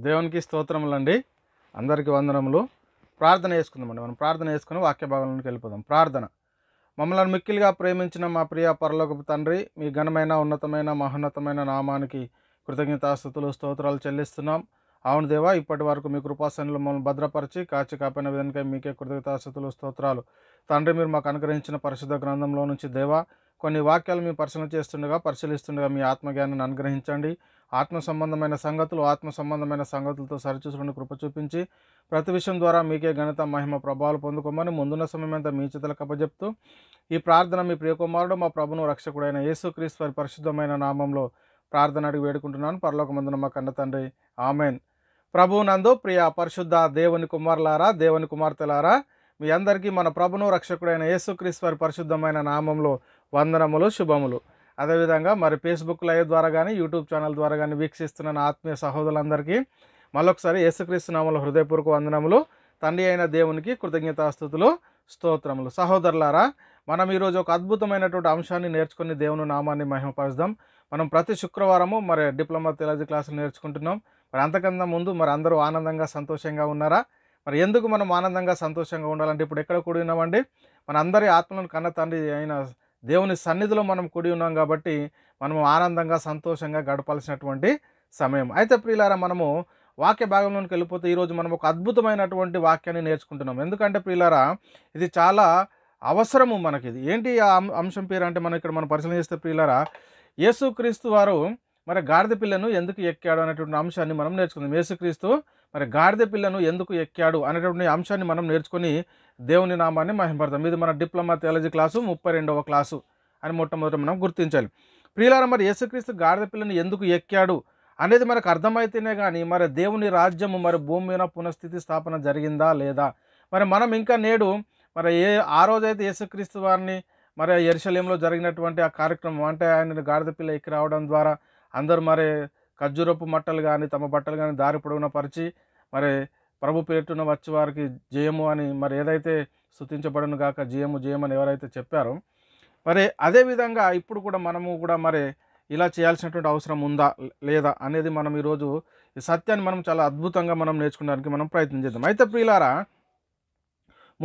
దేవునికి స్తోత్రములండి. అందరికీ వందనములు. ప్రార్థన చేసుకుందామండి. మనం ప్రార్థన చేసుకుని వాక్య భాగంలోకి వెళ్ళిపోదాం. ప్రార్థన. మమ్మల్ని మిక్కిలిగా ప్రేమించిన మా ప్రియ పరలోకపు తండ్రి, మీ ఘనమైన ఉన్నతమైన మహోన్నతమైన నామానికి కృతజ్ఞతాస్తుతులు స్తోత్రాలు చెల్లిస్తున్నాం. అవును దేవా, ఇప్పటి వరకు మీ కృపాసనలు మమ్మల్ని భద్రపరిచి కాచి కాపాడిన విధానికై మీకే కృతజ్ఞతాస్తుతులు స్తోత్రాలు. తండ్రి, మీరు మాకు అనుగ్రహించిన పరిశుద్ధ గ్రంథంలో నుంచి దేవా కొన్ని వాక్యాలు మీ పరిశీలిస్తుండగా మీ ఆత్మజ్ఞానాన్ని అనుగ్రహించండి. ఆత్మ సంబంధమైన సంగతులతో సరిచూసుకుని కృప చూపించి ప్రతి విషయం ద్వారా మీకే ఘనత మహిమ ప్రభావాలు పొందుకోమని ముందున్న సమయమంతా మీ చేతులకు అప్పజెప్తూ ఈ ప్రార్థన మీ ప్రియకుమారుడు మా ప్రభును రక్షకుడైన యేసుక్రీస్తు వారి పరిశుద్ధమైన నామంలో ప్రార్థన అడిగి వేడుకుంటున్నాను. పరలోకమందున మా కన్న తండ్రి, ఆమెన్. ప్రభువునందు ప్రియ పరిశుద్ధ దేవుని కుమారులారా, దేవుని కుమార్తెలారా, మీ అందరికీ మన ప్రభును రక్షకుడైన యేసుక్రీస్తు వారి పరిశుద్ధమైన నామంలో వందనములు, శుభములు. అదేవిధంగా మరి ఫేస్బుక్ లైవ్ ద్వారా కానీ యూట్యూబ్ ఛానల్ ద్వారా కానీ వీక్షిస్తున్న నా ఆత్మీయ సహోదరులందరికీ మరొకసారి యేసుక్రీస్తు నామములో హృదయపూర్వక వందనములు. తండ్రి అయిన దేవునికి కృతజ్ఞతాస్తుతులు, స్తోత్రములు. సహోదరులారా, మనం ఈరోజు ఒక అద్భుతమైనటువంటి అంశాన్ని నేర్చుకుని దేవుని నామాన్ని మహిమపరుద్దాం. మనం ప్రతి శుక్రవారము మరి డిప్లొమా థియాలజీ క్లాసులు నేర్చుకుంటున్నాం. మరి అంతకన్నా ముందు మరి అందరూ ఆనందంగా సంతోషంగా ఉన్నారా? మరి ఎందుకు మనం ఆనందంగా సంతోషంగా ఉండాలంటే ఇప్పుడు ఎక్కడ కూడి ఉన్నామండి? మన అందరి ఆత్మలను కన్న తండ్రి అయిన దేవుని సన్నిధిలో మనం కూడి ఉన్నాం కాబట్టి మనము ఆనందంగా సంతోషంగా గడపాల్సినటువంటి సమయం. అయితే ప్రియులారా, మనము వాక్య భాగంలోకి వెళ్ళిపోతే ఈరోజు మనం ఒక అద్భుతమైనటువంటి వాక్యాన్ని నేర్చుకుంటున్నాం. ఎందుకంటే ప్రియులారా, ఇది చాలా అవసరము మనకి. ఇది ఏంటి ఆ అంశం పేరు అంటే మనం ఇక్కడ మనం పరిశీలన చేస్తే ప్రియులారా, యేసుక్రీస్తు వారు మరి గాడిద పిల్లను ఎందుకు ఎక్కాడు అనేటువంటి అంశాన్ని మనం నేర్చుకుందాం. యేసుక్రీస్తు మరి గాడిద పిల్లను ఎందుకు ఎక్కాడు అనేటువంటి అంశాన్ని మనం నేర్చుకొని దేవుని నామాన్ని మహిమపడతాం. ఇది మన డిప్లొమా థియాలజీ క్లాసు 32వ క్లాసు అని మొట్టమొదటి మనం గుర్తించాలి. ప్రియులారా, మరి యేసుక్రీస్తు గాడిద పిల్లను ఎందుకు ఎక్కాడు అనేది మనకు అర్థమైతేనే కానీ మరి దేవుని రాజ్యము మరి భూమి మీద పునఃస్థితి స్థాపన జరిగిందా లేదా? మరి మనం ఇంకా నేడు మరి ఆ రోజైతే యేసుక్రీస్తు వారిని మరి యెరూషలేములో జరిగినటువంటి ఆ కార్యక్రమం అంటే ఆయన గాడిద పిల్ల ఎక్కి రావడం ద్వారా అందరూ మరి ఖర్జూరపు మట్టలు కానీ తమ బట్టలు కానీ దారి పొడవున పరిచి మరి ప్రభు పేరున వచ్చి వారికి జయము అని మరి ఏదైతే స్తుతించబడును గాక జయము జయమని ఎవరైతే చెప్పారో మరి అదేవిధంగా ఇప్పుడు కూడా మనము కూడా మరి ఇలా చేయాల్సినటువంటి అవసరం ఉందా లేదా అనేది మనం ఈరోజు ఈ సత్యాన్ని మనం చాలా అద్భుతంగా మనం నేర్చుకోవడానికి మనం ప్రయత్నం చేద్దాం. అయితే ప్రియులారా,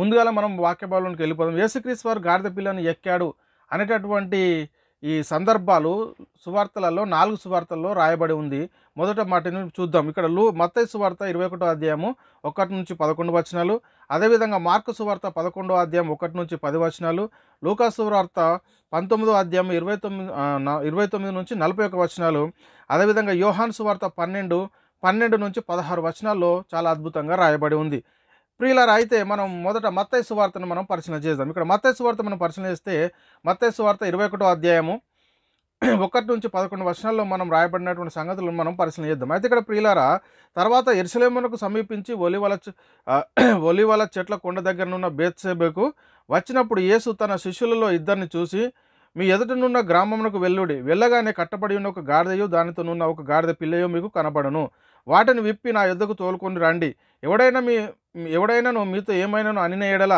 ముందుగా మనం వాక్య భాగంలోకి వెళ్ళిపోదాం. యేసుక్రీస్తు వారు గాడిద పిల్లను ఎక్కాడు అనేటటువంటి ఈ సందర్భాలు సువార్తలలో 4 సువార్తల్లో రాయబడి ఉంది. మొదట మాటను చూద్దాం. ఇక్కడ మత్తయి సువార్త 21వ అధ్యాయము 1 నుంచి 11 వచనాలు, అదేవిధంగా మార్కు సువార్త 11వ అధ్యాయం 1 నుంచి 10 వచనాలు, లూకా సువార్త 19వ అధ్యాయం 29 నుంచి 41 వచనాలు, అదేవిధంగా యోహాను సువార్త 12 నుంచి 16 వచనాల్లో చాలా అద్భుతంగా రాయబడి ఉంది. ప్రియులారా, అయితే మనం మొదట మత్తయి సువార్తను మనం పరిశీలన చేద్దాం. ఇక్కడ మత్తయి సువార్త మనం పరిశీలన చేస్తే మత్తయి సువార్త 21వ అధ్యాయము 1 నుంచి 11 వచనాల్లో మనం రాయబడినటువంటి సంగతులను మనం పరిశీలన చేద్దాం. అయితే ఇక్కడ ప్రియులారా, తర్వాత యెరూషలేమునకు సమీపించి ఒలీవల చెట్ల కొండ దగ్గరనున్న బేత్షెబకు వచ్చినప్పుడు యేసు తన శిష్యులలో 2 చూసి, మీ ఎదుటనున్న గ్రామమునకు వెళ్ళుడి, వెళ్ళగానే కట్టబడి ఉన్న ఒక గాడిదయు దానితోనున్న ఒక గాడిద పిల్లయో మీకు కనబడను, వాటిని విప్పి నా యొద్దకు తోలుకొని రండి. ఎవడైనాను మీతో ఏమైనాను అనిన ఎడల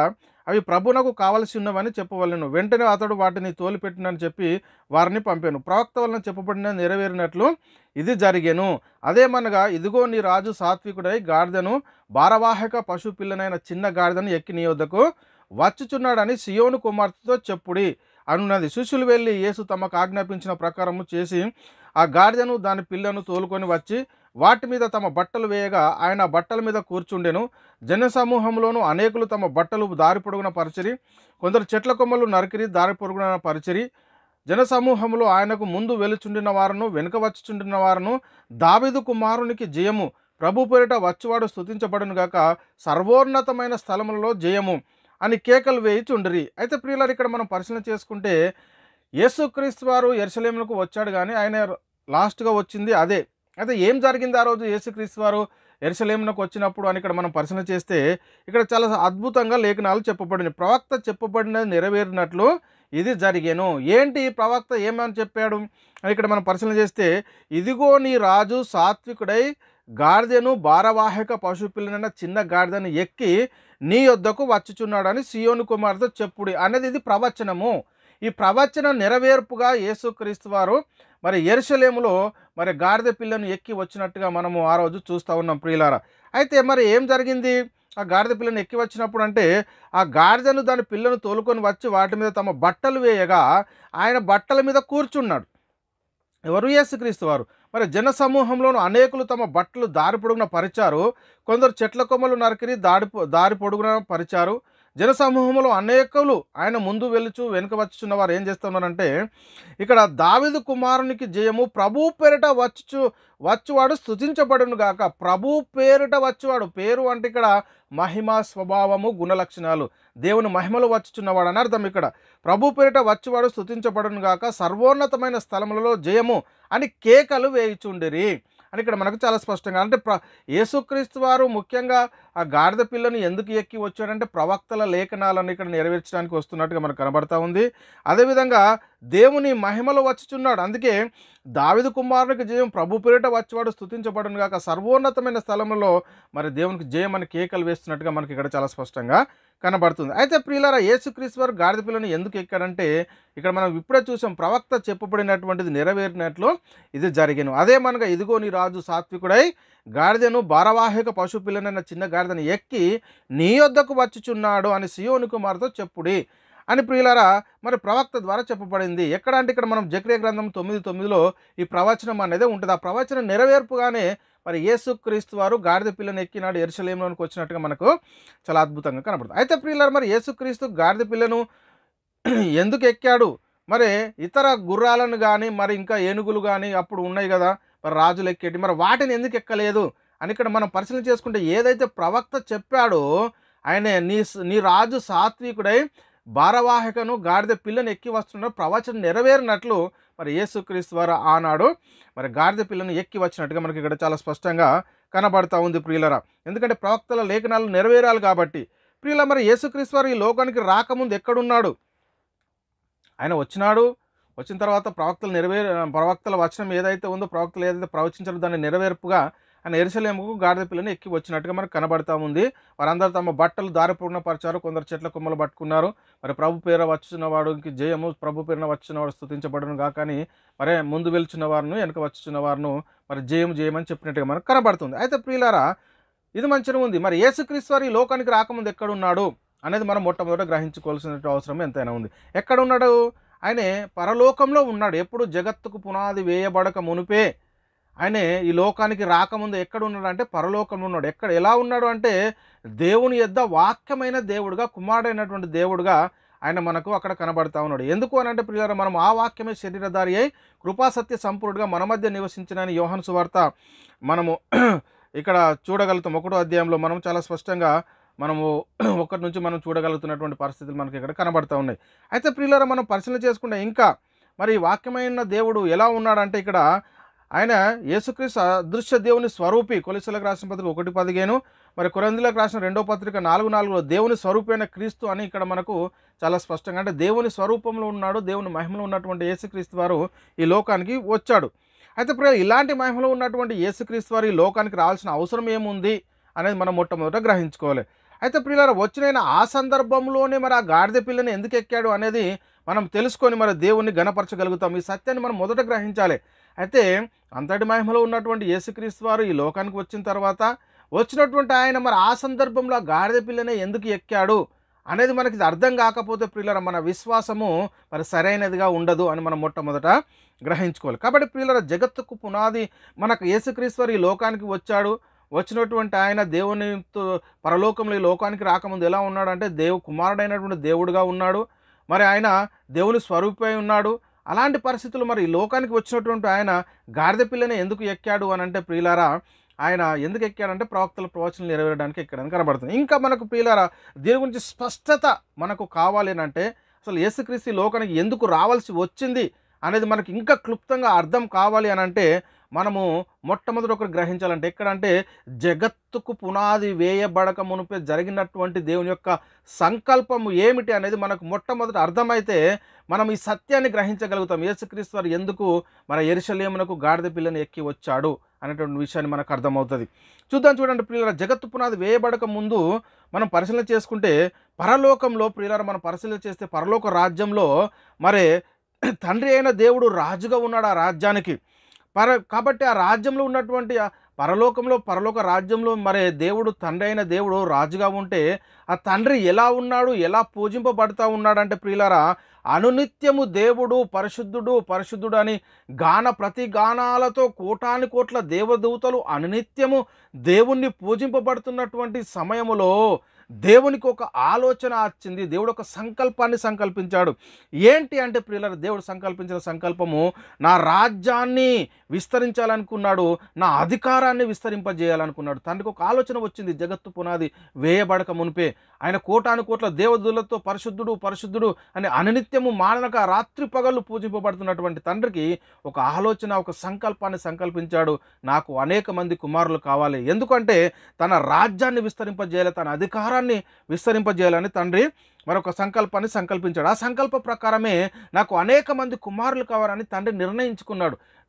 అవి ప్రభునకు కావలసి ఉన్నవని చెప్పవలెను. వెంటనే అతడు వాటిని తోలిపెట్టినని చెప్పి వారిని పంపాను. ప్రవక్త వలన చెప్పబడిన నెరవేరినట్లు ఇది జరిగెను. అదేమనగా, ఇదిగో నీ రాజు సాత్వికుడై గాడిదను భారవాహక పశు పిల్లనైన చిన్న గాడిదను ఎక్కి నీ యొద్దకు వచ్చుచున్నాడని సియోను కుమార్తెతో చెప్పుడి అనున్నది. శిష్యులు వెళ్ళి యేసు తమకు ఆజ్ఞాపించిన ప్రకారము చేసి ఆ గాడిదను దాని పిల్లను తోలుకొని వచ్చి వాటి మీద తమ బట్టలు వేయగా ఆయన బట్టల మీద కూర్చుండెను. జనసమూహంలోనూ అనేకులు తమ బట్టలు దారి పొడుగున పరిచిరి, కొందరు చెట్ల కొమ్మలు నరికిరి దారి పొడుగున పరిచిరి. జనసమూహంలో ఆయనకు ముందు వెలుచుండిన వారును వెనుక వచ్చుచుండిన వారును, దావీదు కుమారునికి జయము, ప్రభు పేరిట వచ్చువాడు స్తుతించబడును గాక, సర్వోన్నతమైన స్థలములలో జయము అని కేకలు వేయిచుండిరి. అయితే ప్రియులారు, ఇక్కడ మనం పరిశీలన చేసుకుంటే యేసుక్రీస్తు వారు యెరూషలేమునకు వచ్చాడు, కానీ ఆయన లాస్ట్గా వచ్చింది అదే. అయితే ఏం జరిగింది ఆ రోజు యేసుక్రీస్తు వారు యెరూషలేమునకు వచ్చినప్పుడు అని ఇక్కడ మనం పరిశీలన చేస్తే ఇక్కడ చాలా అద్భుతంగా లేఖనాలు చెప్పబడినాయి. ప్రవక్త చెప్పబడినది నెరవేరినట్లు ఇది జరిగేను. ఏంటి ప్రవక్త ఏమని చెప్పాడు అని ఇక్కడ మనం పరిశీలన చేస్తే, ఇదిగో నీ రాజు సాత్వికుడై గాడిదను భారవాహక పశు పిల్లనైన చిన్న గాడిదను ఎక్కి నీ యొద్దకు వచ్చుచున్నాడని సియోను కుమార్తె చెప్పుడి అనేది ఇది ప్రవచనము. ఈ ప్రవచన నెరవేర్పుగా యేసుక్రీస్తు వారు మరి యెరూషలేములో మరి గాడిద పిల్లను ఎక్కి వచ్చినట్టుగా మనము ఆ రోజు చూస్తూ ఉన్నాం ప్రియులారా. అయితే మరి ఏం జరిగింది? ఆ గాడిద పిల్లను ఎక్కి వచ్చినప్పుడు అంటే ఆ గాడిదను దాని పిల్లను తోలుకొని వచ్చి వాటి మీద తమ బట్టలు వేయగా ఆయన బట్టల మీద కూర్చున్నాడు. ఎవరు? యేసుక్రీస్తు వారు. మరి జన సమూహంలోను అనేకులు తమ బట్టలు దారి పొడుగున పరిచారు. కొందరు చెట్ల కొమ్మలు నరికిరి దారి పొడుగున పరిచారు. జన సమూహంలో అనేకులు ఆయన ముందు వెలుచు వెనుక వచ్చుచున్న వారు ఏం చేస్తున్నారంటే, ఇక్కడ దావీదు కుమారునికి జయము, ప్రభు పేరిట వచ్చువాడు స్తుతించబడును గాక. ప్రభు పేరిట వచ్చువాడు, పేరు అంటే ఇక్కడ మహిమ, స్వభావము, గుణలక్షణాలు, దేవుని మహిమలు వచ్చుచున్నవాడు అని అర్థం. ఇక్కడ ప్రభు పేరిట వచ్చువాడు స్తుతించబడును గాక, సర్వోన్నతమైన స్థలములలో జయము అని కేకలు వేయుచుండిరి అని ఇక్కడ మనకు చాలా స్పష్టంగా. అంటే యేసుక్రీస్తు వారు ముఖ్యంగా ఆ గాడిద పిల్లను ఎందుకు ఎక్కి వచ్చాడంటే ప్రవక్తల లేఖనాలను ఇక్కడ నెరవేర్చడానికి వస్తున్నట్టుగా మనకు కనబడతా ఉంది. అదేవిధంగా దేవుని మహిమలో వచ్చుచున్నాడు. అందుకే దావీదు కుమారునికి జయం, ప్రభు పేరిట వచ్చేవాడు స్తుతించబడును గాక, సర్వోన్నతమైన స్థలంలో మరి దేవునికి జయం అని కేకలు వేస్తున్నట్టుగా మనకి ఇక్కడ చాలా స్పష్టంగా కనబడుతుంది. అయితే ప్రియులారా, యేసుక్రీస్తు వారు గాడిద పిల్లను ఎందుకు ఎక్కాడంటే ఇక్కడ మనం ఇప్పుడే చూసాం, ప్రవక్త చెప్పబడినటువంటిది నెరవేరినట్లు ఇది జరిగెను. అదే మనగా ఇదిగో నీ రాజు సాత్వికుడై గాడిదను భారవాహిక పశు పిల్లనైన చిన్న గాడిదను ఎక్కి నీ యొద్దకు వచ్చుచున్నాడు అని సియోను కుమారుతో చెప్పుడి అని ప్రియులారా మరి ప్రవక్త ద్వారా చెప్పబడింది. ఎక్కడ అంటే ఇక్కడ మనం జకర్యా గ్రంథం 9:9లో ఈ ప్రవచనం అనేది ఉంటుంది. ఆ ప్రవచనం నెరవేర్పుగానే మరి యేసుక్రీస్తు వారు గాడిద పిల్లను ఎక్కినాడు, యెరూషలేములోనికి వచ్చినట్టుగా మనకు చాలా అద్భుతంగా కనబడుతుంది. అయితే ప్రియులారా, మరి యేసుక్రీస్తు గాడిద పిల్లను ఎందుకు ఎక్కాడు? మరి ఇతర గుర్రాలను కానీ మరి ఇంకా ఏనుగులు కానీ అప్పుడు ఉన్నాయి కదా మరి రాజులు ఎక్కేటి, మరి వాటిని ఎందుకు ఎక్కలేదు అని ఇక్కడ మనం పరిశీలన చేసుకుంటే, ఏదైతే ప్రవక్త చెప్పాడో ఆయనే నీ రాజు సాత్వికుడై భారవాహికను గాడిద పిల్లను ఎక్కి వస్తున్న ప్రవచనం నెరవేరినట్లు మరి యేసుక్రీస్తు వారు ఆనాడు మరి గాడిద పిల్లను ఎక్కి వచ్చినట్టుగా మనకి ఇక్కడ చాలా స్పష్టంగా కనబడతా ఉంది ప్రియులరా. ఎందుకంటే ప్రవక్తల లేఖనాలు నెరవేరాలి కాబట్టి. ప్రియుల, మరి యేసుక్రీస్తు వారు ఈ లోకానికి రాకముందు ఎక్కడున్నాడు? ఆయన వచ్చిన తర్వాత ప్రవక్తల వచనం ఏదైతే ఉందో, ప్రవక్తలు ఏదైతే ప్రవచించారో దాన్ని నెరవేర్పుగా ఆయన యెరూషలేముకు గాడిద పిల్లని ఎక్కి వచ్చినట్టుగా మనకు కనబడతా ఉంది. వారందరూ తమ బట్టలు దారి పొడుగున పరిచారు, కొందరు చెట్ల కొమ్మలు పట్టుకున్నారు. మరి ప్రభు పేర వచ్చుచున్న వాడికి జయము, ప్రభు పేరున వచ్చుచున్న వాడు స్తుతించబడును గాక అని మరి ముందు వెళ్చున్న వారును వెనుక వచ్చుచున్న వారును మరి జయమని చెప్పినట్టుగా మనకు కనబడుతుంది. అయితే ప్రియులారా, ఇది మంచిగా ఉంది. మరి యేసుక్రీస్తు వారు ఈ లోకానికి రాకముందు ఎక్కడున్నాడు అనేది మనం మొట్టమొదట గ్రహించుకోవాల్సిన అవసరం ఎంతైనా ఉంది. ఎక్కడున్నాడు? ఆయనే పరలోకంలో ఉన్నాడు. ఎప్పుడు? జగత్తుకు పునాది వేయబడక మునిపే ఆయనే ఈ లోకానికి రాకముందు ఎక్కడ ఉన్నాడు అంటే పరలోకంలో ఉన్నాడు. ఎలా ఉన్నాడు అంటే దేవుని యొద్ద వాక్యమైన దేవుడుగా, కుమారుడైనటువంటి దేవుడుగా ఆయన మనకు అక్కడ కనబడతా ఉన్నాడు. ఎందుకు అని అంటే ప్రియులారా, మనం ఆ వాక్యమే శరీరధారి అయి కృపాసత్య సంపూర్ణుడిగా మన మధ్య నివసించినని యోహాను సువార్త మనము ఇక్కడ చూడగలుగుతాం. 1వ అధ్యాయంలో మనం చాలా స్పష్టంగా మనము 1 నుంచి మనం చూడగలుగుతున్నటువంటి పరిస్థితులు మనకి ఇక్కడ కనబడతా ఉన్నాయి. అయితే ప్రియులారా, మనం పరిశీలన చేసుకుంటే ఇంకా మరి వాక్యమైన దేవుడు ఎలా ఉన్నాడంటే ఇక్కడ ఆయన యేసుక్రీస్తు అదృశ్య దేవుని స్వరూపి. కొలొస్సీయులకు రాసిన పత్రిక 1:15, మరి కొరింథీయులకు రాసిన 2వ పత్రిక 4:4లో దేవుని స్వరూపైన క్రీస్తు అని ఇక్కడ మనకు చాలా స్పష్టంగా, అంటే దేవుని స్వరూపంలో ఉన్నాడు, దేవుని మహిమలో ఉన్నటువంటి యేసుక్రీస్తు వారు ఈ లోకానికి వచ్చాడు. అయితే ప్రియులారా, ఇలాంటి మహిమలో ఉన్నటువంటి యేసుక్రీస్తు వారు ఈ లోకానికి రావాల్సిన అవసరం ఏముంది అనేది మనం మొట్టమొదట గ్రహించుకోవాలి. అయితే ప్రియులారా, వచ్చిన ఆ సందర్భంలోనే మరి ఆ గాడిద పిల్లని ఎందుకు ఎక్కాడు అనేది మనం తెలుసుకొని మరి దేవుణ్ణి గణపరచగలుగుతాం. ఈ సత్యాన్ని మనం మొదట గ్రహించాలి. అయితే అంతటి మహిమలో ఉన్నటువంటి యేసుక్రీస్తు వారు ఈ లోకానికి వచ్చిన తర్వాత వచ్చినటువంటి ఆయన మరి ఆ సందర్భంలో ఆ గాడిద పిల్లనే ఎందుకు ఎక్కాడు అనేది మనకి అర్థం కాకపోతే ప్రియులారా, మన విశ్వాసము మరి సరైనదిగా ఉండదు అని మనం మొట్టమొదట గ్రహించుకోవాలి. కాబట్టి ప్రియులారా, జగత్తుకు పునాది మనకు యేసుక్రీస్తు వారు ఈ లోకానికి వచ్చినటువంటి ఆయన దేవునితో పరలోకంలో ఈ లోకానికి రాకముందు ఎలా ఉన్నాడు అంటే కుమారుడైనటువంటి దేవుడుగా ఉన్నాడు. మరి ఆయన దేవుని స్వరూపై ఉన్నాడు. అలాంటి పరిస్థితులు మరి ఈ లోకానికి వచ్చినటువంటి ఆయన గాడిద పిల్లని ఎందుకు ఎక్కాడు అని అంటే ప్రియులారా, ఆయన ఎందుకు ఎక్కాడంటే ప్రవక్తల ప్రవచనాలు నెరవేరడానికి ఎక్కడానికి కనబడుతుంది. ఇంకా మనకు ప్రియులారా, దీని గురించి స్పష్టత మనకు కావాలి అంటే అసలు యేసుక్రీస్తు ఈ లోకానికి ఎందుకు రావాల్సి వచ్చింది అనేది మనకి ఇంకా క్లుప్తంగా అర్థం కావాలి అని అంటే మనము మొట్టమొదటి ఒకరు గ్రహించాలంటే ఎక్కడంటే జగత్తుకు పునాది వేయబడక మునిపే జరిగినటువంటి దేవుని యొక్క సంకల్పము ఏమిటి అనేది మనకు మొట్టమొదటి అర్థమైతే మనం ఈ సత్యాన్ని గ్రహించగలుగుతాం. యేసుక్రీస్తు వారు ఎందుకు మన యెరూషలేమునకు గాడిద పిల్లని ఎక్కి వచ్చాడు అనేటువంటి విషయాన్ని మనకు అర్థమవుతుంది. చూడండి ప్రియులారా, జగత్తు పునాది వేయబడక ముందు మనం పరిశీలన చేసుకుంటే పరలోకంలో ప్రియులారా, మనం పరిశీలన చేస్తే పరలోక రాజ్యంలో మరి తండ్రి అయిన దేవుడు రాజుగా ఉన్నాడు. ఆ రాజ్యానికి కాబట్టి ఆ రాజ్యంలో ఉన్నటువంటి పరలోక రాజ్యంలో మరి దేవుడు తండ్రి అయిన దేవుడు రాజుగా ఉంటే ఆ తండ్రి ఎలా ఉన్నాడు, ఎలా పూజింపబడతా ఉన్నాడంటే ప్రియులారా, అనునిత్యము దేవుడు పరిశుద్ధుడు పరిశుద్ధుడు అని ప్రతి గానాలతో కోటాని కోట్ల దేవదూతలు అనునిత్యము దేవుణ్ణి పూజింపబడుతున్నటువంటి సమయములో దేవునికి ఒక ఆలోచన వచ్చింది. దేవుడు ఒక సంకల్పాన్ని సంకల్పించాడు. ఏంటి అంటే ప్రియులారా, దేవుడు సంకల్పించిన సంకల్పము నా రాజ్యాన్ని విస్తరించాలనుకున్నాడు, నా అధికారాన్ని విస్తరింపజేయాలనుకున్నాడు. తండ్రికి ఒక ఆలోచన వచ్చింది. జగత్తు పునాది వేయబడక మునిపే ఆయన కోటాను కోట్ల దేవదూతలతో పరిశుద్ధుడు పరిశుద్ధుడు అని అనునిత్యము మానక రాత్రి పగళ్ళు పూజింపబడుతున్నటువంటి తండ్రికి ఒక ఆలోచన, ఒక సంకల్పాన్ని సంకల్పించాడు. నాకు అనేక మంది కుమారులు కావాలి, ఎందుకంటే తన రాజ్యాన్ని విస్తరింపజేయాలి, తన అధికారాన్ని విస్తరింపజేయాలని తండ్రి మరొక సంకల్పాన్ని సంకల్పించాడు. ఆ సంకల్ప ప్రకారమే నాకు అనేక మంది కుమారులు కావాలని తండ్రి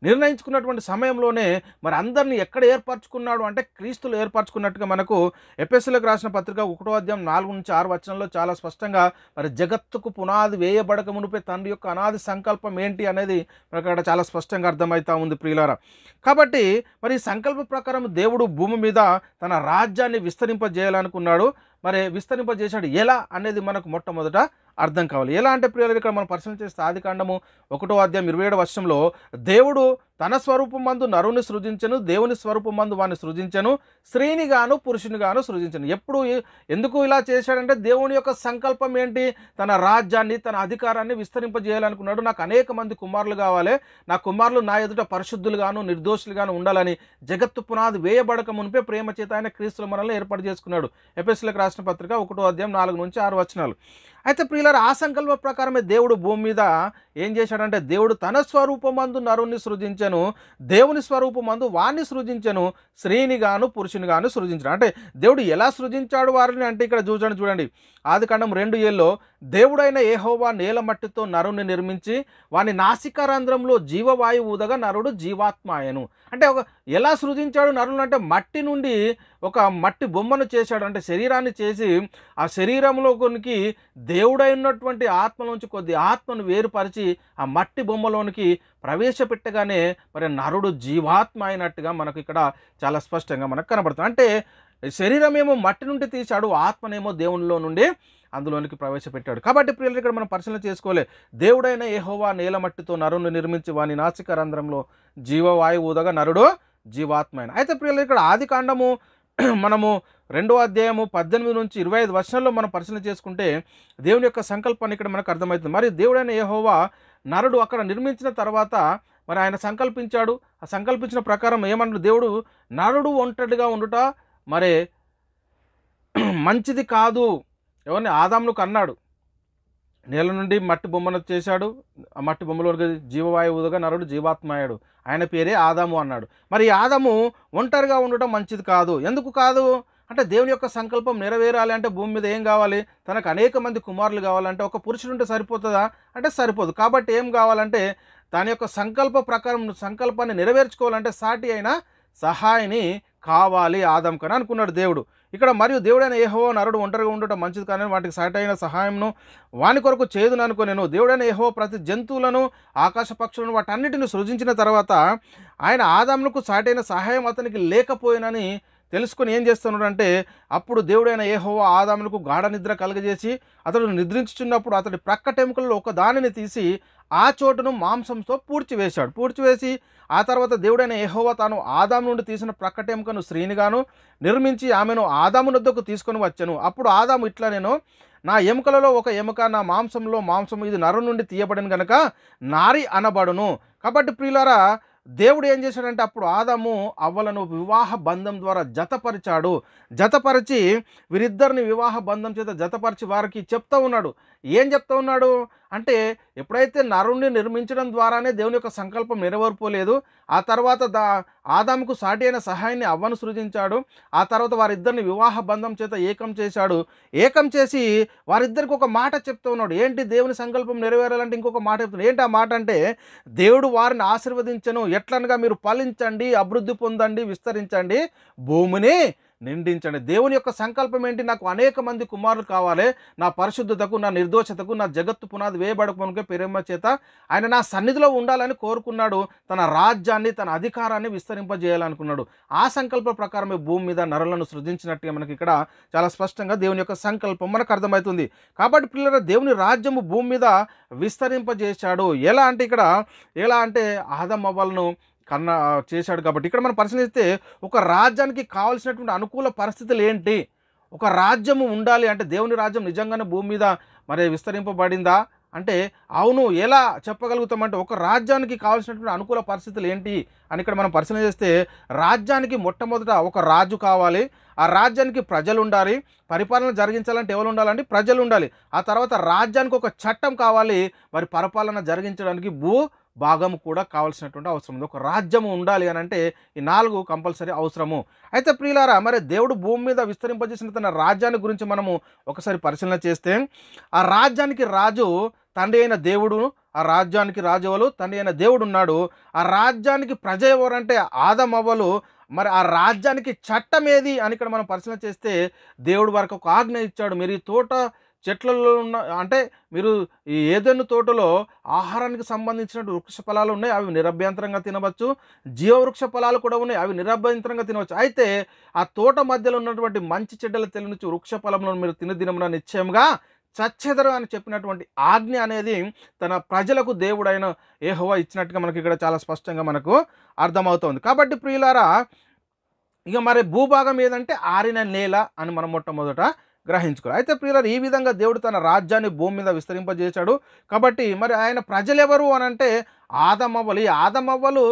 నిర్ణయించుకున్నటువంటి సమయంలోనే మరి అందరినీ ఎక్కడ ఏర్పరచుకున్నాడు అంటే క్రీస్తులు ఏర్పరచుకున్నట్టుగా మనకు ఎఫెసీయులకు రాసిన పత్రిక 1వ అధ్యాయం 4-6 వచనంలో చాలా స్పష్టంగా మరి జగత్తుకు పునాది వేయబడక మునిపే తండ్రి యొక్క అనాది సంకల్పం ఏంటి అనేది మనకు అక్కడ చాలా స్పష్టంగా అర్థమవుతా ఉంది ప్రియులారా. కాబట్టి మరి ఈ సంకల్ప ప్రకారం దేవుడు భూమి మీద తన రాజ్యాన్ని విస్తరింపజేయాలనుకున్నాడు. మరి విస్తరింపజేశాడు ఎలా అనేది మనకు మొట్టమొదట అర్థం కావాలి. ఎలా అంటే ప్రియులారా, ఇక్కడ మనం పరిశీలన చేస్తే ఆదికాండము 1వ అధ్యాయం 27వ వచనంలో దేవుడు తన స్వరూపమందు నరుని సృజించెను, దేవుని స్వరూపమందు వాని సృజించెను, స్త్రీని గాను పురుషుని గాను సృజించెను. ఎందుకు ఇలా చేశాడంటే దేవుని యొక్క సంకల్పం ఏంటి? తన రాజ్యాన్ని, తన అధికారాన్ని విస్తరింపజేయాలనుకున్నాడు. నాకు అనేక మంది కుమారులు కావాలి, నా కుమారులు నా ఎదుట పరిశుద్ధులుగాను నిర్దోషులుగాను ఉండాలని జగత్తు పునాది వేయబడక మునిపే ప్రేమ చేత ఆయన క్రీస్తుల మనల్ని ఏర్పాటు చేసుకున్నాడు. ఎఫెసీయులకు రాసిన పత్రిక 1వ అధ్యాయం 4-6 వచనాలు. అయితే ప్రియులారా, ఆ సంకల్ప ప్రకారమే దేవుడు భూమి మీద ఏం చేశాడంటే దేవుడు తన స్వరూపమందు నరుణ్ణి సృజించెను, దేవుని స్వరూపమందు వాణ్ణి సృజించెను, స్త్రీని గాను పురుషుని గాను సృజించను. అంటే దేవుడు ఎలా సృజించాడు వారిని అంటే ఇక్కడ చూడండి ఆదికాండం 2:7లో దేవుడైన యెహోవా నేల మట్టితో నరుని నిర్మించి వాని నాసికారంధ్రంలో జీవవాయువు ఊదగా నరుడు జీవాత్మ ఆయను. అంటే ఎలా సృజించాడు నరులను అంటే మట్టి నుండి ఒక మట్టి బొమ్మను చేశాడు. అంటే శరీరాన్ని చేసి ఆ శరీరంలో కొనికి దేవుడైనటువంటి ఆత్మలోంచి కొద్ది ఆత్మను వేరుపరిచి ఆ మట్టి బొమ్మలోనికి ప్రవేశపెట్టగానే మరి నరుడు జీవాత్మ అయినట్టుగా మనకు ఇక్కడ చాలా స్పష్టంగా మనకు కనబడుతుంది. అంటే శరీరం ఏమో మట్టి నుండి తీశాడు, ఆత్మనేమో దేవునిలో నుండి అందులోనికి ప్రవేశపెట్టాడు. కాబట్టి ప్రియులు ఇక్కడ మనం పరిశీలన చేసుకోలే, దేవుడైన యెహోవా నేల మట్టితో నరుని నిర్మించి వాని నాసిక రంధ్రంలో జీవవాయువు ఊదగా నరుడు జీవాత్మ అయిన. అయితే ప్రియులు ఇక్కడ ఆదికాండము మనము 2వ అధ్యాయము 18-25 వచనాల్లో మనం పరిశీలన చేసుకుంటే దేవుని యొక్క సంకల్పాన్ని ఇక్కడ మనకు అర్థమవుతుంది. మరి దేవుడైన యెహోవా నరుడు అక్కడ నిర్మించిన తర్వాత మరి ఆయన సంకల్పించాడు. ఆ సంకల్పించిన ప్రకారం ఏమన్నాడు దేవుడు, నరుడు ఒంటరిగా ఉండుట మరి మంచిది కాదు. ఎవరిని? ఆదామును అన్నాడు. నేల నుండి మట్టి బొమ్మను చేశాడు, ఆ మట్టి బొమ్మలోకి జీవవాయువుగా నరుడు జీవాత్మ అయ్యాడు. ఆయన పేరే ఆదాము అన్నాడు. మరి ఆదాము ఒంటరిగా ఉండటం మంచిది కాదు. ఎందుకు కాదు అంటే దేవుని యొక్క సంకల్పం నెరవేరాలి అంటే భూమి మీద ఏం కావాలి? తనకు అనేక మంది కుమారులు కావాలంటే ఒక పురుషుడు ఉంటే సరిపోతుందా అంటే సరిపోదు. కాబట్టి ఏం కావాలంటే తన యొక్క సంకల్ప ప్రకారం సంకల్పాన్ని నెరవేర్చుకోవాలంటే సాటి అయిన సహాయిని కావాలి ఆదాంకని అనుకున్నాడు దేవుడు. ఇక్కడ మరియు దేవుడైన యెహోవా నరుడు ఒంటరిగా ఉండటం మంచిది కానీ వాటికి సాటైన సహాయంను వాని కొరకు చేదును అనుకోనేను. దేవుడైన యెహోవా ప్రతి జంతువులను ఆకాశ పక్షులను వాటన్నిటిని సృజించిన తర్వాత ఆయన ఆదామునకు సాటైన సహాయం అతనికి లేకపోయినని తెలుసుకొని ఏం చేస్తున్నాడు అంటే అప్పుడు దేవుడైన యెహోవా ఆదామునకు గాఢ నిద్ర కలుగజేసి అతడు నిద్రించుచున్నప్పుడు అతడి ప్రక్కటెముకలలో ఒక దానిని తీసి ఆ చోటును మాంసంతో పూడ్చివేసి ఆ తర్వాత దేవుడైన యెహోవా తాను ఆదాము నుండి తీసిన ప్రక్కటెముకను స్త్రీనిగాను నిర్మించి ఆమెను ఆదాము వద్దకు తీసుకొని వచ్చెను. అప్పుడు ఆదాము ఇట్లా, నేను నా ఎముకలలో ఒక ఎముక, నా మాంసంలో మాంసం, ఇది నరు నుండి తీయబడిన కనుక నారి అనబడును. కాబట్టి ప్రియులారా, దేవుడు ఏం చేశాడంటే అప్పుడు ఆదాము అవ్వలను వివాహ బంధం ద్వారా జతపరిచి వీరిద్దరిని వివాహ బంధం చేత జతపరిచి వారికి చెప్తా ఉన్నాడు. ఏం చెప్తా ఉన్నాడు అంటే ఎప్పుడైతే నరుణ్ణి నిర్మించడం ద్వారానే దేవుని యొక్క సంకల్పం నెరవేర్పోలేదు, ఆ తర్వాత ఆదాముకు సాటి అయిన సహాయాన్ని అవ్వను సృజించాడు. ఆ తర్వాత వారిద్దరిని వివాహ బంధం చేత ఏకం చేసి వారిద్దరికి ఒక మాట చెప్తూ ఉన్నాడు. ఏంటి? దేవుని సంకల్పం నెరవేరాలంటే ఇంకొక మాట చెప్తున్నాడు. ఏంటి ఆ మాట అంటే దేవుడు వారిని ఆశీర్వదించను, ఎట్లనగా మీరు ఫలించండి, అభివృద్ధి పొందండి, విస్తరించండి, భూమిని నిండించండి. దేవుని యొక్క సంకల్పం ఏంటి? నాకు అనేక మంది కుమారులు కావాలి. నా పరిశుద్ధతకు, నా నిర్దోషతకు, నా జగత్తు పునాది వేయబడకమునుకే ప్రేమ చేత ఆయన నా సన్నిధిలో ఉండాలని కోరుకున్నాడు. తన రాజ్యాన్ని, తన అధికారాన్ని విస్తరింపజేయాలనుకున్నాడు. ఆ సంకల్ప ప్రకారమే భూమి మీద నరులను సృజించినట్టుగా మనకి ఇక్కడ చాలా స్పష్టంగా దేవుని యొక్క సంకల్పం మనకు అర్థమవుతుంది. కాబట్టి పిల్లల దేవుని రాజ్యము భూమి మీద విస్తరింపజేశాడు. ఎలా అంటే ఆదం అవ్వలను చేశాడు. కాబట్టి ఇక్కడ మనం పరిశీలిస్తే ఒక రాజ్యానికి కావాల్సినటువంటి అనుకూల పరిస్థితులు ఏంటి? ఒక రాజ్యము ఉండాలి అంటే దేవుని రాజ్యం నిజంగానే భూమి మీద మరి విస్తరింపబడిందా అంటే అవును. ఎలా చెప్పగలుగుతామంటే ఒక రాజ్యానికి కావాల్సినటువంటి అనుకూల పరిస్థితులు ఏంటి అని ఇక్కడ మనం పరిశీలన చేస్తే రాజ్యానికి మొట్టమొదట ఒక రాజు కావాలి. ఆ రాజ్యానికి ప్రజలు ఉండాలి. పరిపాలన జరిగించాలంటే ఎవరు ఉండాలంటే ప్రజలు ఉండాలి. ఆ తర్వాత రాజ్యానికి ఒక చట్టం కావాలి. మరి పరిపాలన జరిగించడానికి భాగం కూడా కావాల్సినటువంటి అవసరం ఉంది. ఒక రాజ్యము ఉండాలి అని అంటే ఈ 4 కంపల్సరీ అవసరము. అయితే ప్రియులారా, మరి దేవుడు భూమి మీద విస్తరింపజేసిన తన రాజ్యాన్ని గురించి మనము ఒకసారి పరిశీలన చేస్తే ఆ రాజ్యానికి రాజు తండ్రి అయిన దేవుడు, ఆ రాజ్యానికి రాజు ఎవరు? తండ్రి అయిన దేవుడు ఉన్నాడు. ఆ రాజ్యానికి ప్రజ ఎవరంటే ఆదం అవ్వలు. మరి ఆ రాజ్యానికి చట్టం ఏది అని ఇక్కడ మనం పరిశీలన చేస్తే దేవుడు వారికి ఒక ఆజ్ఞ ఇచ్చాడు. మీరు ఈ తోట చెట్లలో ఉన్న అంటే మీరు ఈ ఏదెను తోటలో ఆహారానికి సంబంధించిన వృక్ష ఫలాలు ఉన్నాయి, అవి నిరభ్యంతరంగా తినవచ్చు. జీవవృక్ష ఫలాలు కూడా ఉన్నాయి, అవి నిరభ్యంతరంగా తినవచ్చు. అయితే ఆ తోట మధ్యలో ఉన్నటువంటి మంచి చెడ్డల తెలివి నుంచి వృక్ష ఫలంలో మీరు తినదినమున నిశ్చయంగా చచ్చెదరు అని చెప్పినటువంటి ఆజ్ఞ అనేది తన ప్రజలకు దేవుడైన యెహోవా ఇచ్చినట్టుగా మనకి ఇక్కడ చాలా స్పష్టంగా మనకు అర్థమవుతుంది. కాబట్టి ప్రియులారా, ఇక మరి భూభాగం ఏదంటే ఆరిన నేల అని మనం మొట్టమొదట గ్రహించుకోవాలి. అయితే ప్రియులారా, ఈ విధంగా దేవుడు తన రాజ్యాన్ని భూమి మీద విస్తరింపజేశాడు. కాబట్టి మరి ఆయన ప్రజలు ఎవరు అని అంటే ఆదం అవ్వలు. ఈ ఆదం అవ్వలు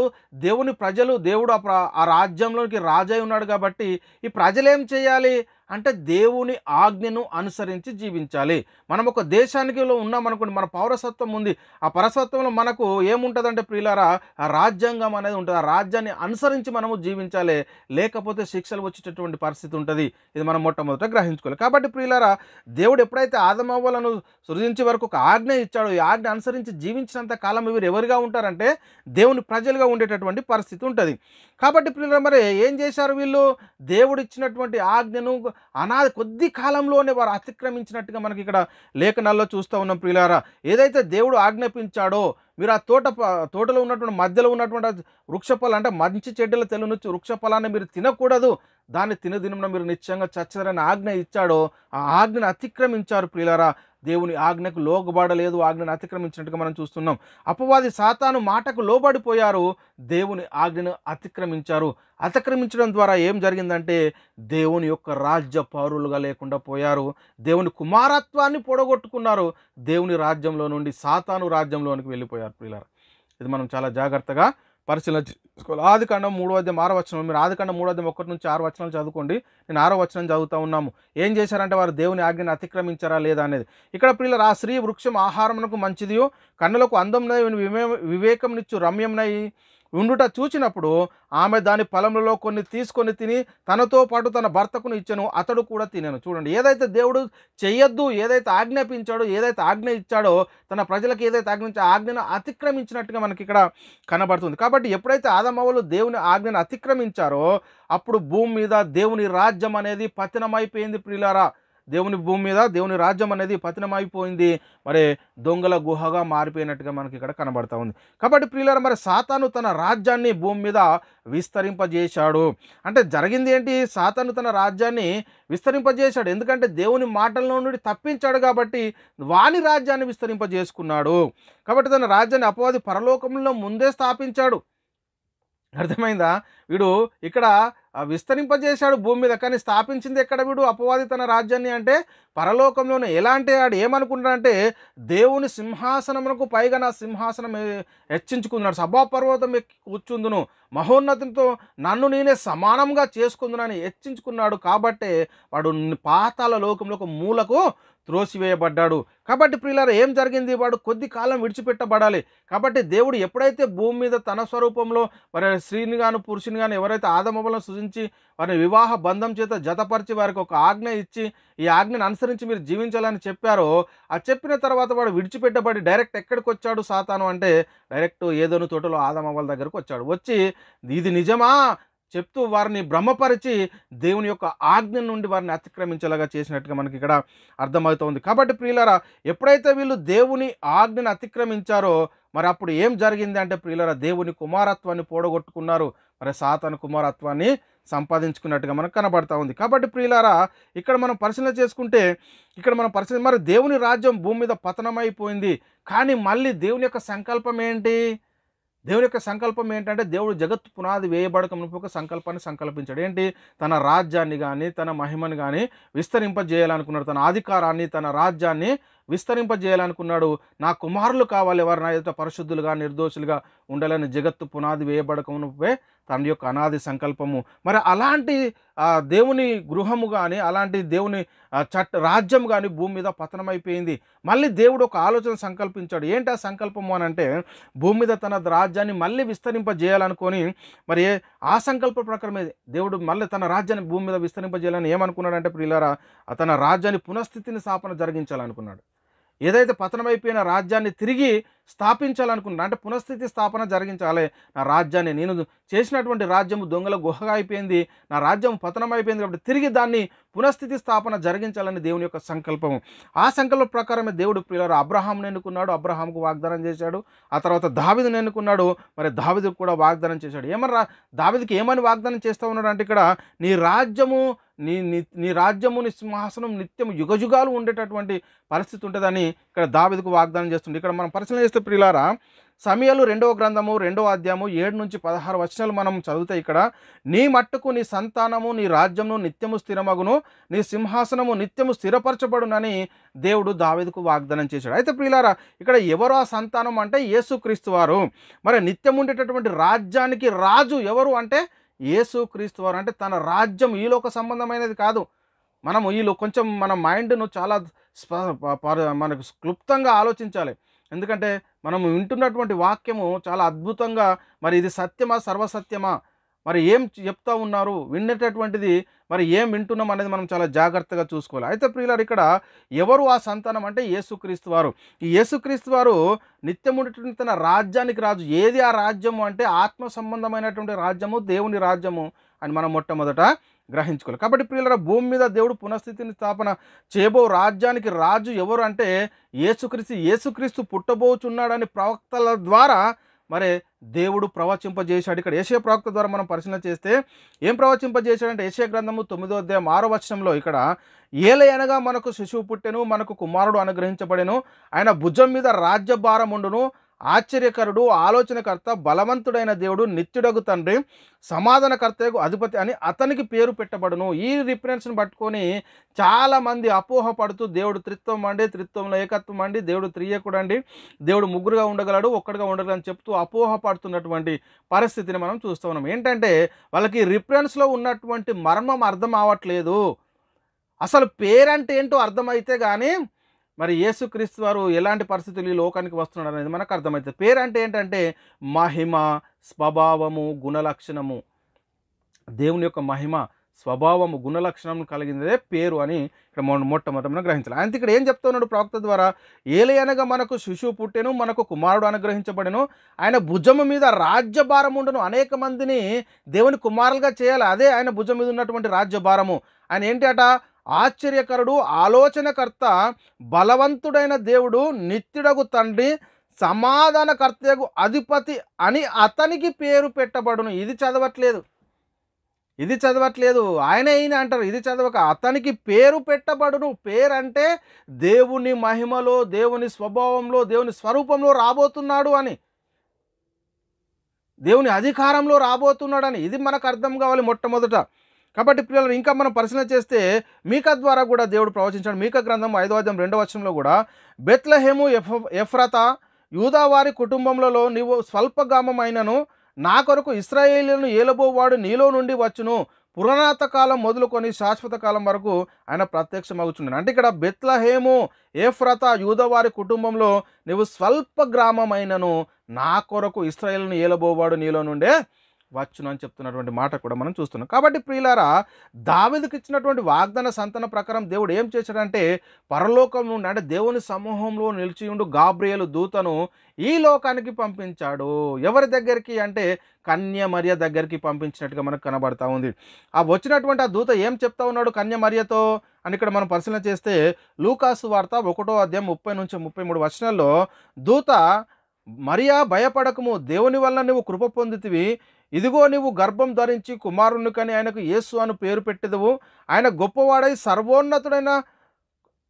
దేవుని ప్రజలు. దేవుడు ఆ రాజ్యంలోకి రాజై ఉన్నాడు. కాబట్టి ఈ ప్రజలు ఏం చేయాలి అంటే దేవుని ఆజ్ఞను అనుసరించి జీవించాలి. మనం ఒక దేశానికి ఉన్నామనుకోండి, మన పౌరసత్వం ఉంది. ఆ పౌరసత్వంలో మనకు ఏముంటుందంటే ప్రియులారా, ఆ రాజ్యాంగం అనేది ఉంటుంది. ఆ రాజ్యాన్ని అనుసరించి మనము జీవించాలి, లేకపోతే శిక్షలు వచ్చేటటువంటి పరిస్థితి ఉంటుంది. ఇది మనం మొట్టమొదట గ్రహించుకోవాలి. కాబట్టి ప్రియులారా, దేవుడు ఎప్పుడైతే ఆదం అవ్వలను సృజించే వరకు ఒక ఆజ్ఞ ఇచ్చాడో, ఈ ఆజ్ఞ అనుసరించి జీవించినంత కాలం వీరు ఎవరుగా ఉంటారంటే దేవుని ప్రజలుగా ఉండేటటువంటి పరిస్థితి ఉంటుంది. కాబట్టి ప్రియులారా, మరి ఏం చేశారు వీళ్ళు? దేవుడు ఇచ్చినటువంటి ఆజ్ఞను కొద్ది కాలంలోనే వారు అతిక్రమించినట్టుగా మనకి ఇక్కడ లేఖనాల్లో చూస్తూ ఉన్నాం. ప్రియులారా, ఏదైతే దేవుడు ఆజ్ఞాపించాడో మీరు ఆ తోటలో ఉన్నటువంటి మధ్యలో ఉన్నటువంటి వృక్ష ఫలం అంటే మంచి చెడ్డల తెలుగునుంచి వృక్ష ఫలాన్ని మీరు తినకూడదు, దాన్ని తినదినమున మీరు నిశ్చయంగా చచ్చారని ఆజ్ఞ ఇచ్చాడో ఆ ఆజ్ఞను అతిక్రమించారు. ప్రియులారా, దేవుని ఆజ్ఞకు లోబడలేదు, ఆజ్ఞను అతిక్రమించినట్టుగా మనం చూస్తున్నాం. అపవాది సాతాను మాటకు లోబడిపోయారు, దేవుని ఆజ్ఞను అతిక్రమించారు. అతిక్రమించడం ద్వారా ఏం జరిగిందంటే దేవుని యొక్క రాజ్య పౌరులుగా లేకుండా పోయారు. దేవుని కుమారత్వాన్ని పొడగొట్టుకున్నారు. దేవుని రాజ్యంలో నుండి సాతాను రాజ్యంలోనికి వెళ్ళిపోయారు. ప్రియులారా, ఇది మనం చాలా జాగ్రత్తగా పరిశీలన చేసుకోవాలి. ఆదికాండం 3:6 మీరు ఆదికాండం 3:1-6 చదువుకోండి. నేను 6 చదువుతూ ఉన్నాము. ఏం చేశారంటే వారు దేవుని ఆజ్ఞను అతిక్రమించారా లేదా అనేది. ఇక్కడ ప్రియులారా, ఆ స్త్రీ వృక్షం ఆహారమునకు మంచిదియో కన్నులకు అందమునై వివేకంనిచ్చు రమ్యంనై ఉండుట చూచినప్పుడు ఆమె దాని ఫలములలో కొన్ని తీసుకొని తిని తనతో పాటు తన భర్తకును ఇచ్చెను, అతడు కూడా తినెను. చూడండి, ఏదైతే దేవుడు చెయ్యొద్దు, ఏదైతే ఆజ్ఞాపించాడో, ఏదైతే ఆజ్ఞ ఇచ్చాడో, తన ప్రజలకు ఏదైతే ఆజ్ఞించాడో ఆజ్ఞను అతిక్రమించినట్టుగా మనకి ఇక్కడ కనబడుతుంది. కాబట్టి ఎప్పుడైతే ఆదం అవ్వలు దేవుని ఆజ్ఞను అతిక్రమించారో అప్పుడు భూమి మీద దేవుని రాజ్యం అనేది పతనమైపోయింది. ప్రియులారా, భూమి మీద దేవుని రాజ్యం అనేది పతనమైపోయింది. మరి దొంగల గుహగా మారిపోయినట్టుగా మనకి ఇక్కడ కనబడతా ఉంది. కాబట్టి ప్రియులారా, మరి సాతాను తన రాజ్యాన్ని భూమి మీద విస్తరింపజేశాడు. అంటే జరిగింది ఏంటి? సాతాను తన రాజ్యాన్ని విస్తరింపజేశాడు. ఎందుకంటే దేవుని మాటల్లో నుండి తప్పించాడు కాబట్టి వాని రాజ్యాన్ని విస్తరింపజేసుకున్నాడు. కాబట్టి తన రాజ్యాన్ని అపవాది పరలోకంలో ముందే స్థాపించాడు. అర్థమైందా? వీడు ఇక్కడ విస్తరింపజేశాడు భూమి మీద, కానీ స్థాపించింది ఎక్కడ? వీడు అపవాది తన రాజ్యాన్ని అంటే పరలోకంలోనే. ఎలా అంటే ఆడు ఏమనుకుంటాడంటే దేవుని సింహాసనమునకు పైగా నా సింహాసనం హెచ్చించుకున్నాడు, సభాపర్వతం ఎక్కి కూర్చుందును, మహోన్నతితో నన్ను నేనే సమానంగా చేసుకుందునని హెచ్చించుకున్నాడు. కాబట్టే వాడు పాతాళ లోకంలో ఒక మూలకు త్రోసివేయబడ్డాడు. కాబట్టి ప్రియులారా, ఏం జరిగింది? వాడు కొద్ది కాలం విడిచిపెట్టబడాలి. కాబట్టి దేవుడు ఎప్పుడైతే భూమి మీద తన స్వరూపంలో మరి స్త్రీని గాను పురుషుని గాను ఎవరైతే ఆదం అవ్వలను సృజించి వారిని వివాహ బంధం చేత జతపరిచి వారికి ఒక ఆజ్ఞ ఇచ్చి ఈ ఆజ్ఞను అనుసరించి మీరు జీవించాలని చెప్పారో, ఆ చెప్పిన తర్వాత వాడు విడిచిపెట్టబడి డైరెక్ట్ ఎక్కడికి వచ్చాడు సాతాను అంటే డైరెక్ట్ ఏదోను తోటలో ఆదం అవ్వల దగ్గరకు వచ్చాడు. వచ్చి ఇది నిజమా, చెప్తూ వారిని భ్రమపరిచి దేవుని యొక్క ఆజ్ఞ నుండి వారిని అతిక్రమించేలాగా చేసినట్టుగా మనకి ఇక్కడ అర్థమవుతుంది. కాబట్టి ప్రియులారా, ఎప్పుడైతే వీళ్ళు దేవుని ఆజ్ఞను అతిక్రమించారో మరి అప్పుడు ఏం జరిగింది అంటే ప్రియులారా, దేవుని కుమారత్వాన్ని పోడగొట్టుకున్నారు. మరి సాతాను కుమారత్వాన్ని సంపాదించుకున్నట్టుగా మనకు కనబడతా ఉంది. కాబట్టి ప్రియులారా, ఇక్కడ మనం పరిశీలన చేసుకుంటే మరి దేవుని రాజ్యం భూమి మీద పతనమైపోయింది. కానీ మళ్ళీ దేవుని యొక్క సంకల్పం ఏంటి? దేవుని యొక్క సంకల్పం ఏంటంటే, దేవుడు జగత్తు పునాది వేయబడక మునుపు ఒక సంకల్పాన్ని సంకల్పించాడు. ఏంటి? తన రాజ్యాన్ని కానీ తన మహిమను కానీ విస్తరింపజేయాలనుకున్నాడు. తన అధికారాన్ని తన రాజ్యాన్ని విస్తరింపజేయాలనుకున్నాడు. నా కుమారులు కావాలి, ఎవరు నా ఎదుట పరిశుద్ధులుగా నిర్దోషులుగా ఉండాలని జగత్తు పునాది వేయబడక మునుపే తన యొక్క అనాది సంకల్పము. మరి అలాంటి దేవుని గృహము కానీ అలాంటి దేవుని రాజ్యం కానీ భూమి మీద పతనమైపోయింది. మళ్ళీ దేవుడు ఒక ఆలోచన సంకల్పించాడు. ఏంటి ఆ సంకల్పము అని అంటే, భూమి మీద తన రాజ్యాన్ని మళ్ళీ విస్తరింపజేయాలనుకొని మరి ఆ సంకల్ప ప్రకారమే దేవుడు మళ్ళీ తన రాజ్యాన్ని భూమి మీద విస్తరింపజేయాలని ఏమనుకున్నాడంటే ప్రియులారా, తన రాజ్యాన్ని పునఃస్థితిని స్థాపన జరిగించాలనుకున్నాడు. ఏదైతే పతనమైపోయిన రాజ్యాన్ని తిరిగి స్థాపించాలనుకున్నా, అంటే పునఃస్థితి స్థాపన జరిగించాలి. నా రాజ్యాన్ని, నేను చేసినటువంటి రాజ్యము దొంగల గుహగా అయిపోయింది, నా రాజ్యం పతనమైపోయింది కాబట్టి తిరిగి దాన్ని పునఃస్థితి స్థాపన జరిగించాలని దేవుని యొక్క సంకల్పము. ఆ సంకల్పం ప్రకారమే దేవుడు ప్రియులారా అబ్రహాంను ఎన్నుకున్నాడు, అబ్రహాంకు వాగ్దానం చేశాడు. ఆ తర్వాత దావీదును ఎన్నుకున్నాడు, మరి దావీదుకు కూడా వాగ్దానం చేశాడు. దావీదుకి ఏమని వాగ్దానం చేస్తూ ఉన్నాడు అంటే, ఇక్కడ నీ రాజ్యము నీ రాజ్యము నీ సింహాసనం నిత్యం యుగయుగాలు ఉండేటటువంటి పరిస్థితి ఉంటుందని ఇక్కడ దావీదుకు వాగ్దానం చేస్తుంది. ఇక్కడ మనం పరిశీలన చేస్తే ప్రియులారా, సమూయేలు 2వ గ్రంథము 2వ అధ్యాయము 7-16 వచనాలు మనం చదివితే, ఇక్కడ నీ మట్టుకు నీ సంతానము నీ రాజ్యము నిత్యము స్థిరమగును, నీ సింహాసనము నిత్యము స్థిరపరచబడునని దేవుడు దావీదుకు వాగ్దానం చేశాడు. అయితే ప్రియులారా, ఇక్కడ ఎవరు ఆ సంతానం అంటే యేసుక్రీస్తు వారు. మరి నిత్యం ఉండేటటువంటి రాజ్యానికి రాజు ఎవరు అంటే యేసుక్రీస్తు వారు. అంటే తన రాజ్యం ఈ లోక సంబంధమైనది కాదు. మనము కొంచెం మన మైండ్ను చాలా మనకు క్లుప్తంగా ఆలోచించాలి. ఎందుకంటే మనము వింటున్నటువంటి వాక్యము చాలా అద్భుతంగా, మరి ఇది సత్యమా సర్వసత్యమా, మరి ఏం చెప్తా ఉన్నారు, వినేటటువంటిది మరి ఏం వింటున్నాం అనేది మనం చాలా జాగ్రత్తగా చూసుకోవాలి. అయితే ప్రియులారు, ఇక్కడ ఎవరు ఆ సంతానం అంటే యేసుక్రీస్తు వారు. ఈ యేసుక్రీస్తు వారు నిత్యం ఉండేటువంటి తన రాజ్యానికి రాజు. ఏది ఆ రాజ్యము అంటే ఆత్మ సంబంధమైనటువంటి రాజ్యము, దేవుని రాజ్యము అని మనం మొట్టమొదట గ్రహించుకోవాలి. కాబట్టి ప్రియులారా, భూమి మీద దేవుడు పునఃస్థితిని స్థాపన చేయబో రాజ్యానికి రాజు ఎవరు అంటే యేసుక్రీస్తు పుట్టబోచున్నాడని ప్రవక్తల ద్వారా మరి దేవుడు ప్రవచింపజేశాడు. ఇక్కడ యెషయా ప్రవక్త ద్వారా మనం పరిశీలన చేస్తే ఏం ప్రవచింపజేశాడంటే, యెషయా గ్రంథము 9వ అధ్యాయం 6వ వచనంలో ఇక్కడ ఏలయనగా మనకు శిశువు పుట్టెను, మనకు కుమారుడు అనుగ్రహించబడెను, ఆయన భుజం మీద రాజ్యభారం ఉండును, ఆశ్చర్యకరుడు, ఆలోచనకర్త, బలవంతుడైన దేవుడు, నిత్యుడగు తండ్రి, సమాధానకర్తకు అధిపతి అని అతనికి పేరు పెట్టబడును. ఈ రిఫరెన్స్ని పట్టుకొని చాలామంది అపోహపడుతూ దేవుడు త్రిత్వం అండి, త్రిత్వంలో ఏకత్వం అండి, దేవుడు త్రియేకుడు అండి, దేవుడు ముగ్గురుగా ఉండగలడు, ఒక్కడిగా ఉండగలడు అని చెప్తూ అపోహపడుతున్నటువంటి పరిస్థితిని మనం చూస్తూ ఉన్నాం. ఏంటంటే వాళ్ళకి రిఫరెన్స్లో ఉన్నటువంటి మర్మం అర్థం అవ్వట్లేదు. అసలు పేరంటే ఏంటో అర్థమైతే కానీ మరి యేసుక్రీస్తు వారు ఎలాంటి పరిస్థితులు ఈ లోకానికి వస్తున్నాడు అనేది మనకు అర్థమవుతుంది. పేరు అంటే ఏంటంటే మహిమ, స్వభావము, గుణలక్షణము. దేవుని యొక్క మహిమ, స్వభావము, గుణలక్షణం కలిగిందే పేరు అని ఇక్కడ మొట్టమొదటి మనం గ్రహించాలి. అయితే ఇక్కడ ఏం చెప్తున్నాడు ప్రవక్త ద్వారా, ఏలయనగా మనకు శిశువు పుట్టెను, మనకు కుమారుడు అనుగ్రహించబడెను, ఆయన భుజము మీద రాజ్యభారం ఉండును. అనేక మందిని దేవుని కుమారులుగా చేయాలి. అదే ఆయన భుజం మీద ఉన్నటువంటి రాజ్యభారము. ఆయన ఏంటి అట? ఆశ్చర్యకరుడు, ఆలోచనకర్త, బలవంతుడైన దేవుడు, నిత్యుడగు తండ్రి, సమాధానకర్తకు అధిపతి అని అతనికి పేరు పెట్టబడును. ఇది చదవట్లేదు, ఆయన అంటారు. ఇది చదవక అతనికి పేరు పెట్టబడును. పేరు అంటే దేవుని మహిమలో, దేవుని స్వభావంలో, దేవుని స్వరూపంలో రాబోతున్నాడు అని, దేవుని అధికారంలో రాబోతున్నాడని ఇది మనకు అర్థం కావాలి మొట్టమొదట. కాబట్టి పిల్లలు ఇంకా మనం పరిశీలన చేస్తే మీకా ద్వారా కూడా దేవుడు ప్రవచించాడు. మీకా గ్రంథం 5వ అధ్యాయం 2వ వచనంలో కూడా, బెత్లెహేము ఎఫ్రాతా, యూదావారి కుటుంబములలో నీవు స్వల్పగామమైనను, నా కొరకు ఇశ్రాయేలును ఏలబోవాడు నీలో నుండి వచ్చును, పురాణాత కాలం మొదలుకొని శాశ్వత కాలం వరకు ఆయన ప్రత్యక్షమగుచున్నాడు. అంటే ఇక్కడ బెత్లెహేము ఎఫ్రాతా, యూదావారి కుటుంబంలో నీవు స్వల్ప గ్రామమైనను, నా కొరకు ఇశ్రాయేలును ఏలబోవాడు నీలో నుండే వచ్చును అని చెప్తున్నటువంటి మాట కూడా మనం చూస్తున్నాం. కాబట్టి ప్రియులారా, దావీదుకు ఇచ్చినటువంటి వాగ్దాన సంతాన ప్రకారం దేవుడు ఏం చేశాడంటే పరలోకం నుండి అంటే దేవుని సమూహంలో నిలిచి ఉండు గాబ్రియేలు దూతను ఈ లోకానికి పంపించాడు. ఎవరి దగ్గరికి అంటే కన్య మరియ దగ్గరికి పంపించినట్టుగా మనకు కనబడతా ఉంది. ఆ వచ్చినటువంటి ఆ దూత ఏం చెప్తా ఉన్నాడు కన్య మరియతో అని ఇక్కడ మనం పరిశీలన చేస్తే లూకాసు వార్త 1వ అధ్యాయం 30-33 వచనాల్లో దూత, మరియా భయపడకము, దేవుని వలన నువ్వు కృప పొందితివి, ఇదిగో నీవు గర్భం ధరించి కుమారుని కని ఆయనకు యేసు అను పేరు పెట్టెదవు, ఆయన గొప్పవాడై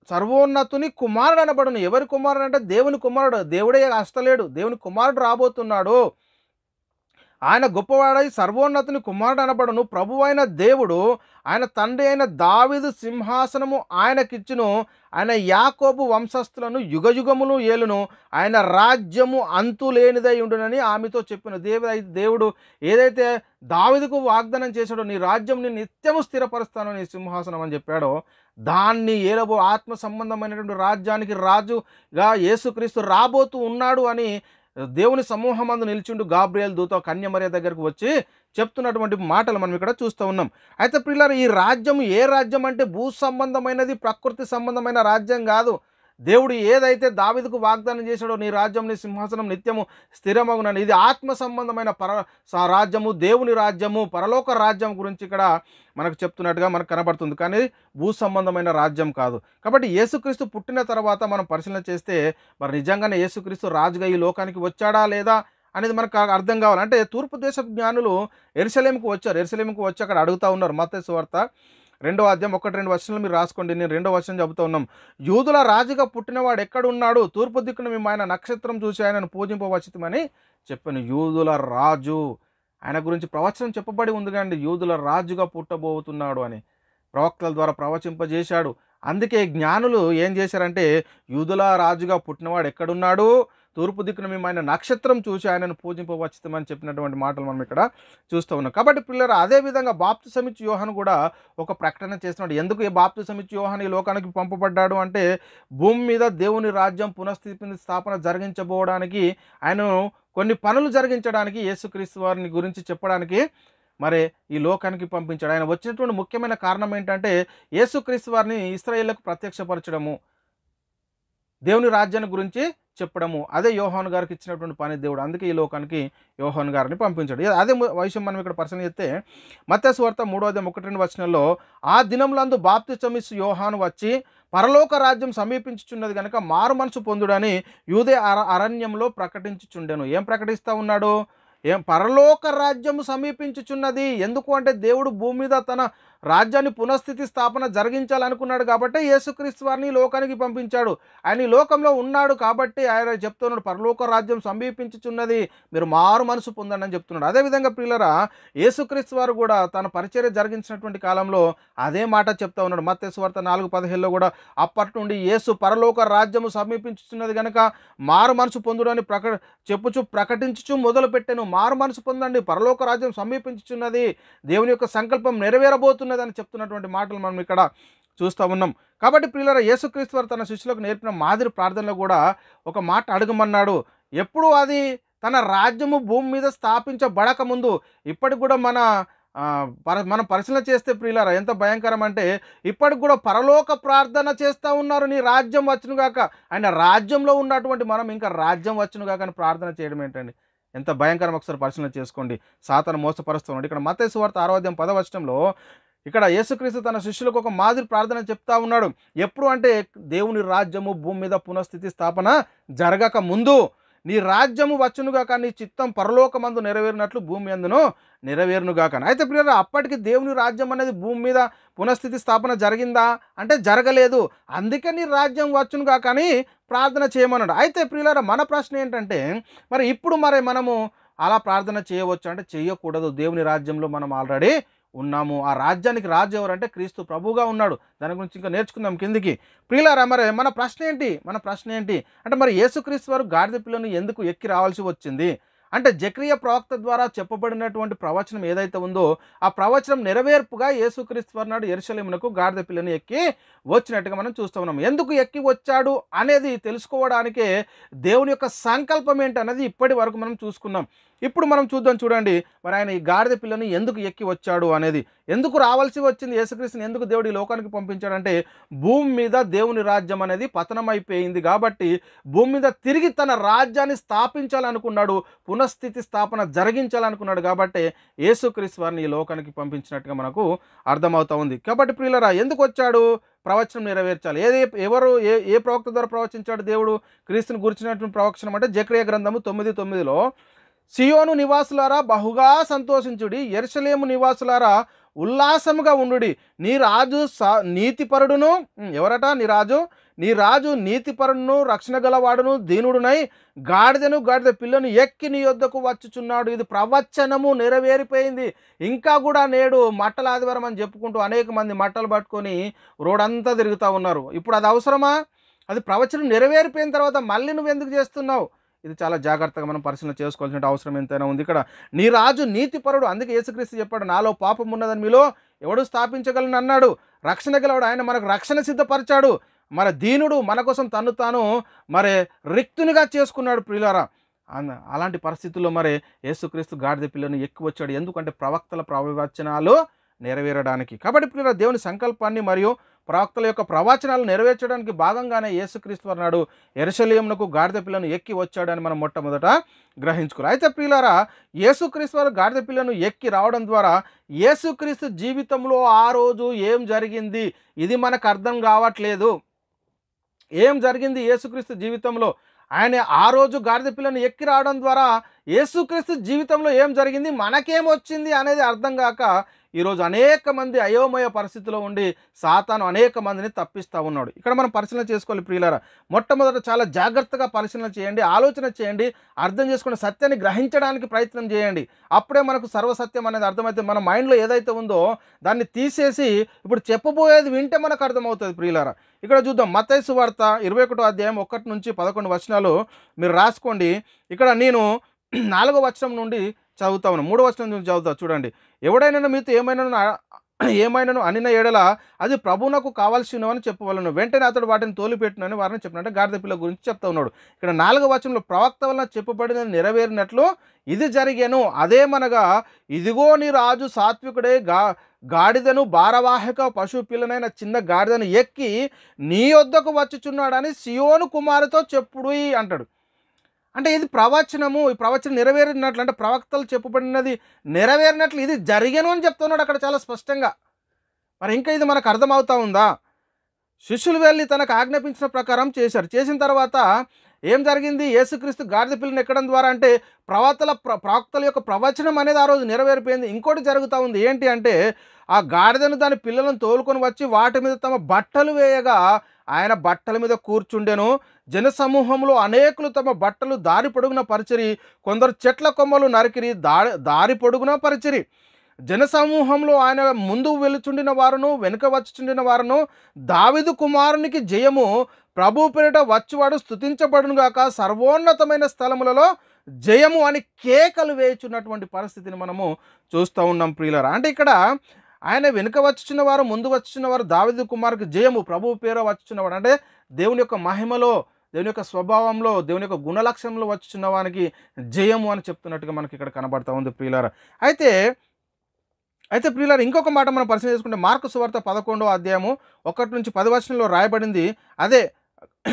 సర్వోన్నతుని కుమారుడు అనబడును. ఎవరి కుమారుడు అంటే దేవుని కుమారుడు, దేవుడే అస్తలేడు, దేవుని కుమారుడు రాబోతున్నాడు. ఆయన గొప్పవాడై సర్వోన్నతుని కుమారుడు అనబడును. ప్రభువైన దేవుడు ఆయన తండ్రి అయిన దావీదు సింహాసనము ఆయనకిచ్చును, ఆయన యాకోబు వంశస్థులను యుగయుగములు ఏలును, ఆయన రాజ్యము అంతులేనిదై ఉండునని ఆమెతో చెప్పిన. దేవుడు ఏదైతే దావీదుకు వాగ్దానం చేశాడో, నీ రాజ్యం నేను నిత్యము స్థిరపరుస్తాను నీ సింహాసనం అని చెప్పాడో, దాన్ని ఏలబో ఆత్మ సంబంధమైనటువంటి రాజ్యానికి రాజుగా యేసుక్రీస్తు రాబోతూ ఉన్నాడు అని దేవుని సమూహమందు నిలిచిండు గాబ్రియేలు దూత కన్య మరియ దగ్గరకు వచ్చి చెప్తున్నటువంటి మాటలు మనం ఇక్కడ చూస్తూ ఉన్నాం. అయితే ప్రియులారా, ఈ రాజ్యం ఏ రాజ్యం అంటే భూ సంబంధమైనది, ప్రకృతి సంబంధమైన రాజ్యం కాదు. దేవుడు ఏదైతే దావీదుకు వాగ్దానం చేశాడో, నీ రాజ్యం నీ సింహాసనం నిత్యము స్థిరమగునని, ఇది ఆత్మ సంబంధమైన రాజ్యము, దేవుని రాజ్యము, పరలోక రాజ్యం గురించి ఇక్కడ మనకు చెప్తున్నట్టుగా మనకు కనబడుతుంది. కానీ భూ సంబంధమైన రాజ్యం కాదు. కాబట్టి యేసుక్రీస్తు పుట్టిన తర్వాత మనం పరిశీలన చేస్తే మరి నిజంగానే యేసుక్రీస్తు రాజుగా ఈ లోకానికి వచ్చాడా లేదా అనేది మనకు అర్థం కావాలి. అంటే తూర్పు దేశ జ్ఞానులు యెరూషలేముకు వచ్చి అక్కడ అడుగుతూ ఉన్నారు. మత్తయి సువార్త 2వ అధ్యాయం 1-2 వచనాలు మీరు రాసుకోండి. నేను 2వ వచనం చెబుతూ ఉన్నాం. యూదుల రాజుగా పుట్టినవాడు ఎక్కడున్నాడు? తూర్పు దిక్కున మేము ఆయన నక్షత్రం చూసి ఆయనను పూజింపవచ్చితమని చెప్పాను. యూదుల రాజు, ఆయన గురించి ప్రవచనం చెప్పబడి ఉంది కండి, యూదుల రాజుగా పుట్టబోతున్నాడు అని ప్రవక్తల ద్వారా ప్రవచింపజేశాడు. అందుకే జ్ఞానులు ఏం చేశారంటే యూదుల రాజుగా పుట్టినవాడు ఎక్కడున్నాడు, తూర్పు దిక్కున మేము ఆయన నక్షత్రం చూసి ఆయనను పూజింపవచ్చితమని చెప్పినటువంటి మాటలు మనం ఇక్కడ చూస్తూ ఉన్నాం. కాబట్టి పిల్లలు అదేవిధంగా బాప్తిసమిచ్చు యోహాను కూడా ఒక ప్రకటన చేస్తున్నాడు. ఎందుకు ఈ బాప్తిసమిచ్చు యోహాను ఈ లోకానికి పంపబడ్డాడు అంటే భూమి మీద దేవుని రాజ్యం స్థాపన జరిగించబోవడానికి, ఆయనను కొన్ని పనులు జరిగించడానికి, యేసుక్రీస్తు వారిని గురించి చెప్పడానికి మరి ఈ లోకానికి పంపించాడు. ఆయన వచ్చినటువంటి ముఖ్యమైన కారణం ఏంటంటే యేసుక్రీస్తు వారిని ఇశ్రాయేలుకు ప్రత్యక్షపరచడము, దేవుని రాజ్యాన్ని గురించి చెప్పడము. అదే యోహాను గారికి ఇచ్చినటువంటి పని దేవుడు. అందుకే ఈ లోకానికి యోహాను గారిని పంపించాడు. అదే విషయం మనం ఇక్కడ పరిశీలన చేస్తే మత్తయి సువార్త 3వ అధ్యాయం 1-2 వచనంలో, ఆ దినములందు బాప్తిసమిచ్చు యోహాను వచ్చి పరలోక రాజ్యం సమీపించుచున్నది కనుక మారు మనసు పొందుడని యూదే అరణ్యంలో ప్రకటించుచుండెను. ఏం ప్రకటిస్తూ ఉన్నాడు? పరలోక రాజ్యము సమీపించుచున్నది. ఎందుకు అంటే దేవుడు భూమి మీద తన రాజ్యాన్ని పునఃస్థితి స్థాపన జరిగించాలనుకున్నాడు కాబట్టి యేసుక్రీస్తు వారిని లోకానికి పంపించాడు. ఆయన ఈ లోకంలో ఉన్నాడు కాబట్టి ఆయన చెప్తున్నాడు పరలోక రాజ్యం సమీపించుచున్నది, మీరు మారు మనసు పొందండి అని చెప్తున్నాడు. అదేవిధంగా ప్రియులరా, యేసుక్రీస్తు వారు కూడా తన పరిచర్య జరిగించినటువంటి కాలంలో అదే మాట చెప్తా ఉన్నాడు. మత్తయి సువార్త 4:15లో కూడా అప్పటి నుండి యేసు పరలోక రాజ్యము సమీపించుచున్నది కనుక మారు మనసు పొందుడని ప్రకటించుచు మొదలుపెట్టెను. మారు మనసు పొందండి, పరలోక రాజ్యం సమీపించుచున్నది, దేవుని యొక్క సంకల్పం నెరవేరబోతున్నది అని చెప్తున్నటువంటి మాటలు మనం ఇక్కడ చూస్తూ ఉన్నాం. కాబట్టి ప్రియులారా, యేసుక్రీస్తు వారు తన శిష్యులకు నేర్పిన మాదిరి ప్రార్థనలో కూడా ఒక మాట అడగమన్నాడు. ఎప్పుడు అది తన రాజ్యము భూమి మీద స్థాపించబడక ముందు. ఇప్పటికి కూడా మనం పరిశీలన చేస్తే ప్రియులారా ఎంత భయంకరం అంటే ఇప్పటికి కూడా పరలోక ప్రార్థన చేస్తూ ఉన్నారు, నీ రాజ్యం వచ్చునుగాక. ఆయన రాజ్యంలో ఉన్నటువంటి మనం ఇంకా రాజ్యం వచ్చునుగాక అని ప్రార్థన చేయడం ఏంటండి? ఎంత భయంకరం! ఒకసారి పరిశీలన చేసుకోండి. సాతాను మోసపరుస్తున్నాడు. ఇక్కడ మత్తయి సువార్త 6వ అధ్యాయం 10వ వచనంలో ఇక్కడ యేసుక్రీస్తు తన శిష్యులకు ఒక మాదిరి ప్రార్థన చెప్తా ఉన్నాడు. ఎప్పుడు అంటే దేవుని రాజ్యము భూమి మీద పునఃస్థితి స్థాపన జరగక ముందు, నీ రాజ్యము వచ్చునుగాక, నీ చిత్తం పరలోకమందు నెరవేరినట్లు భూమి అందును నెరవేరునుగాక. అయితే ప్రియులారా, అప్పటికి దేవుని రాజ్యం అనేది భూమి మీద పునఃస్థితి స్థాపన జరిగిందా అంటే జరగలేదు. అందుకే నీ రాజ్యం వచ్చునుగాక అని ప్రార్థన చేయమన్నాడు. అయితే ప్రియులారా, మన ప్రశ్న ఏంటంటే మరి ఇప్పుడు మనము అలా ప్రార్థన చేయవచ్చు అంటే చేయకూడదు. దేవుని రాజ్యంలో మనం ఆల్రెడీ ఉన్నాము. ఆ రాజ్యానికి రాజు ఎవరంటే క్రీస్తు ప్రభువుగా ఉన్నాడు. దాని గురించి ఇంకా నేర్చుకుందాం కిందికి. ప్రియులారా, మరి మన ప్రశ్న ఏంటి అంటే మరి యేసుక్రీస్తు వారు గాడిద పిల్లను ఎందుకు ఎక్కి రావాల్సి వచ్చింది అంటే జకరియా ప్రవక్త ద్వారా చెప్పబడినటువంటి ప్రవచనం ఏదైతే ఉందో ఆ ప్రవచనం నెరవేర్పుగా యేసుక్రీస్తు వారు నాడు యెరూషలేమునకు గాడిద పిల్లని ఎక్కి వచ్చినట్టుగా మనం చూస్తూ ఉన్నాం. ఎందుకు ఎక్కి వచ్చాడు అనేది తెలుసుకోవడానికే దేవుని యొక్క సంకల్పం ఏంటనేది ఇప్పటి వరకు మనం చూసుకున్నాం. ఇప్పుడు మనం చూద్దాం చూడండి, మరి ఆయన ఈ గాడిద పిల్లను ఎందుకు ఎక్కి వచ్చాడు అనేది, ఎందుకు రావాల్సి వచ్చింది, యేసుక్రీస్తుని ఎందుకు దేవుడు ఈ లోకానికి పంపించాడంటే భూమి మీద దేవుని రాజ్యం అనేది పతనం అయిపోయింది కాబట్టి భూమి మీద తిరిగి తన రాజ్యాన్ని స్థాపించాలనుకున్నాడు, పునఃస్థితి స్థాపన జరిగించాలనుకున్నాడు కాబట్టి యేసుక్రీస్తు వారిని ఈ లోకానికి పంపించినట్టుగా మనకు అర్థమవుతా ఉంది. కాబట్టి ప్రియులరా ఎందుకు వచ్చాడు? ప్రవచనం నెరవేర్చాలి. ఎవరు ఏ ప్రవక్త ద్వారా ప్రవచించాడు దేవుడు క్రీస్తుని గురించినటువంటి ప్రవచనం అంటే జకర్యా గ్రంథము 9:9లో సియోను నివాసులారా బహుగా సంతోషించుడి, యెరూషలేము నివాసులారా ఉల్లాసముగా ఉండుడి, నీ రాజు నీతిపరుడును ఎవరట నీ రాజు నీతిపరుడును రక్షణ గలవాడును దీనుడునై గాడిద పిల్లను ఎక్కి నీ యొద్దకు వచ్చుచున్నాడు. ఇది ప్రవచనము నెరవేరిపోయింది. ఇంకా కూడా నేడు మట్టల ఆదివారం అని చెప్పుకుంటూ అనేక మంది మట్టలు పట్టుకొని రోడంతా తిరుగుతూ ఉన్నారు. ఇప్పుడు అది అవసరమా? అది ప్రవచనం నెరవేరిపోయిన తర్వాత మళ్ళీ నువ్వు ఎందుకు చేస్తున్నావు? ఇది చాలా జాగ్రత్తగా మనం పరిశీలన చేసుకోవాల్సిన అవసరం ఎంతైనా ఉంది. ఇక్కడ నీ రాజు నీతిపరుడు, అందుకే యేసుక్రీస్తు చెప్పాడు నాలో పాపం ఉన్నదని మీలో ఎవడు స్థాపించగలను అన్నాడు. రక్షణ గలవాడు, ఆయన మనకు రక్షణ సిద్ధపరిచాడు. మరి దీనుడు మన కోసం తను తాను మరి రిక్తునిగా చేసుకున్నాడు. ప్రియులారా, అలాంటి పరిస్థితుల్లో మరి యేసుక్రీస్తు గాడిద పిల్లను ఎక్కి వచ్చాడు. ఎందుకంటే ప్రవక్తల ప్రవచనాలు నెరవేరడానికి. కాబట్టి ప్రియులారా, దేవుని సంకల్పాన్ని మరియు ప్రవక్తల యొక్క ప్రవచనాలు నెరవేర్చడానికి భాగంగానే యేసుక్రీస్తు అన్నాడు యెరూషలేమునకు గాడిద పిల్లను ఎక్కి వచ్చాడని మనం మొట్టమొదట గ్రహించుకోవాలి. అయితే ప్రియులారా, యేసుక్రీస్తు వారు గాడిద పిల్లను ఎక్కి రావడం ద్వారా యేసుక్రీస్తు జీవితంలో ఆ రోజు ఏం జరిగింది ఇది మనకు అర్థం కావట్లేదు. ఏం జరిగింది యేసుక్రీస్తు జీవితంలో? ఆయన ఆ రోజు గాడిద పిల్లను ఎక్కి రావడం ద్వారా యేసుక్రీస్తు జీవితంలో ఏం జరిగింది, మనకేమొచ్చింది అనేది అర్థం కాక ఈరోజు అనేక మంది అయోమయ పరిస్థితిలో ఉండి సాతాను అనేక మందిని తప్పిస్తూ ఉన్నాడు. ఇక్కడ మనం పరిశీలన చేసుకోవాలి ప్రియులారా. మొట్టమొదట చాలా జాగ్రత్తగా పరిశీలన చేయండి, ఆలోచన చేయండి, అర్థం చేసుకుని సత్యాన్ని గ్రహించడానికి ప్రయత్నం చేయండి. అప్పుడే మనకు సర్వసత్యం అనేది అర్థమైతే మన మైండ్లో ఏదైతే ఉందో దాన్ని తీసేసి ఇప్పుడు చెప్పబోయేది వింటే మనకు అర్థమవుతుంది ప్రియులారా. ఇక్కడ చూద్దాం, మత్తయి సువార్త 21వ అధ్యాయం 1-11 వచనాలు మీరు రాసుకోండి. ఇక్కడ నేను 4వ వచనం నుండి చదువుతా ఉన్నాను, 3వ వచనం నుండి చదువుతా చూడండి. ఎవడైనా మీతో ఏమైనాను అనిన ఎడల అది ప్రభువునకు కావాల్సినవని చెప్పవలను, వెంటనే అతడు వాటిని తోలిపెట్టునని వారిని చెప్పినట్టు గాడిద పిల్ల గురించి చెప్తా ఉన్నాడు. ఇక్కడ 4వ వచనంలో ప్రవక్త వలన చెప్పబడిన నెరవేరినట్లు ఇది జరిగాను, అదేమనగా ఇదిగో నీ రాజు సాత్వికుడే గాడిదను భారవాహక పశువు పిల్లనైన చిన్న గాడిదను ఎక్కి నీ వద్దకు వచ్చుచున్నాడని సియోను కుమారుతో చెప్పుడు అంటాడు. అంటే ఇది ప్రవచనము, ఈ ప్రవచనం నెరవేరినట్లు అంటే ప్రవక్తలు చెప్పబడినది నెరవేరినట్లు ఇది జరిగను అని చెప్తున్నాడు అక్కడ చాలా స్పష్టంగా. మరి ఇంకా ఇది మనకు అర్థమవుతా ఉందా? శిష్యులు వెళ్ళి తనకు ఆజ్ఞాపించిన ప్రకారం చేశారు. చేసిన తర్వాత ఏం జరిగింది? యేసుక్రీస్తు గాడిద పిల్లను ఎక్కడం ద్వారా అంటే ప్రవక్తల యొక్క ప్రవచనం అనేది ఆ రోజు నెరవేరిపోయింది. ఇంకోటి జరుగుతూ ఉంది, ఏంటి అంటే ఆ గాడిదను దాని పిల్లలను తోలుకొని వచ్చి వాటి మీద తమ బట్టలు వేయగా ఆయన బట్టల మీద కూర్చుండెను. జనసమూహంలో అనేకులు తమ బట్టలు దారి పొడుగున పరిచిరి, కొందరు చెట్ల కొమ్మలు నరికిరి దారి పొడుగున పరిచిరి. జనసమూహంలో ఆయన ముందు వెలుచుండిన వారును వెనుక వచ్చుచుండిన వారును దావీదు కుమారునికి జయము, ప్రభు పేరిట వచ్చువాడు స్తుతించబడునుగాక, సర్వోన్నతమైన స్థలములలో జయము అని కేకలు వేయుచున్నటువంటి పరిస్థితిని మనము చూస్తూ ఉన్నాం ప్రియులారా. అంటే ఇక్కడ ఆయన వెనుక వచ్చుచున్న వారు ముందు వచ్చుచున్న వారు దావీదు కుమారునికి జయము, ప్రభు పేరు వచ్చుచున్నవాడు అంటే దేవుని యొక్క మహిమలో, దేవుని యొక్క స్వభావంలో, దేవుని యొక్క గుణలక్షణంలో వచ్చుచున్న వానికి జయము అని చెప్తున్నట్టుగా మనకి ఇక్కడ కనబడతా ఉంది ప్రియులారా. అయితే ప్రియులారా, ఇంకొక మాట మనం పరిశీలన చేసుకుంటే మార్కు సువార్త 11వ అధ్యాయము 1-10 వచనంలో రాయబడింది అదే.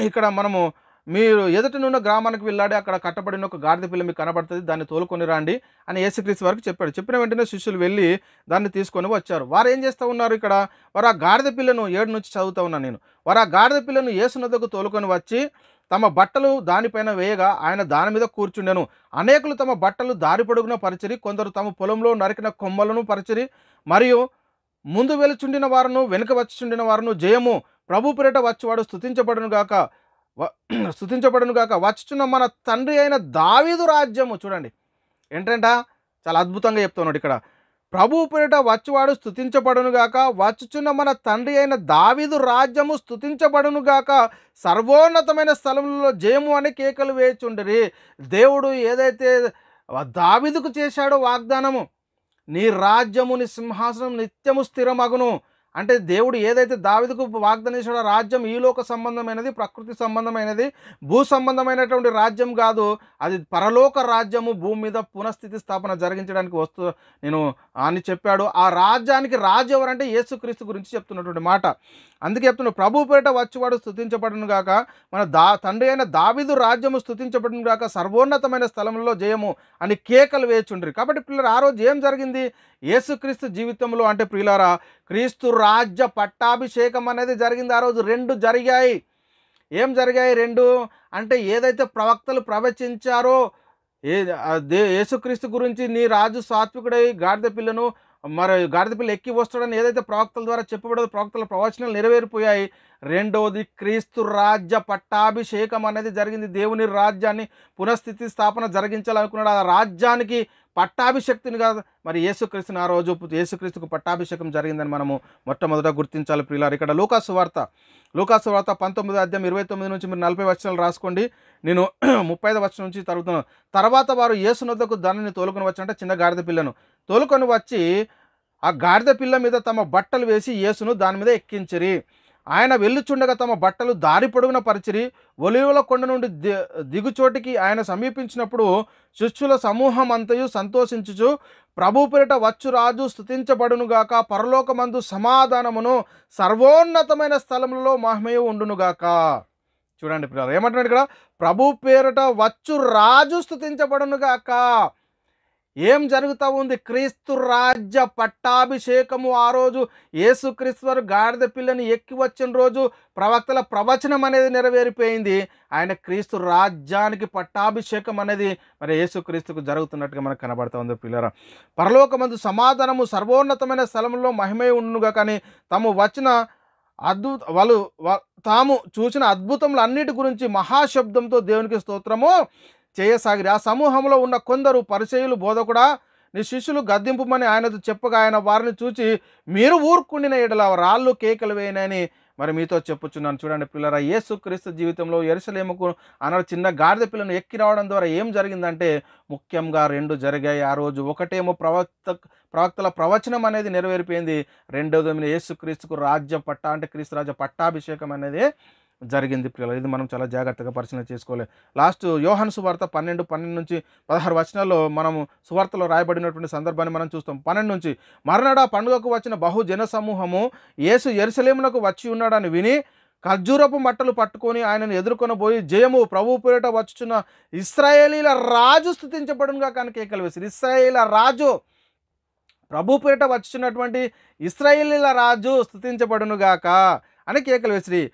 ఇక్కడ మనము మీరు ఎదుటనున్న గ్రామానికి వెళ్ళాడి, అక్కడ కట్టబడిన ఒక గాడిద పిల్ల మీకు కనబడుతుంది, దాన్ని తోలుకొని రండి అని యేసుక్రీస్తు వారికి చెప్పాడు. చెప్పిన వెంటనే శిష్యులు వెళ్ళి దాన్ని తీసుకొని వచ్చారు. వారు ఏం చేస్తూ ఉన్నారు? ఇక్కడ వారు ఆ గాడిద పిల్లను 7 నుంచి చదువుతూ ఉన్నాను నేను. వారు ఆ గాడిద పిల్లను యేసునొద్దకు తోలుకొని వచ్చి తమ బట్టలు దానిపైన వేయగా ఆయన దాని మీద కూర్చుండెను. అనేకులు తమ బట్టలు దారి పొడుగున పరిచిరి, కొందరు తమ పొలంలో నరికిన కొమ్మలను పరిచిరి. మరియు ముందు వెలుచుండిన వారును వెనుక వచ్చుచుండిన వారును జయము, ప్రభు పేరిట వచ్చువాడు స్తుతించబడును గాక, వచ్చుచున్న మన తండ్రి అయిన దావీదు రాజ్యము. చూడండి ఏంటంట, చాలా అద్భుతంగా చెప్తున్నాడు ఇక్కడ. ప్రభు పేరిట వచ్చువాడు స్తుతించబడును గాక, వచ్చుచున్న మన తండ్రి అయిన దావీదు రాజ్యము స్తుతించబడును గాక, సర్వోన్నతమైన స్థలంలో జయము అని కేకలు వేయుచుండిరి. దేవుడు ఏదైతే దావీదుకు చేశాడో వాగ్దానము, నీ రాజ్యము నీ సింహాసనం నిత్యము స్థిరమగును, అంటే దేవుడు ఏదైతే దావీదుకు వాగ్దానం చేశాడో రాజ్యం ఈ లోక సంబంధమైనది, ప్రకృతి సంబంధమైనది, భూ సంబంధమైనటువంటి రాజ్యం కాదు. అది పరలోక రాజ్యము, భూమి మీద పునఃస్థితి స్థాపన జరిగించడానికి నేను అని చెప్పాడు. ఆ రాజ్యానికి రాజు ఎవరంటే యేసుక్రీస్తు గురించి చెప్తున్నటువంటి మాట. అందుకే చెప్తున్నాడు, ప్రభు పేరిట వచ్చేవాడు స్తుతించబడును గాక, మన తండ్రి అయిన దావీదు రాజ్యము స్తుతించబడును గాక, సర్వోన్నతమైన స్థలంలో జయము అని కేకలు వేచుండ్రి. కాబట్టి పిల్లలు ఆ రోజు ఏం జరిగింది? యేసుక్రీస్తు జీవితంలో అంటే ప్రియులారా క్రీస్తు రాజ్య పట్టాభిషేకం అనేది జరిగింది. ఆ రోజు 2 జరిగాయి. ఏం జరిగాయి 2 అంటే, ఏదైతే ప్రవక్తలు ప్రవచించారో యేసుక్రీస్తు గురించి, నీ రాజు సాత్వికుడై గాడిద పిల్లను గాడిద పిల్ల ఎక్కి వస్తాడని ఏదైతే ప్రవక్తల ద్వారా చెప్పబడదో, ప్రవక్తల ప్రవచనాలు నెరవేరిపోయాయి. రెండవది క్రీస్తు రాజ్య పట్టాభిషేకం అనేది జరిగింది. దేవుని రాజ్యాన్ని పునఃస్థితి స్థాపన జరిగించాలనుకున్నాడు. ఆ రాజ్యానికి పట్టాభిషక్తినిగా మరి యేసుక్రీస్తుని ఆ రోజు యేసుక్రీస్తుకు పట్టాభిషేకం జరిగిందని మనము మొట్టమొదట గుర్తించాలి ప్రియులారు. ఇక్కడ లూకాసు వార్త 19 అధ్యాయం 29 నుంచి మీరు 40 వచనాలు రాసుకోండి. నేను 35 వచనం నుంచి చదువుతున్నాను. తర్వాత వారు యేసు నొద్దకు దానిని తోలుకొని వచ్చి, అంటే చిన్న గాడిద పిల్లను తోలుకొని వచ్చి ఆ గాడిద పిల్ల మీద తమ బట్టలు వేసి యేసును దాని మీద ఎక్కించిరి. ఆయన వెళ్ళుచుండగా తమ బట్టలు దారి పొడవున పరిచిరి. ఒలీవల కొండ నుండి దిగుచోటికి ఆయన సమీపించినప్పుడు శిష్యుల సమూహం అంతయు సంతోషించుచు, ప్రభు పేరిట వచ్చు రాజు స్తుతించబడునుగాక, పరలోకమందు సమాధానమును, సర్వోన్నతమైన స్థలములలో మహిమయు ఉండునుగాక. చూడండి పిల్లలు ఏమంటున్నాడు ఇక్కడ, ప్రభు పేరిట వచ్చు రాజు స్తుతించబడునుగాక. ఏం జరుగుతూ ఉంది? క్రీస్తు రాజ్య పట్టాభిషేకము. ఆ రోజు యేసుక్రీస్తు వారు గాడిద పిల్లని ఎక్కి వచ్చిన రోజు ప్రవక్తల ప్రవచనం అనేది నెరవేరిపోయింది. ఆయన క్రీస్తు రాజ్యానికి పట్టాభిషేకం అనేది మరి యేసుక్రీస్తుకు జరుగుతున్నట్టుగా మనకు కనబడుతూ ఉంది పిల్లరా. పరలోకమందు సమాధానము, సర్వోన్నతమైన స్థలంలో మహిమే ఉండునుగా. కానీ తాము చూసిన అద్భుతములు అన్నిటి గురించి మహాశబ్దంతో దేవునికి స్తోత్రము చేయసాగిరి. ఆ సమూహంలో ఉన్న కొందరు పరిసయ్యులు, బోధకుడా నీ శిష్యులు గద్దింపుమని ఆయనతో చెప్పగా, ఆయన వారిని చూచి, మీరు ఊరుకుండిన ఎడల రాళ్ళు కేకలు వేయనని మరి మీతో చెప్పుచున్నాను. చూడండి పిల్లరా, యేసుక్రీస్తు జీవితంలో యెరూషలేముకు అన్న చిన్న గాడిద పిల్లను ఎక్కి రావడం ద్వారా ఏం జరిగిందంటే ముఖ్యంగా 2 జరిగాయి ఆ రోజు. ఒకటేమో ప్రవక్తల ప్రవచనం అనేది నెరవేరిపోయింది. రెండోది యేసుక్రీస్తుకు క్రీస్తు రాజ్య పట్టాభిషేకం అనేది జరిగింది పిల్లలు. ఇది మనం చాలా జాగ్రత్తగా పరిశీలన చేసుకోవాలి. లాస్ట్ యోహాను సువార్త 12 నుంచి 16 వచనాల్లో మనము సువార్తలో రాయబడినటువంటి సందర్భాన్ని మనం చూస్తాం. 12 నుంచి, మర్నాడు ఆ పండుగకు వచ్చిన బహు జన సమూహము యేసు యెరూషలేమునకు వచ్చి ఉన్నాడని విని ఖర్జూరపు మట్టలు పట్టుకొని ఆయనను ఎదుర్కొనబోయి, జయము, ప్రభు పేరిట వచ్చుచున్న ఇశ్రాయేలీల రాజు స్తుతించబడునుగా కానీ కేకలు వేసిరి. ఇశ్రాయేలీల రాజు, ప్రభు పేరిట వచ్చుచున్నటువంటి ఇశ్రాయేలీల రాజు స్తుతించబడునుగాక అని కేకలు వేసిరి.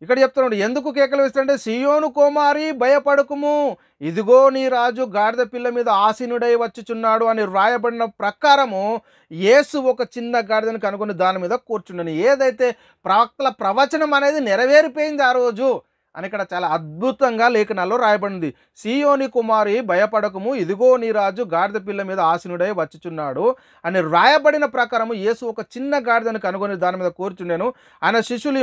ఇక్కడ చెప్తున్నాడు, ఎందుకు కేకలు వేస్తాడంటే, సియోను కుమారి భయపడకుము, ఇదిగో నీ రాజు గాడిద పిల్ల మీద ఆసీనుడై వచ్చుచున్నాడు అని వ్రాయబడిన ప్రకారము యేసు ఒక చిన్న గాడిదను కనుగొని దాని మీద కూర్చుండని. ఏదైతే ప్రవక్తల ప్రవచనం అనేది నెరవేరిపోయింది ఆ రోజు అని ఇక్కడ చాలా అద్భుతంగా లేఖనాల్లో రాయబడింది. సియోని కుమారి భయపడకము, ఇదిగో నీ రాజు గాడిద పిల్ల మీద ఆసీనుడై వచ్చుచున్నాడు అని రాయబడిన ప్రకారము యేసు ఒక చిన్న గాడిదను కనుగొని దాని మీద కూర్చుండెను. ఆయన శిష్యులు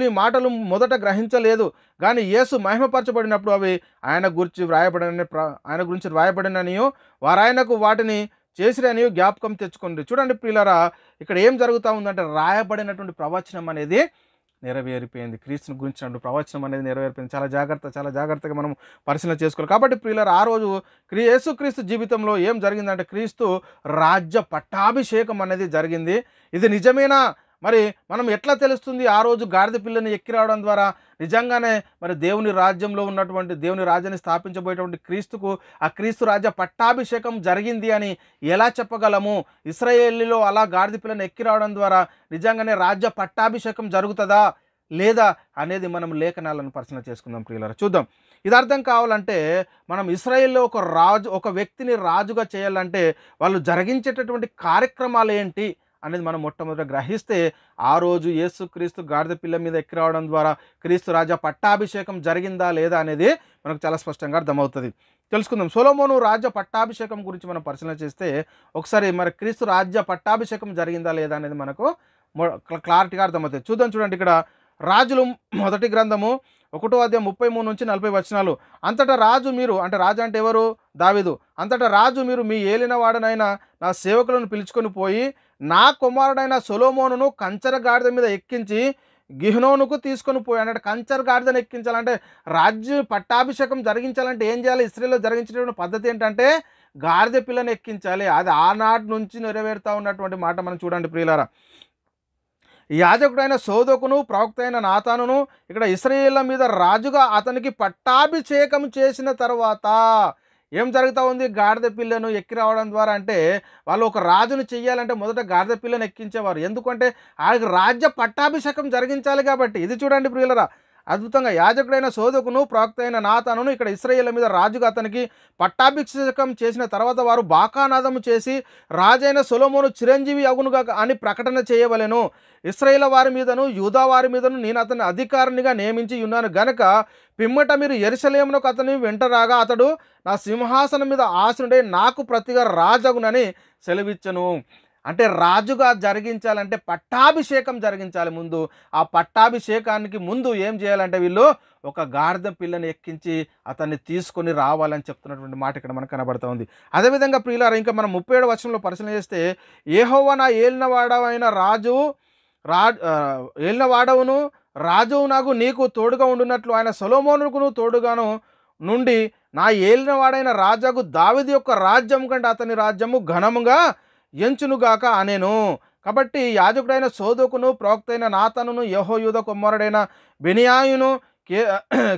ఈ మాటలు మొదట గ్రహించలేదు. కానీ యేసు మహిమపరచబడినప్పుడు అవి ఆయన గురించి వ్రాయబడిననియో వారు ఆయనకు వాటిని చేసిరనియో జ్ఞాపకం తెచ్చుకోండి. చూడండి ప్రియులారా, ఇక్కడ ఏం జరుగుతూ ఉందంటే రాయబడినటువంటి ప్రవచనం అనేది నెరవేరిపోయింది. క్రీస్తుని గురించినటువంటి ప్రవచనం అనేది నెరవేరిపోయింది. చాలా జాగ్రత్తగా మనం పరిశీలన చేసుకోవాలి. కాబట్టి ప్రియులారా, ఆ రోజు యేసుక్రీస్తు జీవితంలో ఏం జరిగిందంటే క్రీస్తు రాజ్య పట్టాభిషేకం అనేది జరిగింది. ఇది నిజమేనా? మరి మనం ఎట్లా తెలుస్తుంది? ఆ రోజు గాడిద పిల్లని ఎక్కి రావడం ద్వారా నిజంగానే మరి దేవుని రాజ్యాన్ని స్థాపించబోయేటువంటి క్రీస్తుకు ఆ క్రీస్తు రాజ్య పట్టాభిషేకం జరిగింది అని ఎలా చెప్పగలము? ఇశ్రాయేలీలో అలా గాడిద పిల్లని ఎక్కి రావడం ద్వారా నిజంగానే రాజ్య పట్టాభిషేకం జరుగుతుందా లేదా అనేది మనం లేఖనాలను పరిశీలన చేసుకుందాం ప్రియులారా. చూద్దాం. ఇది అర్థం కావాలంటే మనం ఇశ్రాయేల్లో ఒక వ్యక్తిని రాజుగా చేయాలంటే వాళ్ళు జరిగించేటటువంటి కార్యక్రమాలు ఏంటి అనేది మనం మొట్టమొదట గ్రహిస్తే, ఆ రోజు యేసుక్రీస్తు గాడిద పిల్ల మీద ఎక్కి రావడం ద్వారా క్రీస్తు రాజ్య పట్టాభిషేకం జరిగిందా లేదా అనేది మనకు చాలా స్పష్టంగా అర్థమవుతుంది. తెలుసుకుందాం. సొలొమోను రాజ్య పట్టాభిషేకం గురించి మనం పరిశీలన చేస్తే ఒకసారి మరి క్రీస్తు రాజ్య పట్టాభిషేకం జరిగిందా లేదా అనేది మనకు క్లారిటీగా అర్థమవుతుంది. చూడండి ఇక్కడ రాజులు 1 గ్రంథము ఒకటో అధ్యాయం 33 నుంచి 40 వచనాలు. అంతటా రాజు మీరు, అంటే రాజు అంటే ఎవరు? దావీదు. అంతటా రాజు మీరు మీ ఏలినవాడనైన నా సేవకులను పిలుచుకొని పోయి నా కుమారుడైన సొలొమోనును కంచర గాడిద మీద ఎక్కించి గిహ్నోనుకు తీసుకొని పోయి అన్నట్టు. కంచర గాడిదను ఎక్కించాలంటే రాజ్య పట్టాభిషేకం జరిగించాలంటే ఏం చేయాలి? ఇశ్రాయేలులో జరిగించినటువంటి పద్ధతి ఏంటంటే గాడిద పిల్లని ఎక్కించాలి. అది ఆనాటి నుంచి నెరవేరుతా ఉన్నటువంటి మాట మనం చూడండి ప్రియులారా. యాజకుడైన సోదకును ప్రవక్త అయిన నాతానును ఇక్కడ ఇశ్రాయేళ్ల మీద రాజుగా అతనికి పట్టాభిషేకం చేసిన తర్వాత ఏం జరుగుతూ ఉంది? గాడిద పిల్లను ఎక్కి రావడం ద్వారా, అంటే వాళ్ళు ఒక రాజును చెయ్యాలంటే మొదట గాడిద పిల్లను ఎక్కించేవారు. ఎందుకంటే ఆయనకు రాజ్య పట్టాభిషేకం జరిగించాలి కాబట్టి. ఇది చూడండి ప్రియులరా, అద్భుతంగా యాజకుడైన సోదకును ప్రవక్త అయిన నాతానును ఇక్కడ ఇశ్రాయేళ్ల మీద రాజుగా అతనికి పట్టాభిషేకం చేసిన తర్వాత వారు బాకానాదము చేసి రాజైన సొలొమోను చిరంజీవి అగునుగా అని ప్రకటన చేయవలెను. ఇశ్రాయేలు వారి మీదను యూదా వారి మీదను నేను అతన్ని అధికారినిగా నియమించి ఉన్నాను గనక పిమ్మట మీరు యెరూషలేమునకు అతని వెంట రాగా అతడు నా సింహాసనం మీద ఆసనుడై నాకు ప్రతిగా రాజగునని సెలవిచ్చను. అంటే రాజుగా జరిగించాలంటే పట్టాభిషేకం జరిగించాలి ముందు. ఆ పట్టాభిషేకానికి ముందు ఏం చేయాలంటే వీళ్ళు ఒక గాడిద పిల్లని ఎక్కించి అతన్ని తీసుకొని రావాలని చెప్తున్నటువంటి మాట ఇక్కడ మనకు కనబడుతూ ఉంది. అదేవిధంగా ప్రియులారా, ఇంకా మనం 37వ వచనంలో పరిశీలన చేస్తే యెహోవా నా ఏలినవాడవైన ఏలినవాడవును రాజువు నాకు నీకు తోడుగా ఉండునట్లు ఆయన సొలొమోనుకును తోడుగాను నుండి నా ఏలినవాడైన రాజాకు దావీదు యొక్క రాజ్యం కంటే అతని రాజ్యము ఘనముగా ఎంచునుగాక అనేను. కాబట్టి యాజకుడైన సోదకును ప్రవక్త అయిన నాతానును యెహోయూదా కుమారుడైన బెనియాయును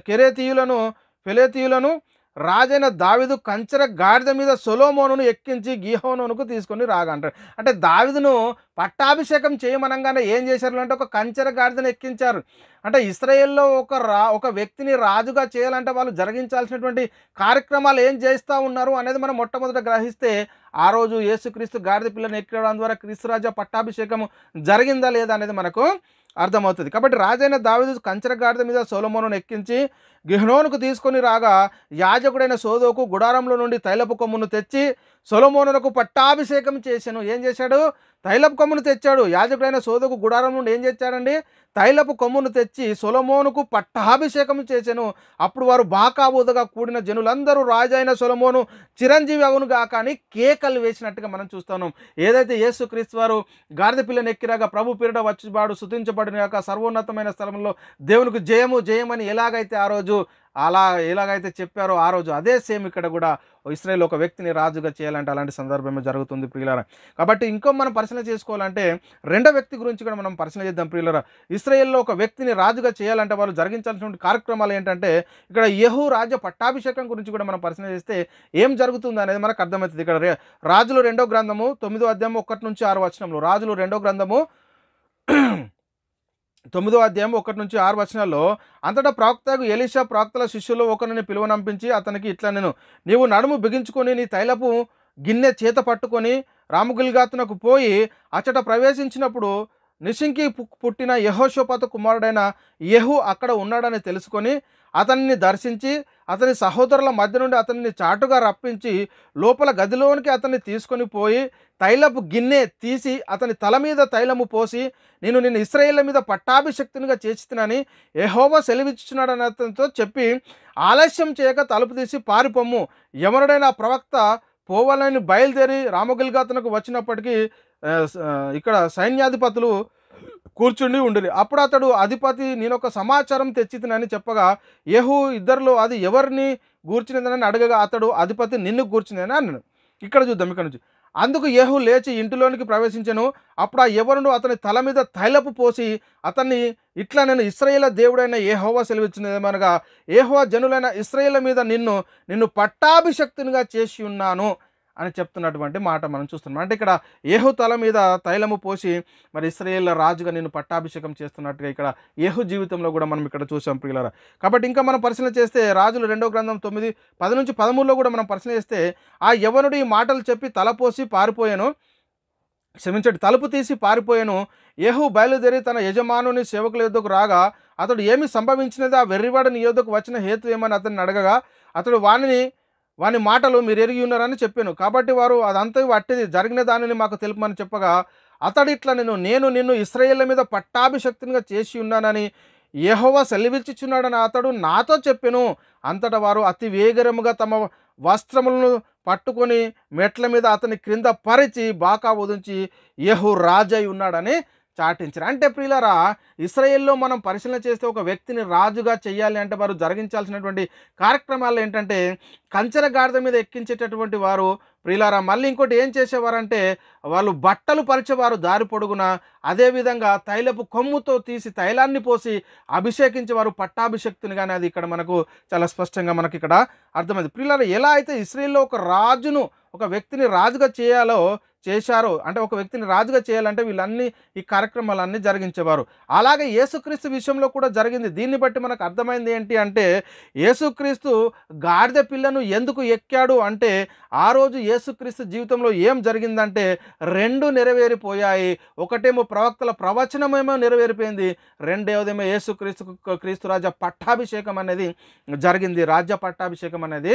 కెరేతీయులను ఫెలేతీయులను రాజైన దావీదు కంచర గాడిద మీద సొలొమోనును ఎక్కించి గిహోనుకు తీసుకొని రాగా అంటారు. అంటే దావీదును పట్టాభిషేకం చేయమనంగానే ఏం చేశారు అంటే ఒక కంచర గాడిదను ఎక్కించారు. అంటే ఇశ్రాయేల్లో ఒక వ్యక్తిని రాజుగా చేయాలంటే వాళ్ళు జరిగించాల్సినటువంటి కార్యక్రమాలు ఏం చేస్తూ ఉన్నారు అనేది మనం మొట్టమొదట గ్రహిస్తే ఆ రోజు యేసుక్రీస్తు గాడిద పిల్లని ఎక్కడం ద్వారా క్రీస్తు రాజా పట్టాభిషేకం జరిగిందా లేదా అనేది మనకు అర్థమవుతుంది. కాబట్టి రాజైన దావీదు కంచర గాడిద మీద సొలొమోనును ఎక్కించి గిహ్నోనుకు తీసుకొని రాగా యాజకుడైన సోదోకు గుడారంలో నుండి తైలపు కొమ్మును తెచ్చి సొలొమోనునకు పట్టాభిషేకం చేశాను. ఏం చేశాడు? తైలపు కొమ్మును తెచ్చాడు. యాజకుడైన సోదోకు గుడారం నుండి ఏం చేశాడండి? తైలపు కొమ్మును తెచ్చి సొలొమోనుకు పట్టాభిషేకం చేశాను. అప్పుడు వారు బాకాబూదగా కూడిన జనులందరూ రాజైన సొలొమోను చిరంజీవి అవునుగా కానీ కేకలు వేసినట్టుగా మనం చూస్తున్నాం. ఏదైతే యేసుక్రీస్తు వారు గాడిద పిల్లని ఎక్కిరాగా ప్రభు పేరిట వచ్చుబాడు స్తుతించబడిన యొక్క సర్వోన్నతమైన స్థలంలో దేవునికి జయము జయమని ఎలాగైతే ఆ రోజు ఎలాగైతే చెప్పారో ఆ రోజు అదే సేమ్ ఇక్కడ కూడా ఇశ్రాయేలు ఒక వ్యక్తిని రాజుగా చేయాలంటే అలాంటి సందర్భమే జరుగుతుంది ప్రియులారా. కాబట్టి ఇంకో మనం పరిశీలన చేసుకోవాలంటే రెండో వ్యక్తి గురించి కూడా మనం పరిశీలన చేద్దాం ప్రియులారా. ఇశ్రాయేల్లో ఒక వ్యక్తిని రాజుగా చేయాలంటే వాళ్ళు జరిగించాల్సినటువంటి కార్యక్రమాలు ఏంటంటే ఇక్కడ యెహూ రాజ్య పట్టాభిషేకం గురించి కూడా మనం పరిశీలన చేస్తే ఏం జరుగుతుంది అనేది మనకు అర్థమవుతుంది. ఇక్కడ రాజులు 2వ గ్రంథము 9వ అధ్యాయం 1 నుంచి 6 వచనంలో, రాజులు 2వ గ్రంథము 9వ అధ్యాయం 1 నుంచి 6 వచనాల్లో అంతటా ప్రవక్తకు ఎలీషా ప్రవక్తల శిష్యులు ఒకరిని పిలువనంపించి అతనికి ఇట్లా నీవు నడుము బిగించుకొని నీ తైలపు గిన్నె చేత పట్టుకొని రామగిల్గాతునకు పోయి అచ్చట ప్రవేశించినప్పుడు నిషింకి పుట్టిన యెహోషాపాతు కుమారుడైన యెహూ అక్కడ ఉన్నాడని తెలుసుకొని అతన్ని దర్శించి అతని సహోదరుల మధ్య నుండి అతన్ని చాటుగా రప్పించి లోపల గదిలోనికి అతన్ని తీసుకొని పోయి తైలపు గిన్నె తీసి అతని తల మీద తైలము పోసి నిన్ను ఇశ్రాయేళ్ల మీద పట్టాభిషక్తునిగా చేస్తున్నానని యెహోవా సెలవిచ్చుచున్నాడని అతనితో చెప్పి ఆలస్యం చేయక తలుపు తీసి పారిపోమ్ము. ఎవరుడైనా ప్రవక్త పోవాలని బయలుదేరి రామగిల్గాతునకు వచ్చినప్పటికీ ఇక్కడ సైన్యాధిపతులు కూర్చుండి ఉండిరి. అప్పుడు అతడు అధిపతి నేనొక సమాచారం తెచ్చితినని చెప్పగా యెహూ ఇద్దరిలో అది ఎవరిని గూర్చినదని అడగగా అతడు అధిపతి నిన్ను గూర్చినని అన్నాడు. ఇక్కడ చూద్దాం, ఇక్కడ నుంచి. అందుకు యెహూ లేచి ఇంటిలోనికి ప్రవేశించెను. అప్పుడు ఆ ఎవరును అతని తల మీద తైలపు పోసి అతన్ని ఇట్లా నేను ఇశ్రాయేలు దేవుడైన యెహోవా సెలవిచ్చినదేమనగా యెహోవా జనులైన ఇశ్రాయేలు మీద నిన్ను పట్టాభిషక్తునిగా చేసి ఉన్నాను అని చెప్తున్నటువంటి మాట మనం చూస్తున్నాం. అంటే ఇక్కడ యెహూ తల మీద తైలము పోసి మరి ఇశ్రాయేలు రాజుగా నిన్ను పట్టాభిషేకం చేస్తున్నట్టుగా ఇక్కడ యెహూ జీవితంలో కూడా మనం ఇక్కడ చూసాం ప్రియులారా. కాబట్టి ఇంకా మనం పరిశీలన చేస్తే రాజులు 2వ గ్రంథం 9:10 నుంచి 13లో కూడా మనం పరిశీలన చేస్తే ఆ యవనుడు ఈ మాటలు చెప్పి తలుపు తీసి పారిపోయాను. యెహూ బయలుదేరి తన యజమానుని సేవకుల యొద్దకు రాగా అతడు ఏమి సంభవించినది ఆ వెర్రివాడు నీ యొద్దకు వచ్చిన హేతు ఏమని అతన్ని అడగగా అతడు వాని మాటలు మీరు ఎరిగి ఉన్నారని చెప్పాను. కాబట్టి వారు అదంతా అట్టిది జరిగిన దానిని మాకు తెలుపమని చెప్పగా అతడు ఇట్లా నిన్ను ఇశ్రాయేళ్ల మీద పట్టాభిషక్తునిగా చేసి ఉన్నానని యెహోవా సెలవిచ్చుచున్నాడని అతడు నాతో చెప్పెను. అంతటా వారు అతి వేగరముగా తమ వస్త్రములను పట్టుకొని మెట్ల మీద అతని క్రింద పరిచి బాకా ఉదించి యెహూ రాజై ఉన్నాడని చాటించారు. అంటే ప్రియులారా, ఇశ్రాయేల్లో మనం పరిశీలన చేస్తే ఒక వ్యక్తిని రాజుగా చేయాలి అంటే వారు జరిగించాల్సినటువంటి కార్యక్రమాలు ఏంటంటే, కంచెర గాడిద మీద ఎక్కించేటటువంటి వారు ప్రియులారా, మళ్ళీ ఇంకోటి ఏం చేసేవారంటే వాళ్ళు బట్టలు పరిచేవారు దారి పొడుగున. అదేవిధంగా తైలపు కొమ్ముతో తీసి తైలాన్ని పోసి అభిషేకించేవారు, పట్టాభిషక్తుని. కానీ అది ఇక్కడ మనకు చాలా స్పష్టంగా మనకి ఇక్కడ అర్థమైంది. ప్రియులారా, ఎలా అయితే ఇశ్రాయేల్లో ఒక రాజును, ఒక వ్యక్తిని రాజుగా చేశారో, అంటే ఒక వ్యక్తిని రాజుగా చేయాలంటే వీళ్ళన్నీ ఈ కార్యక్రమాలన్నీ జరిగించేవారు. అలాగే యేసుక్రీస్తు విషయంలో కూడా జరిగింది. దీన్ని బట్టి మనకు అర్థమైంది ఏంటి అంటే, యేసుక్రీస్తు గాడిద పిల్లను ఎందుకు ఎక్కాడు అంటే, ఆ రోజు యేసుక్రీస్తు జీవితంలో ఏం జరిగిందంటే రెండు నెరవేరిపోయాయి. ఒకటేమో ప్రవక్తల ప్రవచనమేమో నెరవేరిపోయింది, రెండవదేమో క్రీస్తు రాజ్య పట్టాభిషేకం అనేది జరిగింది. రాజ్య పట్టాభిషేకం అనేది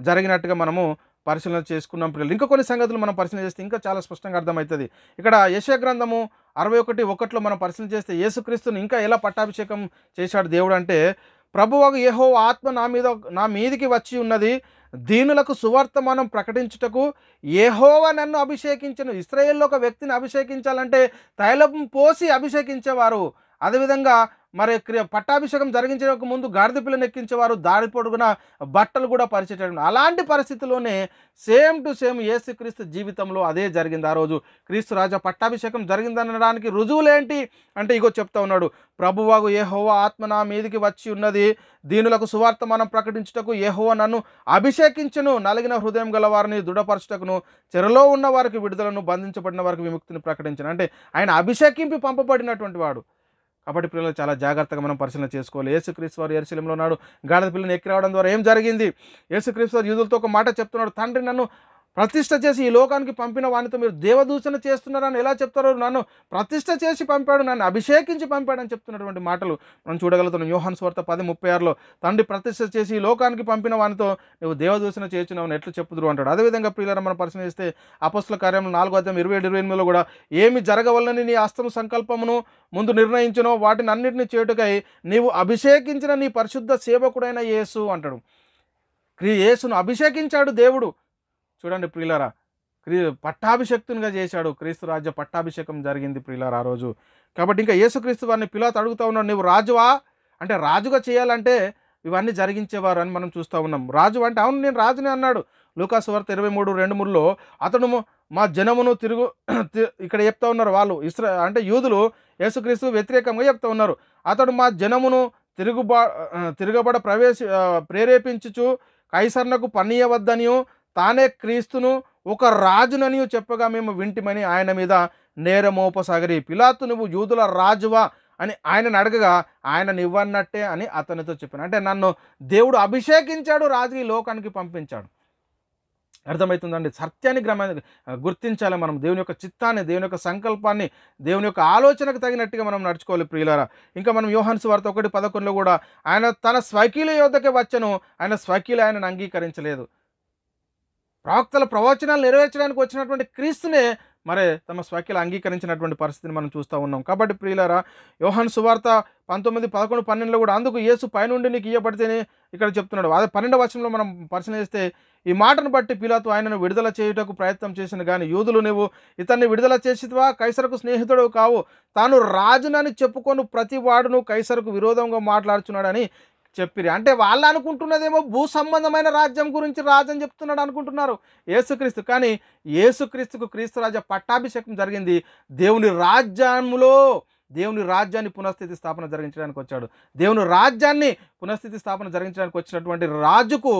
జరిగినట్టుగా మనము పరిశీలన చేసుకున్నాం పిల్లలు. ఇంకా కొన్ని సంగతులు మనం పరిశీలన చేస్తే ఇంకా చాలా స్పష్టంగా అర్థమవుతుంది. ఇక్కడ యెషయా గ్రంథము 61:1లో మనం పరిశీలన చేస్తే యేసుక్రీస్తుని ఇంకా ఎలా పట్టాభిషేకం చేశాడు దేవుడు అంటే, ప్రభువగు యెహోవా ఆత్మ నా మీదికి వచ్చి ఉన్నది, దీనులకు సువర్తమానం ప్రకటించుటకు యెహోవా నన్ను అభిషేకించెను. ఇశ్రాయేల్లో ఒక వ్యక్తిని అభిషేకించాలంటే తైలం పోసి అభిషేకించేవారు. అదేవిధంగా మరి పట్టాభిషేకం జరిగించక ముందు గాడిద పిల్లను ఎక్కించేవారు, దారి పొడుగున బట్టలు కూడా పరిచేటటువంటి. అలాంటి పరిస్థితిలోనే సేమ్ టు సేమ్ యేసుక్రీస్తు జీవితంలో అదే జరిగింది. ఆ రోజు క్రీస్తు రాజా పట్టాభిషేకం జరిగిందనడానికి రుజువులేంటి అంటే ఇగో చెప్తా ఉన్నాడు, ప్రభువాగు యెహోవా ఆత్మ నా మీదికి వచ్చి ఉన్నది, దీనులకు సువార్తమానం ప్రకటించుటకు యెహోవా నన్ను అభిషేకించును, నలిగిన హృదయం గల వారిని దృఢపరచుటకును, చెరలో ఉన్న వారికి విడుదలను, బంధించబడిన వారికి విముక్తిని ప్రకటించను. అంటే ఆయన అభిషేకింపి పంపబడినటువంటి వాడు. కాబట్టి పిల్లలు చాలా జాగ్రత్తగా మనం పరిశీలన చేసుకోవాలి. యేసుక్రీస్తు వారు యెరూషలేములో ఉన్నాడు, గాడిద పిల్లని ఎక్కి రావడం ద్వారా ఏం జరిగింది? యేసుక్రీస్తు వారు యూదులతో ఒక మాట చెప్తున్నాడు, తండ్రి నన్ను ప్రతిష్ఠ చేసి ఈ లోకానికి పంపిన వానితో మీరు దేవదూషణ చేస్తున్నారని ఎలా చెప్తారో, నన్ను ప్రతిష్ఠ చేసి పంపాడు, నన్ను అభిషేకించి పంపాడు అని చెప్తున్నటువంటి మాటలు మనం చూడగలుగుతున్నాం. యోహాను సువార్త 10:36లో తండ్రి ప్రతిష్ఠ చేసి ఈ లోకానికి పంపిన వానితో నువ్వు దేవదూషణ చేస్తున్నావు ఎట్లు చెప్పుదురు అంటాడు. అదేవిధంగా ప్రియులారా, మనం పరిశీలన చేస్తే అపోస్తల కార్యములు 4:27-28లో కూడా ఏమి జరగవలనని నీ హస్తము సంకల్పమును ముందు నిర్ణయించునో వాటిని అన్నిటిని చేయుటకై నీవు అభిషేకించిన నీ పరిశుద్ధ సేవకుడైన యేసు అంటాడు. యేసును అభిషేకించాడు దేవుడు. చూడండి ప్రియులారా, పట్టాభిషక్తునిగా చేశాడు. క్రీస్తు రాజ్య పట్టాభిషేకం జరిగింది ప్రియులారా ఆ రోజు. కాబట్టి ఇంకా యేసుక్రీస్తు వారిని పిలాతు అడుగుతూ ఉన్నాడు, నువ్వు రాజువా అంటే, రాజుగా చేయాలంటే ఇవన్నీ జరిగించేవారు అని మనం చూస్తూ ఉన్నాం. రాజు అంటే అవును నేను రాజుని అన్నాడు. లూకా సువార్త 23:2-3లో అతడు మా జనమును ఇక్కడ చెప్తా ఉన్నారు వాళ్ళు అంటే యూదులు యేసుక్రీస్తు వ్యతిరేకంగా చెప్తా ఉన్నారు. అతడు మా జనమును తిరగబడ ప్రేరేపించుచు కైసరునకు పన్నియవద్దనియు తానే క్రీస్తును ఒక రాజునని చెప్పగా మేము వింటిమని ఆయన మీద నేరమోపసాగరి. పిలాతు నువ్వు యూదుల రాజువా అని ఆయనను అడగగా ఆయన నివ్వన్నట్టే అని అతనితో చెప్పాను. అంటే నన్ను దేవుడు అభిషేకించాడు, రాజు ఈ లోకానికి పంపించాడు. అర్థమవుతుందండి. సత్యాన్ని గుర్తించాలి మనం. దేవుని యొక్క చిత్తాన్ని, దేవుని యొక్క సంకల్పాన్ని, దేవుని యొక్క ఆలోచనకు తగినట్టుగా మనం నడుచుకోవాలి ప్రియులారా. ఇంకా మనం యోహాను సువార్త 1:11లో కూడా ఆయన తన స్వకీయుల యొద్దకే వచ్చెను, ఆయన స్వకీయులు ఆయనను అంగీకరించలేదు. ప్రవక్తల ప్రవచనాలు నెరవేర్చడానికి వచ్చినటువంటి క్రీస్తునే మరి తమ స్వకీయులు అంగీకరించినటువంటి పరిస్థితిని మనం చూస్తూ ఉన్నాం. కాబట్టి ప్రియులారా, యోహాను సువార్త 19, 11, 12లో కూడా అందుకు యేసు పైనుండి నీకు ఇయ్యబడితేనే ఇక్కడ చెప్తున్నాడు. అదే 12వ వచనంలో మనం పరిశీలన చేస్తే ఈ మాటను బట్టి పిలాతు ఆయనను విడుదల చేయుటకు ప్రయత్నం చేసిన కానీ యూదులు నువ్వు ఇతన్ని విడుదల చేసివా, కైసరుకు స్నేహితుడు కావు, తాను రాజునని చెప్పుకొని ప్రతి వాడును కైసరుకు విరోధంగా మాట్లాడుచున్నాడని చెప్పిరి. అంటే వాళ్ళు అనుకుంటున్నదేమో భూ సంబంధమైన రాజ్యం గురించి రాజు అని చెప్తున్నాడు అనుకుంటున్నారు యేసుక్రీస్తు. కానీ యేసుక్రీస్తుకు క్రీస్తు రాజ్య పట్టాభిషేకం జరిగింది. దేవుని రాజ్యాన్ని పునఃస్థితి స్థాపన జరిగించడానికి వచ్చాడు. దేవుని రాజ్యాన్ని పునఃస్థితి స్థాపన జరిగించడానికి వచ్చినటువంటి రాజుకు,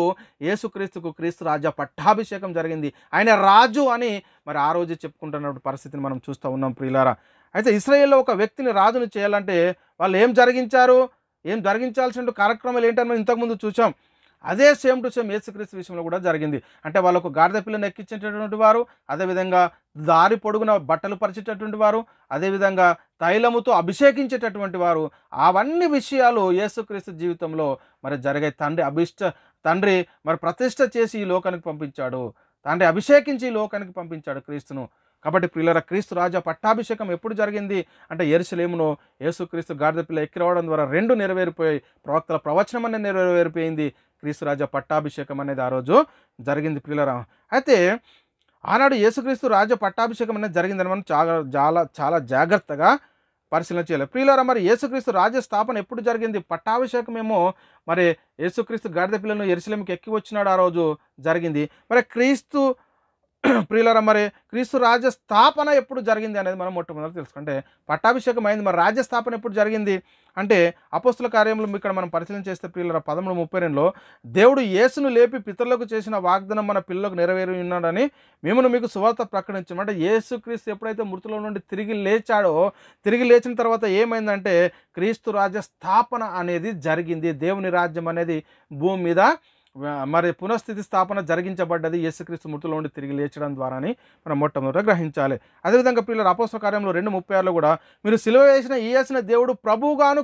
యేసుక్రీస్తుకు క్రీస్తు రాజ్య పట్టాభిషేకం జరిగింది. ఆయన రాజు అని మరి ఆ రోజు చెప్పుకుంటున్నటువంటి పరిస్థితిని మనం చూస్తూ ఉన్నాం ప్రియులారా. అయితే ఇశ్రాయేల్లో ఒక వ్యక్తిని రాజును చేయాలంటే వాళ్ళు ఏం జరిగించాల్సిన కార్యక్రమాలు ఏంటని మనం ఇంతకుముందు చూసాం. అదే సేమ్ టు సేమ్ యేసుక్రీస్తు విషయంలో కూడా జరిగింది. అంటే వాళ్ళకు గాడిద పిల్లను ఎక్కించేటటువంటి వారు, అదేవిధంగా దారి పొడుగున బట్టలు పరిచేటటువంటి వారు, అదేవిధంగా తైలముతో అభిషేకించేటటువంటి వారు, అవన్నీ విషయాలు యేసుక్రీస్తు జీవితంలో మరి జరిగాయి. తండ్రి మరి ప్రతిష్ఠ చేసి ఈ లోకానికి పంపించాడు, తండ్రి అభిషేకించి ఈ లోకానికి పంపించాడు క్రీస్తును. కాబట్టి ప్రియులారా, క్రీస్తు రాజా పట్టాభిషేకం ఎప్పుడు జరిగింది అంటే యెరూషలేములో యేసుక్రీస్తు గాడిద పిల్ల ఎక్కి రావడం ద్వారా 2 నెరవేరిపోయాయి. ప్రవక్తల ప్రవచనం అనేది నెరవేరిపోయింది. క్రీస్తు రాజా పట్టాభిషేకం అనేది ఆ రోజు జరిగింది ప్రియులారా. అయితే ఆనాడు యేసుక్రీస్తు రాజా పట్టాభిషేకం అనేది జరిగిందని మనం చాలా జాగ్రత్తగా పరిశీలన చేయాలి ప్రియులారా. మరి యేసుక్రీస్తు రాజ్య స్థాపన ఎప్పుడు జరిగింది? పట్టాభిషేకం ఏమో మరి యేసుక్రీస్తు గాడిద పిల్లను యెరూషలేముకి ఎక్కి వచ్చినాడు, ఆ రోజు జరిగింది. మరి క్రీస్తు ప్రియులారా, మరి క్రీస్తు రాజ్య స్థాపన ఎప్పుడు జరిగింది అనేది మనం మొట్టమొదటి తెలుసుకుంటే, పట్టాభిషేకం అయింది, మరి రాజ్య స్థాపన ఎప్పుడు జరిగింది అంటే అపోస్తుల కార్యములు ఇక్కడ మనం పరిశీలన చేస్తే ప్రియులారా 13:32లో దేవుడు యేసును లేపి పితరులకు చేసిన వాగ్దానం మన పిల్లలకు నెరవేరి ఉన్నాడని మీకు సువార్త ప్రకటించాం. అంటే యేసుక్రీస్తు ఎప్పుడైతే మృతుల నుండి తిరిగి లేచాడో, తిరిగి లేచిన తర్వాత ఏమైందంటే క్రీస్తు రాజ్య స్థాపన అనేది జరిగింది. దేవుని రాజ్యం అనేది భూమి మీద మరి పునఃస్థితి స్థాపన జరిగించబడ్డది యేసుక్రీస్తు మృతుల నుండి తిరిగి లేచడం ద్వారాని మనం మొట్టమొదట గ్రహించాలి. అదేవిధంగా పిల్లలు అపోస్తల కార్యంలో 2:36లో కూడా మీరు సిలువ వేసిన ఈ యేసుని దేవుడు ప్రభువుగాను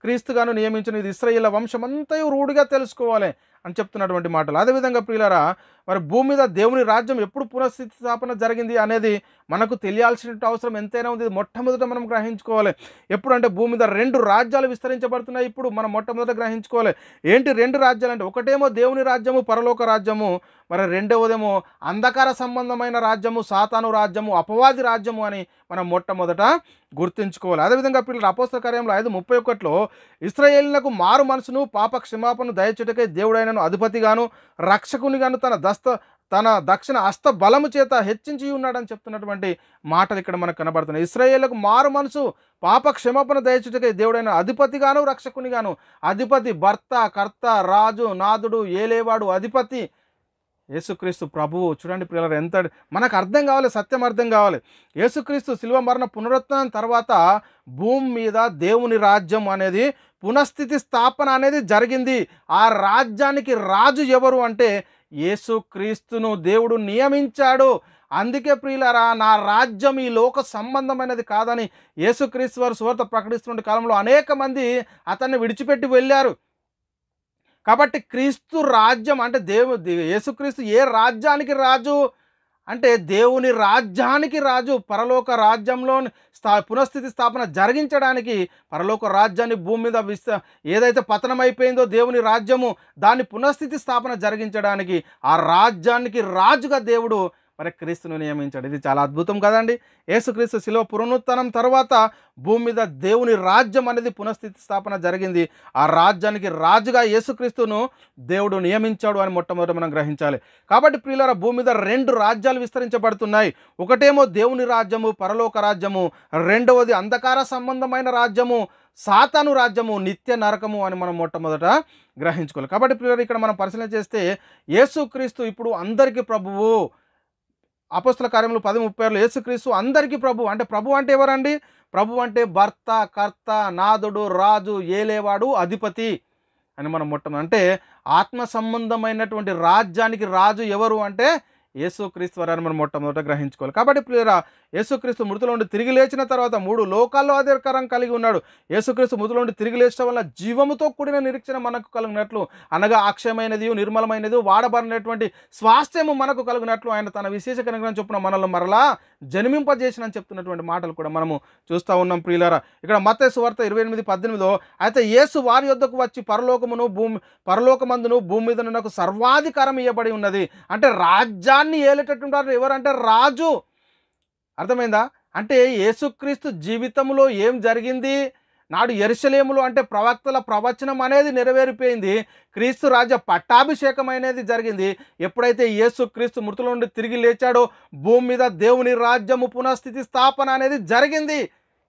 క్రీస్తుగాను నియమించిన ఇది ఇశ్రాయేలు వంశమంతయు రూఢిగా తెలుసుకోవాలి అని చెప్తున్నటువంటి మాటలు. అదేవిధంగా ప్రియులారా, మరి భూమి మీద దేవుని రాజ్యం ఎప్పుడు పునఃస్థితి స్థాపన జరిగింది అనేది మనకు తెలియాల్సిన అవసరం ఎంతైనా ఉంది. మొట్టమొదట మనం గ్రహించుకోవాలి. ఎప్పుడు అంటే భూమి మీద 2 రాజ్యాలు విస్తరించబడుతున్నాయి. ఇప్పుడు మనం మొట్టమొదట గ్రహించుకోవాలి. ఏంటి 2 రాజ్యాలు అంటే? ఒకటేమో దేవుని రాజ్యము, పరలోక రాజ్యము. మరి రెండవదేమో అంధకార సంబంధమైన రాజ్యము, సాతాను రాజ్యము, అపవాది రాజ్యము అని మనం మొట్టమొదట గుర్తుంచుకోవాలి. అదేవిధంగా పిల్లలు అపోస్తల కార్యంలో 5:31లో ఇశ్రాయేలునకు మారు మనసును పాప క్షమాపణను దయచుటకై దేవుడైనను అధిపతిగాను రక్షకునిగాను తన దక్షిణ హస్త బలము చేత హెచ్చించి ఉన్నాడని చెప్తున్నటువంటి మాటలు ఇక్కడ మనకు కనబడుతున్నాయి. ఇశ్రాయేలుకు మారు మనసు పాప క్షమాపణ దయచుటకై దేవుడైన అధిపతిగాను రక్షకునిగాను. అధిపతి భర్త, కర్త, రాజు, నాథుడు, ఏలేవాడు, అధిపతి యేసుక్రీస్తు ప్రభువు. చూడండి ప్రియులారా, ఎంత మనకు అర్థం కావాలి, సత్యం అర్థం కావాలి. యేసుక్రీస్తు శిలువ మరణ పునరుత్థానం తర్వాత భూమి మీద దేవుని రాజ్యం అనేది పునఃస్థితి స్థాపన అనేది జరిగింది. ఆ రాజ్యానికి రాజు ఎవరు అంటే యేసుక్రీస్తును దేవుడు నియమించాడు. అందుకే ప్రియులారా, నా రాజ్యం ఈ లోక సంబంధమైనది కాదని యేసుక్రీస్తు వారు సువార్త ప్రకటిస్తున్న కాలంలో అనేక మంది అతన్ని విడిచిపెట్టి వెళ్ళారు. కాబట్టి క్రీస్తు రాజ్యం అంటే యేసుక్రీస్తు ఏ రాజ్యానికి రాజు అంటే దేవుని రాజ్యానికి రాజు. పరలోక రాజ్యంలో పునఃస్థితి స్థాపన జరిగించడానికి, పరలోక రాజ్యాన్ని భూమి మీద ఏదైతే పతనమైపోయిందో దేవుని రాజ్యము, దాన్ని పునఃస్థితి స్థాపన జరిగించడానికి ఆ రాజ్యానికి రాజుగా దేవుడు మరి క్రీస్తును నియమించాడు. ఇది చాలా అద్భుతం కదండి. యేసుక్రీస్తు శిలువ పునరుత్థానం తర్వాత భూమి మీద దేవుని రాజ్యం అనేది పునఃస్థితి స్థాపన జరిగింది. ఆ రాజ్యానికి రాజుగా యేసుక్రీస్తును దేవుడు నియమించాడు అని మొట్టమొదట మనం గ్రహించాలి. కాబట్టి ప్రియులారా, భూమి మీద 2 రాజ్యాలు విస్తరించబడుతున్నాయి. ఒకటేమో దేవుని రాజ్యము, పరలోక రాజ్యము. రెండవది అంధకార సంబంధమైన రాజ్యము, సాతాను రాజ్యము, నిత్య నరకము అని మనం మొట్టమొదట గ్రహించుకోవాలి. కాబట్టి ప్రియులారా, ఇక్కడ మనం పరిశీలన చేస్తే యేసుక్రీస్తు ఇప్పుడు అందరికీ ప్రభువు. అపోస్తల కార్యములు 10:36లో యేసుక్రీస్తు అందరికీ ప్రభు. అంటే ప్రభు అంటే ఎవరండి? ప్రభు అంటే భర్త, కర్త, నాథుడు, రాజు, ఏలేవాడు, అధిపతి అని మనం అంటే ఆత్మ సంబంధమైనటువంటి రాజ్యానికి రాజు ఎవరు అంటే యేసుక్రీస్తు వారని మనం మొట్టమొదట గ్రహించుకోవాలి. కాబట్టి ప్రియులారా, యేసుక్రీస్తు మృతుల నుండి తిరిగి లేచిన తర్వాత 3 లోకాల్లో అధికారం కలిగి ఉన్నాడు. యేసుక్రీస్తు మృతుల నుండి తిరిగి లేచడం వల్ల జీవముతో కూడిన నిరీక్షణ మనకు కలిగినట్లు, అనగా అక్షయమైనది, నిర్మలమైనది, వాడబడినటువంటి స్వాస్థ్యము మనకు కలిగినట్లు ఆయన తన విశేష కనుగ్రహం చొప్పున మనల్ని మరలా జన్మింపజేసిన చెప్తున్నటువంటి మాటలు కూడా మనము చూస్తూ ఉన్నాం ప్రియులారా. ఇక్కడ మత్తయి సువార్త 28:18లో అయితే యేసు వారి యొద్దకు వచ్చి పరలోకమందును భూమి మీద నాకు సర్వాధికారం ఇవ్వబడి ఉన్నది. అంటే రాజ్యాన్ని ఏలేటటువంటి ఎవరంటే రాజు. అర్థమైందా? అంటే యేసుక్రీస్తు జీవితంలో ఏం జరిగింది? నాడు యెరూషలేములో అంటే ప్రవక్తల ప్రవచనం అనేది నెరవేరిపోయింది. క్రీస్తు రాజ్య పట్టాభిషేకం అనేది జరిగింది. ఎప్పుడైతే యేసుక్రీస్తు మృతుల నుండి తిరిగి లేచాడో భూమి మీద దేవుని రాజ్యము పునఃస్థితి స్థాపన అనేది జరిగింది.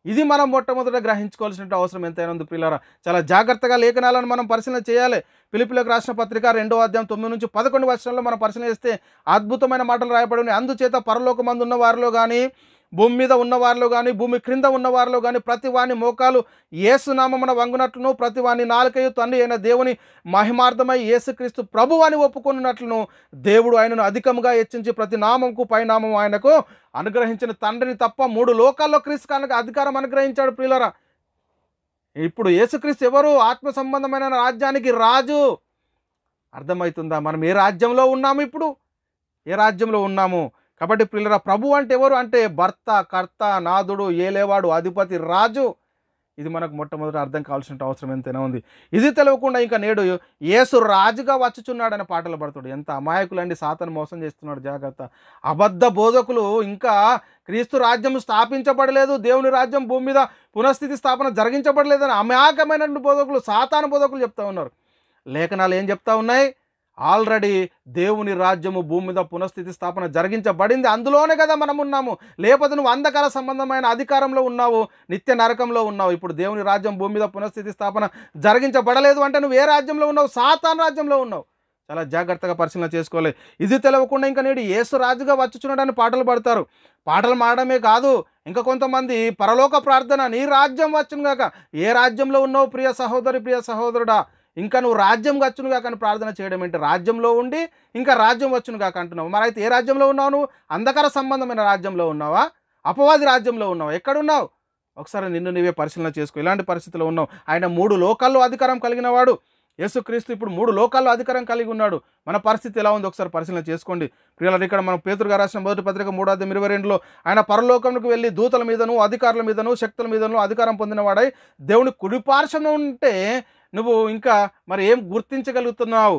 ఇది మనం మొట్టమొదట గ్రహించుకోవాల్సిన అవసరం ఎంతైనా ఉంది ప్రియులారా. చాలా జాగ్రత్తగా లేఖనాలను మనం పరిశీలన చేయాలి. ఫిలిప్పీయులకు రాసిన పత్రిక 2వ అధ్యాయం 9 నుంచి 11 వచనాల్లో మనం పరిశీలన చేస్తే అద్భుతమైన మాటలు రాయబడి ఉన్నాయి. అందుచేత పరలోకమందు ఉన్న వారిలో కానీ, భూమి మీద ఉన్నవారిలో కానీ, భూమి క్రింద ఉన్నవారిలో కానీ ప్రతి వాని మోకాలు యేసునామమున వంగునట్లును, ప్రతి వాని నాలుకయు తండ్రి అయిన దేవుని మహిమార్థమై యేసుక్రీస్తు ప్రభువు అని ఒప్పుకొనున్నట్లును దేవుడు ఆయనను అధికముగా హెచ్చించి ప్రతి నామంకు పైనామం ఆయనకు అనుగ్రహించిన తండ్రిని తప్ప 3 లోకాల్లో క్రీస్తుకు అధికారం అనుగ్రహించాడు ప్రియులారా. ఇప్పుడు యేసుక్రీస్తు ఎవరు? ఆత్మ సంబంధమైన రాజ్యానికి రాజు. అర్థమవుతుందా? మనం ఏ రాజ్యంలో ఉన్నాము? ఇప్పుడు ఏ రాజ్యంలో ఉన్నాము? కాబట్టి ప్రియులరా, ప్రభు అంటే ఎవరు అంటే భర్త, కర్త, నాథుడు, ఏలేవాడు, అధిపతి, రాజు. ఇది మనకు మొట్టమొదట అర్థం కావాల్సిన అవసరం ఎంతైనా ఉంది. ఇది తెలియకుండా ఇంకా నేడు యేసు రాజుగా వచ్చుచున్నాడని పాటలు పడుతాడు. ఎంత అమాయకులండి, సాతాను మోసం చేస్తున్నాడు, జాగ్రత్త. అబద్ధ బోధకులు ఇంకా క్రీస్తు రాజ్యం స్థాపించబడలేదు, దేవుని రాజ్యం భూమి మీద పునఃస్థితి స్థాపన జరిగించబడలేదని అమాయకమైనటువంటి బోధకులు, సాతాను బోధకులు చెప్తా ఉన్నారు. లేఖనాలు ఏం చెప్తా ఉన్నాయి? ఆల్రెడీ దేవుని రాజ్యము భూమి మీద పునఃస్థితి స్థాపన జరిగించబడింది, అందులోనే కదా మనం ఉన్నాము. లేకపోతే నువ్వు అంధకార సంబంధమైన అధికారంలో ఉన్నావు, నిత్య నరకంలో ఉన్నావు. ఇప్పుడు దేవుని రాజ్యం భూమి మీద పునఃస్థితి స్థాపన జరిగించబడలేదు అంటే నువ్వు ఏ రాజ్యంలో ఉన్నావు? సాతాను రాజ్యంలో ఉన్నావు. చాలా జాగ్రత్తగా పరిశీలన చేసుకోవాలి. ఇది తెలియకుండా ఇంకా నేడు యేసు రాజుగా వచ్చుచున్నాడని పాటలు పాడతారు. పాటలు పాడమే కాదు, ఇంకా కొంతమంది పరలోక ప్రార్థన, నీ రాజ్యం వచ్చునుగాక. ఏ రాజ్యంలో ఉన్నావు ప్రియ సహోదరి, ప్రియ సహోదరుడా? ఇంకా నువ్వు రాజ్యం వచ్చునుగా కానీ ప్రార్థన చేయడం ఏంటి? రాజ్యంలో ఉండి ఇంకా రాజ్యం వచ్చునుగా అంటున్నావు. మరి అయితే ఏ రాజ్యంలో ఉన్నావు నువ్వు? అంధకార సంబంధమైన రాజ్యంలో ఉన్నావా? అపవాది రాజ్యంలో ఉన్నావా? ఎక్కడున్నావు? ఒకసారి నిన్ను నీవే పరిశీలన చేసుకో. ఇలాంటి పరిస్థితిలో ఉన్నావు. ఆయన 3 లోకాల్లో అధికారం కలిగిన వాడు. యేసుక్రీస్తు ఇప్పుడు 3 లోకాల్లో అధికారం కలిగి ఉన్నాడు. మన పరిస్థితి ఎలా ఉంది ఒకసారి పరిశీలన చేసుకోండి. ప్రియులారా, ఇక్కడ మనం పేతురు గారు రాసిన మొదటి పత్రిక 3:22లో ఆయన పరలోకంలోకి వెళ్ళి దూతల మీదను, అధికారుల మీదను, శక్తుల మీదను అధికారం పొందినవాడై దేవుని కుడిపార్శ్వన ఉంటే నువ్వు ఇంకా మరి ఏం గుర్తించగలుగుతున్నావు?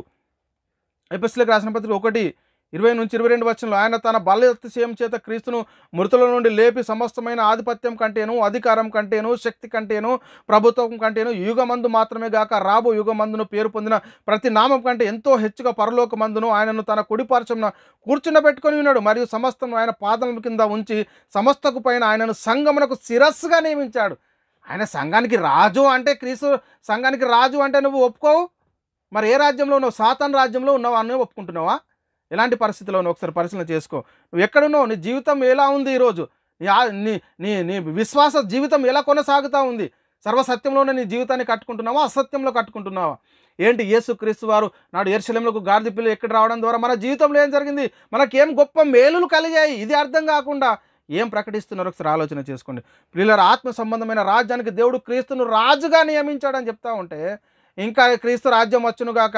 ఎఫెసీయులకు రాసిన పత్రిక 1:20-22 ఆయన తన బలాతిశయం చేత క్రీస్తును మృతుల నుండి లేపి సమస్తమైన ఆధిపత్యం కంటేను, అధికారం కంటేను, శక్తి కంటేను, ప్రభుత్వం కంటేను, యుగమందు మాత్రమే గాక రాబో యుగమందును పేరు పొందిన ప్రతి నామం కంటే ఎంతో హెచ్చుగా పరలోకమందును ఆయనను తన కుడిపార్శ్వమున కూర్చుండబెట్టుకొని ఉన్నాడు. మరియు సమస్తం ఆయన పాదముల కింద ఉంచి సమస్తకు పైన ఆయనను సంఘమునకు శిరస్సుగా నియమించాడు. ఆయన సంఘానికి రాజు అంటే, క్రీస్తు సంఘానికి రాజు అంటే నువ్వు ఒప్పుకోవు. మరి ఏ రాజ్యంలో ఉన్నావు? సాతాను రాజ్యంలో ఉన్నావు అని ఒప్పుకుంటున్నావా? ఎలాంటి పరిస్థితిలో ఉన్నావు ఒకసారి పరిశీలన చేసుకో. నువ్వు ఎక్కడున్నావు? నీ జీవితం ఎలా ఉంది ఈరోజు? నీ నీ నీ విశ్వాస జీవితం ఎలా కొనసాగుతూ ఉంది? సర్వసత్యంలోనే నీ జీవితాన్ని కట్టుకుంటున్నావా? అసత్యంలో కట్టుకుంటున్నావా? ఏంటి? యేసుక్రీస్తు వారు నాడు యెరూషలేములకు గాడిద పిల్ల ఎక్కడ రావడం ద్వారా మన జీవితంలో ఏం జరిగింది? మనకేం గొప్ప మేలులు కలిగాయి? ఇది అర్థం కాకుండా ఏం ప్రకటిస్తున్నారో ఒకసారి ఆలోచన చేసుకోండి. ప్రియులారా, ఆత్మ సంబంధమైన రాజ్యానికి దేవుడు క్రీస్తును రాజుగా నియమించాడని చెప్తా ఉంటే ఇంకా క్రీస్తు రాజ్యం వచ్చునుగాక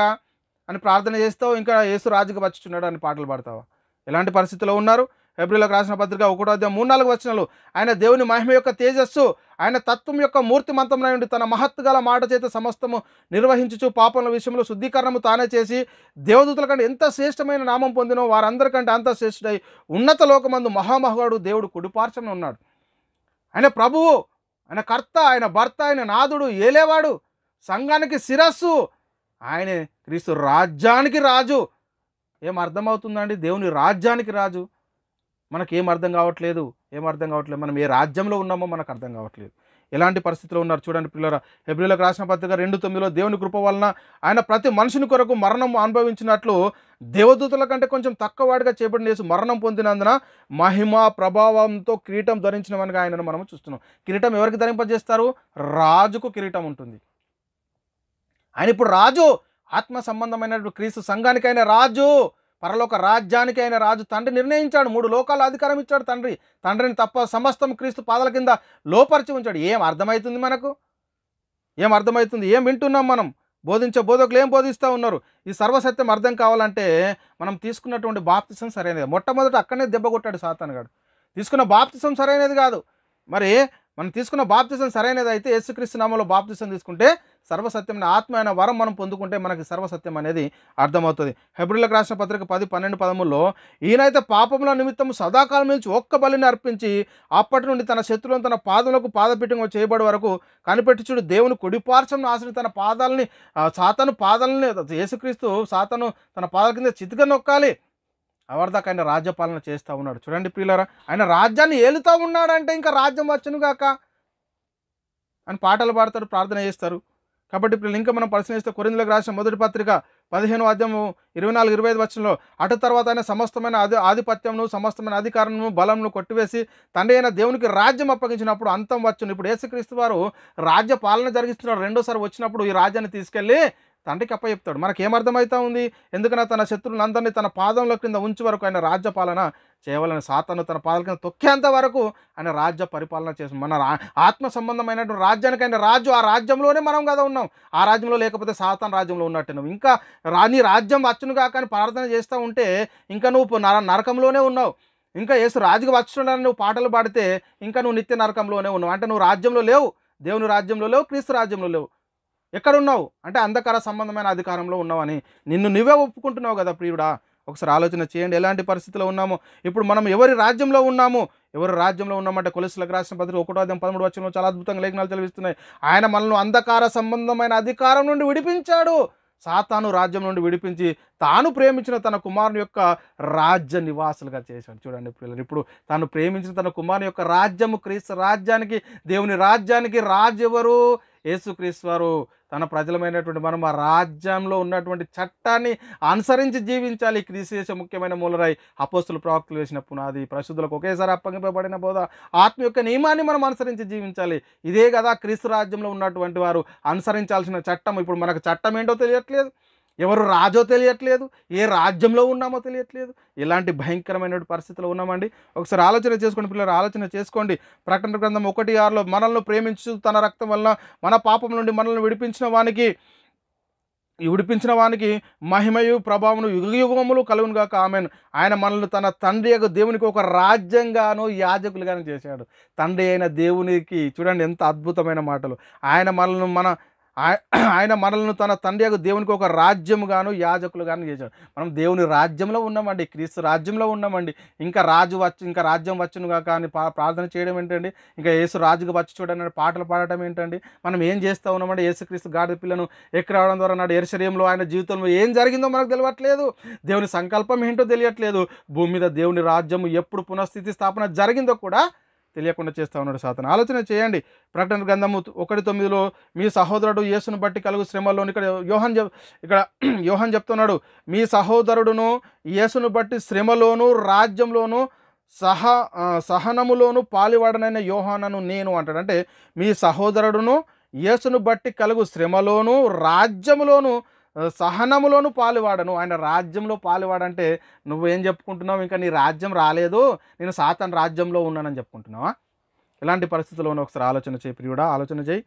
అని ప్రార్థన చేస్తావు, ఇంకా యేసు రాజుగా వచ్చుచున్నాడు అని పాటలు పాడతావా? ఎలాంటి పరిస్థితిలో ఉన్నారు? హెబ్రీయులకు రాసిన పత్రిక 1:3-4 ఆయన దేవుని మహిమ యొక్క తేజస్సు, ఆయన తత్వం యొక్క మూర్తిమంతమై ఉండి తన మహత్తుగల మాట చేత సమస్తము నిర్వహించుచు పాపముల విషయంలో శుద్ధీకరణము తానే చేసి దేవదూతల కంటే ఎంత శ్రేష్టమైన నామం పొందినో వారందరికంటే అంత శ్రేష్ఠుడై ఉన్నత లోకమందు మహామహుడు దేవుడు కుడిపార్శ్వన ఉన్నాడు. ఆయన ప్రభువు, ఆయన కర్త, ఆయన భర్త, ఆయన నాథుడు, ఏలేవాడు, సంఘానికి శిరస్సు, ఆయనే క్రీస్తు రాజ్యానికి రాజు. ఏం అర్థమవుతుందండి? దేవుని రాజ్యానికి రాజు. మనకేం అర్థం కావట్లేదు, మనం ఏ రాజ్యంలో ఉన్నామో మనకు అర్థం కావట్లేదు. ఎలాంటి పరిస్థితిలో ఉన్నారు చూడండి పిల్లరా. హెబ్రీయులకు రాసిన పత్రిక 2:9 దేవుని కృప వలన ఆయన ప్రతి మనుషుని కొరకు మరణం అనుభవించినట్లు దేవదూతల కంటే కొంచెం తక్కువ వాడిగా చేపట్టిన యేసు మరణం పొందినందున మహిమ ప్రభావంతో కిరీటం ధరించినవనిగా ఆయనను మనం చూస్తున్నాం. కిరీటం ఎవరికి ధరింపజేస్తారు? రాజుకు కిరీటం ఉంటుంది. ఆయన ఇప్పుడు రాజు. ఆత్మ సంబంధమైనటువంటి క్రీస్తు సంఘానికి ఆయన రాజు, పరలోక రాజ్యానికి ఆయన రాజు. తండ్రి నిర్ణయించాడు, 3 లోకాల అధికారం ఇచ్చాడు తండ్రి. తండ్రిని తప్ప సమస్తం క్రీస్తు పాదాల కింద లోపరిచి ఉంచాడు. ఏం అర్థమవుతుంది మనకు? ఏం అర్థమవుతుంది? ఏం వింటున్నాం మనం? బోధించే బోధకులు ఏం బోధిస్తూ ఉన్నారు? ఈ సర్వసత్యం అర్థం కావాలంటే మనం తీసుకున్నటువంటి బాప్తిసం సరైనది. మొట్టమొదట అక్కడనే దెబ్బ కొట్టాడు సాతాను గాడు. తీసుకున్న బాప్తిసం సరైనది కాదు. మరి మనం తీసుకున్న బాప్తిసం సరైనది అయితే యేసుక్రీస్తు నామములో బాప్తిసం తీసుకుంటే సర్వసత్యమైన ఆత్మ అయిన వరం మనం పొందుకుంటే మనకి సర్వసత్యం అనేది అర్థమవుతుంది. హెబ్రీయులకు రాసిన పత్రిక 10:12-13 ఈయనైతే పాపముల నిమిత్తం సదాకాలం నుంచి ఒక్క బలిని అర్పించి అప్పటి నుండి తన శత్రువులను తన పాదములకు పాదపీఠంగా చేయబడే వరకు కనిపెట్టుచుడు దేవుని కుడిపార్శ్వం ఆశ్రయి తన పాదాలని సాతాను పాదాలని యేసుక్రీస్తు సాతాను తన పాదాల కింద చితిగా నొక్కాలి. అవర్దాకా ఆయన రాజ్యపాలన చేస్తూ ఉన్నాడు. చూడండి ప్రియులారా, ఆయన రాజ్యాన్ని ఏలుతూ ఉన్నాడంటే ఇంకా రాజ్యం వచ్చునుగాక అని పాటలు పాడతారు, ప్రార్థన చేస్తారు. కాబట్టి ఇప్పుడు ఇంకా మనం పరిశీలిస్తే కొరింథీయులకు రాసిన మొదటి పత్రిక 15:24-25 అటు తర్వాత ఆయన సమస్తమైన ఆధిపత్యమును, సమస్తమైన అధికారమును, బలమును కొట్టివేసి తండ్రి అయిన దేవునికి రాజ్యం అప్పగించినప్పుడు అంతం వచ్చును. ఇప్పుడు యేసుక్రీస్తు వారు రాజ్య పాలన జరిగిస్తున్నాడు. రెండోసారి వచ్చినప్పుడు ఈ రాజ్యాన్ని తీసుకెళ్ళి తండ్రికి అప్పచెప్తాడు. మనకేమర్థమవుతా ఉంది? ఎందుకన్నా తన శత్రువులందరినీ తన పాదంలో కింద ఉంచి వరకు ఆయన రాజ్యపాలన చేయవాలని సాతాను తన పాదాల కింద తొక్కేంత వరకు ఆయన రాజ్య పరిపాలన చేసి మన ఆత్మ సంబంధమైనటువంటి రాజ్యానికి ఆయన రాజు. ఆ రాజ్యంలోనే మనం కదా ఉన్నాం. ఆ రాజ్యంలో లేకపోతే సాతాను రాజ్యంలో ఉన్నట్టు నువ్వు ఇంకా నీ రాజ్యం వచ్చునుగా కానీ ప్రార్థన చేస్తూ ఉంటే ఇంకా నువ్వు నరకంలోనే ఉన్నావు. ఇంకా యేసు రాజుగా వచ్చున్నాడని నువ్వు పాటలు పాడితే ఇంకా నువ్వు నిత్య నరకంలోనే ఉన్నావు. అంటే నువ్వు రాజ్యంలో లేవు, దేవుని రాజ్యంలో లేవు, క్రీస్తు రాజ్యంలో లేవు. ఎక్కడున్నావు అంటే అంధకార సంబంధమైన అధికారంలో ఉన్నావని నిన్ను నువ్వే ఒప్పుకుంటున్నావు కదా ప్రియుడా. ఒకసారి ఆలోచన చేయండి, ఎలాంటి పరిస్థితిలో ఉన్నాము. ఇప్పుడు మనం ఎవరి రాజ్యంలో ఉన్నాము, ఎవరి రాజ్యంలో ఉన్నామంటే కొలెస్లకు రాసిన పత్రిక 1:13 చాలా అద్భుతంగా లేఖనాలు తెలివిస్తున్నాయి. ఆయన మనల్ని అంధకార సంబంధమైన అధికారం నుండి విడిపించాడు, సాతాను రాజ్యం నుండి విడిపించి తాను ప్రేమించిన తన కుమారుని యొక్క రాజ్య నివాసులుగా చేశాడు. చూడండి పిల్లలు, ఇప్పుడు తాను ప్రేమించిన తన కుమారుని యొక్క రాజ్యము, క్రీస్తు రాజ్యానికి, దేవుని రాజ్యానికి రాజు ఎవరు? యేసుక్రీస్తు వారు. తన ప్రజలమైనటువంటి మనం ఆ రాజ్యంలో ఉన్నటువంటి చట్టాన్ని అనుసరించి జీవించాలి. క్రీస్తు చేసే ముఖ్యమైన మూలరాయి, అపోస్తులు ప్రవక్తలు వేసిన పునాది, పరిశుద్ధులకు ఒకేసారి అప్పగింపబడిన బోధ, ఆత్మ యొక్క నియమాన్ని మనం అనుసరించి జీవించాలి. ఇదే కదా క్రీస్తు రాజ్యంలో ఉన్నటువంటి వారు అనుసరించాల్సిన చట్టం. ఇప్పుడు మనకు చట్టం ఏంటో తెలియట్లేదు, ఎవరు రాజో తెలియట్లేదు, ఏ రాజ్యంలో ఉన్నామో తెలియట్లేదు. ఇలాంటి భయంకరమైన పరిస్థితిలో ఉన్నామండి. ఒకసారి ఆలోచన చేసుకోండి పిల్లలు, ఆలోచన చేసుకోండి. ప్రకటన గ్రంథం 1:6 మనల్ని ప్రేమించు తన రక్తం వలన మన పాపం నుండి మనల్ని విడిపించిన వానికి మహిమయు ప్రభావమును యుగయుగములు కలుగును గాక ఆమేన్. ఆయన మనల్ని తన తండ్రి యొక్క దేవునికి ఒక రాజ్యంగాను యాజకులుగాను చేశాడు. తండ్రి అయిన దేవునికి చూడండి ఎంత అద్భుతమైన మాటలు. ఆయన మనల్ని తన తండ్రి యొక్క దేవునికి ఒక రాజ్యముగాను యాజకులుగాను చేశాడు. మనం దేవుని రాజ్యంలో ఉన్నామండి, క్రీస్తు రాజ్యంలో ఉన్నామండి. ఇంకా రాజ్యం వచ్చును గాక అని ప్రార్థన చేయడం ఏంటండి, ఇంకా యేసు రాజుగా వచ్చి చూడండి పాటలు పాడటం ఏంటండి. మనం ఏం చేస్తూ ఉన్నామంటే యేసుక్రీస్తు గాడిద పిల్లను ఎక్కి రావడం ద్వారా నాడు యెరూషలేములో ఆయన జీవితంలో ఏం జరిగిందో మనకు తెలియట్లేదు, దేవుని సంకల్పం ఏంటో తెలియట్లేదు, భూమి మీద దేవుని రాజ్యము ఎప్పుడు పునఃస్థితి స్థాపన జరిగిందో కూడా తెలియకుండా చేస్తూ ఉన్నాడు సాతాను. ఆలోచన చేయండి. ప్రకటన గ్రంథము 1:9 మీ సహోదరుడు యేసును బట్టి కలుగు శ్రమలోను, ఇక్కడ యోహాన్ చెప్తున్నాడు, మీ సహోదరుడును యేసును బట్టి శ్రమలోను రాజ్యంలోను సహనములోను పాలివాడనైన యోహానను నేను అంటాడు. అంటే మీ సహోదరుడును యేసును బట్టి కలుగు శ్రమలోను రాజ్యములోను సహనములోను పాలువాడను. ఆయన రాజ్యంలో పాలువాడంటే నువ్వేం చెప్పుకుంటున్నావు, ఇంకా నీ రాజ్యం రాలేదు, నేను సాతాను రాజ్యంలో ఉన్నానని చెప్పుకుంటున్నావా? ఇలాంటి పరిస్థితుల్లో ఒకసారి ఆలోచన చేయి ప్రియుడా, ఆలోచన చేయి.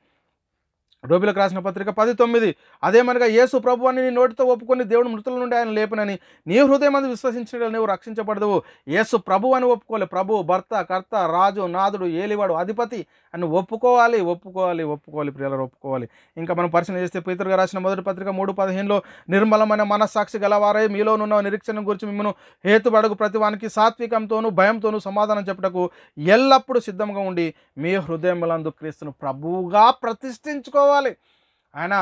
రోమిలకు రాసిన పత్రిక 10:9 అదేమనగా యేసు ప్రభువుని నీ నోటితో ఒప్పుకొని దేవుడు మృతుల నుండి ఆయన లేపనని నీ హృదయం అందు విశ్వసించిన నువ్వు రక్షించబడదువు. యేసు ప్రభు అని ఒప్పుకోవాలి. ప్రభు, భర్త, కర్త, రాజు, నాథుడు, ఏలివాడు, అధిపతి అని ఒప్పుకోవాలి ప్రియులారా, ఒప్పుకోవాలి. ఇంకా మనం పరిశీలన చేస్తే పేతురుగా రాసిన మొదటి పత్రిక 3:15 నిర్మలమైన మనస్సాక్షి గలవారై మీలోనున్న నిరీక్షణ గురించి మిమ్మల్ని హేతుబడుగు ప్రతివానికి సాత్వికంతోనూ భయంతోనూ సమాధానం చెప్పుటకు ఎల్లప్పుడూ సిద్ధంగా ఉండి మీ హృదయములందు క్రీస్తును ప్రభువుగా ప్రతిష్ఠించుకోవాలి. ఆయన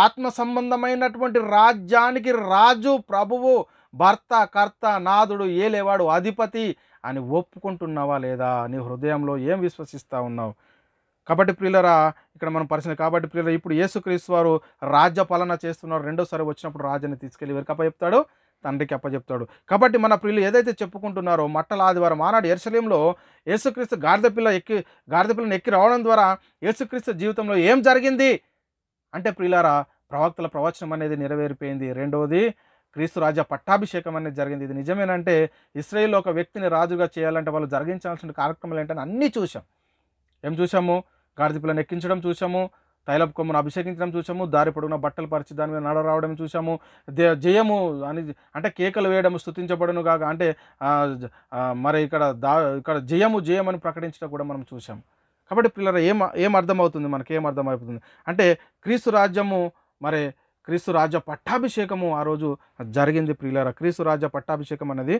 ఆత్మ సంబంధమైనటువంటి రాజ్యానికి రాజు, ప్రభువు, భర్త, కర్త, నాథుడు, ఏలేవాడు, అధిపతి అని ఒప్పుకుంటున్నావా లేదా? నీ హృదయంలో ఏం విశ్వసిస్తూ ఉన్నావు? కాబట్టి ప్రియులరా ఇక్కడ మనం పరిశీలన. కాబట్టి ప్రియులరా ఇప్పుడు యేసుక్రీస్తు వారు రాజ్య పాలన చేస్తున్నారు. రెండోసారి వచ్చినప్పుడు రాజ్యాన్ని తీసుకెళ్ళి ఎవరికి అప్పచెప్తాడు? తండ్రికి అప్పచెప్తాడు. కాబట్టి మన ప్రియులు ఏదైతే చెప్పుకుంటున్నారో మట్టల ఆదివారం ఆనాడు యెరూషలేములో యేసుక్రీస్తు గాడిద పిల్లను ఎక్కి రావడం ద్వారా యేసుక్రీస్తు జీవితంలో ఏం జరిగింది అంటే ప్రియులారా ప్రవక్తల ప్రవచనం అనేది నెరవేరిపోయింది. రెండవది క్రీస్తు రాజ్య పట్టాభిషేకం అనేది జరిగింది. ఇది నిజమేనంటే ఇశ్రాయేల్లో ఒక వ్యక్తిని రాజుగా చేయాలంటే వాళ్ళు జరిగించాల్సిన కార్యక్రమాలు ఏంటని అన్నీ చూసాం. ఏం చూసాము? గాడిద పిల్లను ఎక్కించడం చూసాము, తైలపు కొమ్మను అభిషేకించడం చూసాము, దారి పొడుగున బట్టలు పరిచి దాని మీద నడరావడం చూసాము, జయము అని అంటే కేకలు వేయడం, స్తుతించబడును కాక అంటే మరి ఇక్కడ జయము అని ప్రకటించడం కూడా మనం చూసాం. కాబట్టి పిల్లలు ఏం అర్థమవుతుంది, మనకేం అర్థమవుతుంది అంటే క్రీస్తు రాజ్యము మరి క్రీస్తు రాజ్య పట్టాభిషేకము ఆ రోజు జరిగింది ప్రియులారా. క్రీస్తు రాజ్య పట్టాభిషేకం అనేది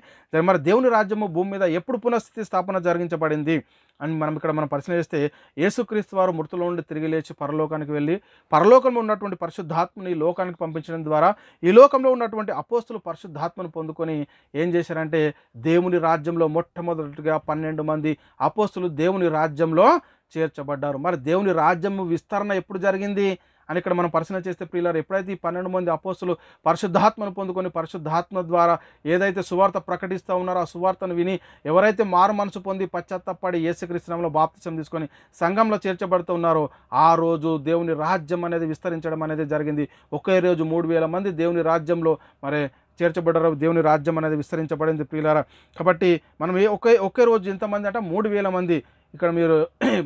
మరి దేవుని రాజ్యము భూమి మీద ఎప్పుడు పునఃస్థితి స్థాపన జరిగించబడింది అని మనం పరిశీలన చేస్తే యేసుక్రీస్తు వారు మృతుల నుండి తిరిగి లేచి పరలోకానికి వెళ్ళి పరలోకంలో ఉన్నటువంటి పరిశుద్ధాత్మని లోకానికి పంపించడం ద్వారా ఈ లోకంలో ఉన్నటువంటి అపోస్తులు పరిశుద్ధాత్మను పొందుకొని ఏం చేశారంటే దేవుని రాజ్యంలో మొట్టమొదటిగా 12 మంది అపోస్తులు దేవుని రాజ్యంలో చేర్చబడ్డారు. మరి దేవుని రాజ్యము విస్తరణ ఎప్పుడు జరిగింది అని ఇక్కడ మనం పరిశీలన చేస్తే ప్రియులారా ఎప్పుడైతే ఈ 12 మంది అపోస్తులు పరిశుద్ధాత్మను పొందుకొని పరిశుద్ధాత్మ ద్వారా ఏదైతే సువార్త ప్రకటిస్తూ ఉన్నారో ఆ సువార్తను విని ఎవరైతే మారు మనసు పొంది పశ్చాత్తాపడి యేసుక్రీస్తు నామములో బాప్తిసం తీసుకొని సంఘంలో చేర్చబడుతూ ఉన్నారో ఆ రోజు దేవుని రాజ్యం అనేది విస్తరించడం అనేది జరిగింది. ఒకే రోజు 3000 మంది దేవుని రాజ్యంలో మరి చేర్చబడ్డారు. దేవుని రాజ్యం అనేది విస్తరించబడింది ప్రియులారా. కాబట్టి మనం ఒకే రోజు ఎంతమంది అంటే 3000 మంది ఇక్కడ మీరు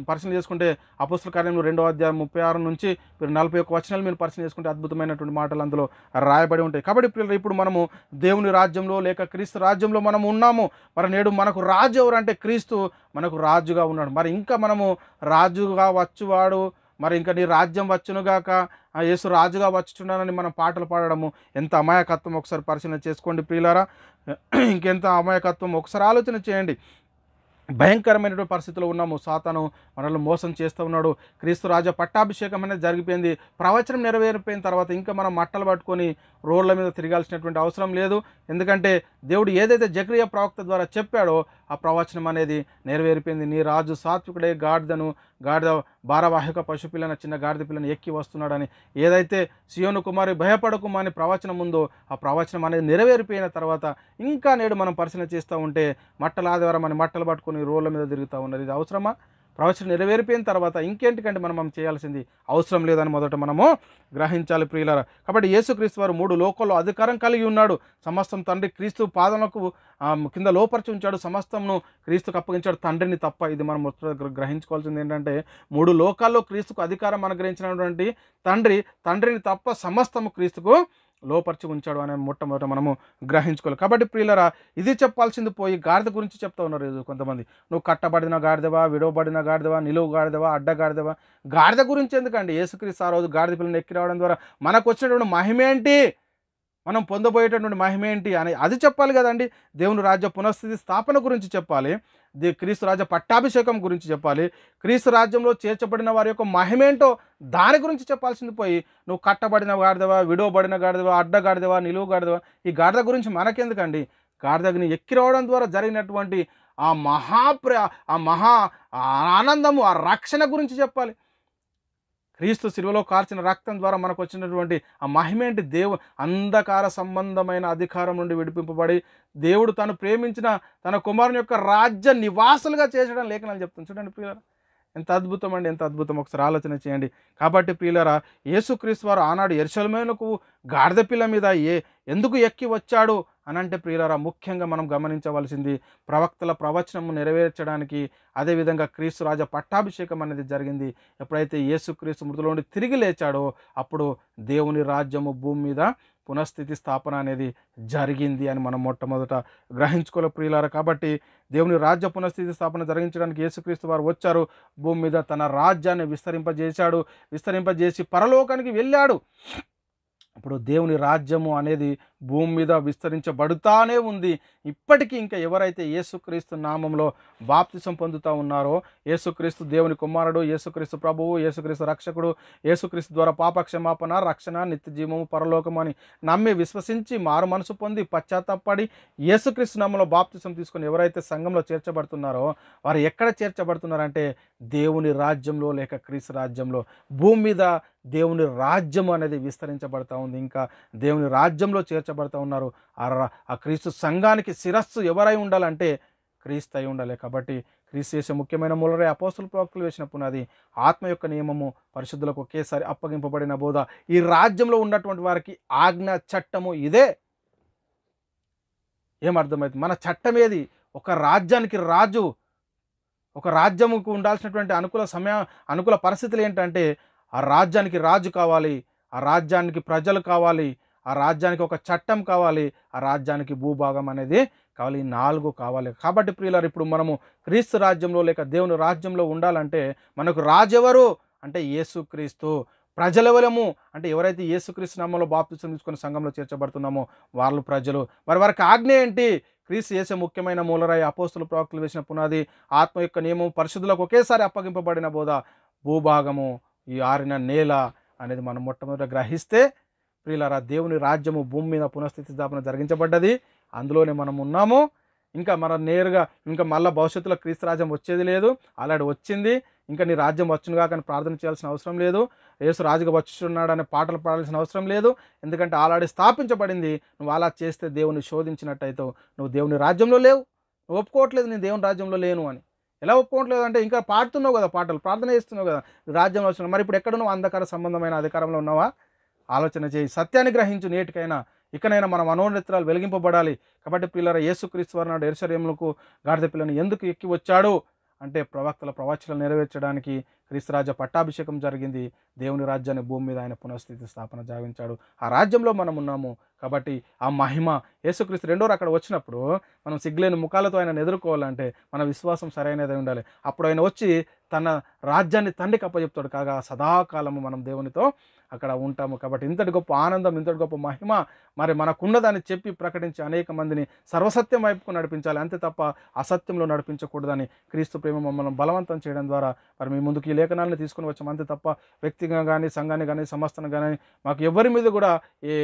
పరిశీలన చేసుకుంటే అపోస్తల కార్యములు 2వ అధ్యాయం 36 నుంచి మీరు 41 వచనాలు మీరు పరిశీలన చేసుకుంటే అద్భుతమైనటువంటి మాటలు అందులో రాయబడి ఉంటాయి. కాబట్టి పిల్లలు ఇప్పుడు మనము దేవుని రాజ్యంలో లేక క్రీస్తు రాజ్యంలో మనం ఉన్నాము. మరి నేడు మనకు రాజు ఎవరంటే క్రీస్తు మనకు రాజుగా ఉన్నాడు. మరి ఇంకా మనము రాజుగా వచ్చువాడు, మరి ఇంకా నీ రాజ్యం వచ్చునుగాక, యేసు రాజుగా వచ్చుచున్నానని మనం పాటలు పాడడము ఎంత అమాయకత్వం ఒకసారి పరిశీలన చేసుకోండి ప్రియులారా. ఇంకెంత అమాయకత్వం ఒకసారి ఆలోచన చేయండి. భయంకరమైనటువంటి పరిస్థితుల్లో ఉన్నాము. సాతాను మనల్ని మోసం చేస్తూ ఉన్నాడు. క్రీస్తు రాజా పట్టాభిషేకం అనేది జరిగిపోయింది. ప్రవచనం నెరవేరిపోయిన తర్వాత ఇంకా మనం మట్టలు పట్టుకొని రోడ్ల మీద తిరగాల్సినటువంటి అవసరం లేదు. ఎందుకంటే దేవుడు ఏదైతే జకరియా ప్రవక్త ద్వారా చెప్పాడో ఆ ప్రవచనం అనేది నెరవేరిపోయింది. నీ రాజు సాత్వికుడే, గాడిద భారవాహిక పశుపిల్లన చిన్న గాడిద పిల్లని ఎక్కి వస్తున్నాడని ఏదైతే సియోను కుమారి భయపడకుమా అని ప్రవచనం ఉందో ఆ ప్రవచనం అనేది నెరవేరిపోయిన తర్వాత ఇంకా నేడు మనం పరిశీలన చేస్తూ ఉంటే మట్టల ఆదివారం అని మట్టలు పట్టుకొని రోడ్ల మీద తిరుగుతూ ఉన్నది. ఇది అవసరమా? ప్రవచనం నెరవేరిపోయిన తర్వాత ఇంకేంటికంటే మనం చేయాల్సింది అవసరం లేదని మొదట మనము గ్రహించాలి ప్రియులారా. కాబట్టి యేసుక్రీస్తు వారు 3 లోకాల్లో అధికారం కలిగి ఉన్నాడు. సమస్తం తండ్రి క్రీస్తు పాదములకు కింద లోపరిచి ఉంచాడు. సమస్తంను క్రీస్తుకు అప్పగించాడు, తండ్రిని తప్ప. ఇది మనం గ్రహించుకోవాల్సింది ఏంటంటే 3 లోకాల్లో క్రీస్తుకు అధికారం అనుగ్రహించినటువంటి తండ్రిని తప్ప సమస్తము క్రీస్తుకు లోపరిచి ఉంచాడు అని మొట్టమొదట మనము గ్రహించుకోవాలి. కాబట్టి ప్రియులరా, ఇది చెప్పాల్సింది పోయి గాడిద గురించి చెప్తా ఉన్నారు కొంతమంది. నువ్వు కట్టబడిన గాడిదవా, విడవబడిన గాడిదవా, నిలువు గాడిదవా, అడ్డ గాడిదవా. గాడిద గురించి ఎందుకండి? యేసుక్రీస్తు ఆ రోజు గాడిద పిల్లని ఎక్కి రావడం ద్వారా మనకు వచ్చినటువంటి మహిమ ఏంటి, మనం పొందబోయేటటువంటి మహిమ ఏంటి అని అది చెప్పాలి కదండి. దేవుని రాజ్య పునఃస్థితి స్థాపన గురించి చెప్పాలి. క్రీస్తు రాజ్య పట్టాభిషేకం గురించి చెప్పాలి. క్రీస్తు రాజ్యంలో చేర్చబడిన వారి యొక్క మహిమేంటో దాని గురించి చెప్పాల్సింది పోయి నువ్వు కట్టబడిన గాడిదవా, విడవబడిన గాడిదవా, అడ్డ గాడిదవా, నిలువు గాడిదవా. ఈ గాడిద గురించి మనకెందుకండి? గాడిదని ఎక్కి రావడం ద్వారా జరిగినటువంటి ఆ మహా ఆనందము, ఆ రక్షణ గురించి చెప్పాలి. క్రీస్తు శిలువలో కార్చిన రక్తం ద్వారా మనకు వచ్చినటువంటి ఆ మహిమేంటి? అంధకార సంబంధమైన అధికారం నుండి విడిపింపబడి దేవుడు తను ప్రేమించిన తన కుమారుని యొక్క రాజ్య నివాసులుగా చేసడం లేఖనాలు చెప్తుంది. చూడండి ప్రియులారా, ఎంత అద్భుతం అండి, ఎంత అద్భుతం. ఒకసారి ఆలోచన చేయండి. కాబట్టి ప్రియులారా, యేసుక్రీస్తు వారు ఆనాడు యెరూషలేమునకు గాడిద పిల్ల మీద ఎందుకు ఎక్కి వచ్చాడు అని అంటే ప్రియులారా, ముఖ్యంగా మనం గమనించవలసింది ప్రవక్తల ప్రవచనము నెరవేర్చడానికి, అదేవిధంగా క్రీస్తు రాజ పట్టాభిషేకం అనేది జరిగింది. ఎప్పుడైతే యేసుక్రీస్తు మృతుల నుండి తిరిగి లేచాడో అప్పుడు దేవుని రాజ్యము భూమి మీద పునఃస్థితి స్థాపన అనేది జరిగింది అని మనం మొట్టమొదట గ్రహించుకోవాలి ప్రియులారా. కాబట్టి దేవుని రాజ్య పునఃస్థితి స్థాపన జరిగించడానికి యేసుక్రీస్తు వారు వచ్చారు. భూమి మీద తన రాజ్యాన్ని విస్తరింపజేసి పరలోకానికి వెళ్ళాడు. ఇప్పుడు దేవుని రాజ్యము అనేది భూమి మీద విస్తరించబడుతానే ఉంది. ఇప్పటికీ ఇంకా ఎవరైతే యేసుక్రీస్తు నామంలో బాప్తిసం పొందుతూ ఉన్నారో, యేసుక్రీస్తు దేవుని కుమారుడు, యేసుక్రీస్తు ప్రభువు, యేసుక్రీస్తు రక్షకుడు, యేసుక్రీస్తు ద్వారా పాపక్షమాపణ, రక్షణ, నిత్యజీవము, పరలోకము అని నమ్మి విశ్వసించి మారు మనసు పొంది పశ్చాత్తాపడి యేసుక్రీస్తు నామంలో బాప్తిసం తీసుకొని ఎవరైతే సంఘంలో చేర్చబడుతున్నారో వారు ఎక్కడ చేర్చబడుతున్నారంటే దేవుని రాజ్యంలో లేక క్రీస్తు రాజ్యంలో. భూమి మీద దేవుని రాజ్యం అనేది విస్తరించబడతా ఉంది. ఇంకా దేవుని రాజ్యంలో చేర్చబడతా ఉన్నారు. ఆ క్రీస్తు సంఘానికి శిరస్సు ఎవరై ఉండాలంటే క్రీస్తు అయి ఉండాలి. కాబట్టి క్రీస్తు చేసే ముఖ్యమైన మూలరే అపోస్తల ప్రవక్తలు వేసిన పునాది ఆత్మ యొక్క నియమము, పరిశుద్ధులకు ఒకేసారి అప్పగింపబడిన బోధ. ఈ రాజ్యంలో ఉన్నటువంటి వారికి ఆజ్ఞ చట్టము ఇదే. ఏమర్థమైంది? మన చట్టం ఏది? ఒక రాజ్యానికి రాజు, ఒక రాజ్యముకు ఉండాల్సినటువంటి అనుకూల పరిస్థితులు ఏంటంటే ఆ రాజ్యానికి రాజు కావాలి, ఆ రాజ్యానికి ప్రజలు కావాలి, ఆ రాజ్యానికి ఒక చట్టం కావాలి, ఆ రాజ్యానికి భూభాగం అనేది కావాలి. ఈ 4 కావాలి. కాబట్టి ప్రియులారు, ఇప్పుడు మనము క్రీస్తు రాజ్యంలో లేక దేవుని రాజ్యంలో ఉండాలంటే మనకు రాజు ఎవరు అంటే యేసుక్రీస్తు. ప్రజలెవరము అంటే ఎవరైతే యేసుక్రీస్తు నామములో బాప్తిసం తీసుకొని సంఘంలో చేర్చబడుతున్నామో వాళ్ళు ప్రజలు. మరి వారికి ఆజ్ఞ ఏంటి? క్రీస్తు చేసే ముఖ్యమైన మూలరాయి అపోస్తల ప్రవక్తలు వేసిన పునాది ఆత్మ యొక్క నియమం, పరిశుద్ధులకు ఒకేసారి అప్పగింపబడిన బోధ, భూభాగము, ఈ ఆరిన నేల అనేది మనం మొట్టమొదట గ్రహిస్తే ప్రియులారా, దేవుని రాజ్యము భూమి మీద పునఃస్థితి స్థాపన జరిగించబడ్డది. అందులోనే మనం ఉన్నాము. ఇంకా మనం నేరుగా ఇంకా మళ్ళీ భవిష్యత్తులో క్రీస్తు రాజ్యం వచ్చేది లేదు. ఆల్రెడీ వచ్చింది. ఇంకా నీ రాజ్యం వచ్చునుగా కానీ ప్రార్థన చేయాల్సిన అవసరం లేదు. యేసు రాజుగా వచ్చున్నాడు అనే పాటలు పాడాల్సిన అవసరం లేదు. ఎందుకంటే ఆల్రెడీ స్థాపించబడింది. నువ్వు అలా చేస్తే దేవుని శోధించినట్టయితే నువ్వు దేవుని రాజ్యంలో లేవు. నువ్వు ఒప్పుకోవట్లేదు నేను దేవుని రాజ్యంలో లేను అని. ఎలా ఒప్పుకోవట్లేదు అంటే ఇంకా పాడుతున్నావు కదా, పాటలు ప్రార్థన చేస్తున్నావు కదా, రాజ్యంలో వస్తున్నావు. మరి ఇప్పుడు ఎక్కడ నువ్వు అంధకార సంబంధమైన అధికారంలో ఉన్నావా? ఆలోచన చేయి. సత్యాన్ని గ్రహించు. నేటికైనా ఇకనైనా మన మనోనేత్రాలు వెలిగింపబడాలి. కాబట్టి పిల్లల యేసుక్రీస్తు వారు నాడు యెరూషలేమునకు గాడిద పిల్లని ఎందుకు ఎక్కి వచ్చాడు అంటే ప్రవక్తల ప్రవచనాలు నెరవేర్చడానికి క్రీస్తురాజ్య పట్టాభిషేకం జరిగింది. దేవుని రాజ్యాన్ని భూమి మీద ఆయన పునఃస్థితి స్థాపన జావించాడు. ఆ రాజ్యంలో మనం ఉన్నాము. కాబట్టి ఆ మహిమ యేసుక్రీస్తు రెండో అక్కడ వచ్చినప్పుడు మనం సిగ్గులేని ముఖాలతో ఆయన ఎదుర్కోవాలంటే మన విశ్వాసం సరైనది ఉండాలి. అప్పుడు ఆయన వచ్చి తన రాజ్యాన్ని తండ్రికి అప్పచెప్తాడు. కాగా సదాకాలము మనం దేవునితో అక్కడ ఉంటాము. కాబట్టి ఇంతటి గొప్ప ఆనందం, ఇంతటి గొప్ప మహిమ మరి మనకున్నదాన్ని చెప్పి ప్రకటించి అనేక మందిని సర్వసత్యం వైపుకు నడిపించాలి. అంతే తప్ప అసత్యంలో నడిపించకూడదని క్రీస్తు ప్రేమ మమ్మల్ని బలవంతం చేయడం ద్వారా మరి మీ ముందుకు ఈ లేఖనాలను తీసుకుని వచ్చాము. అంతే తప్ప వ్యక్తిగా కానీ, సంఘాన్ని కానీ, సంస్థను కానీ మాకు ఎవరి మీద కూడా ఏ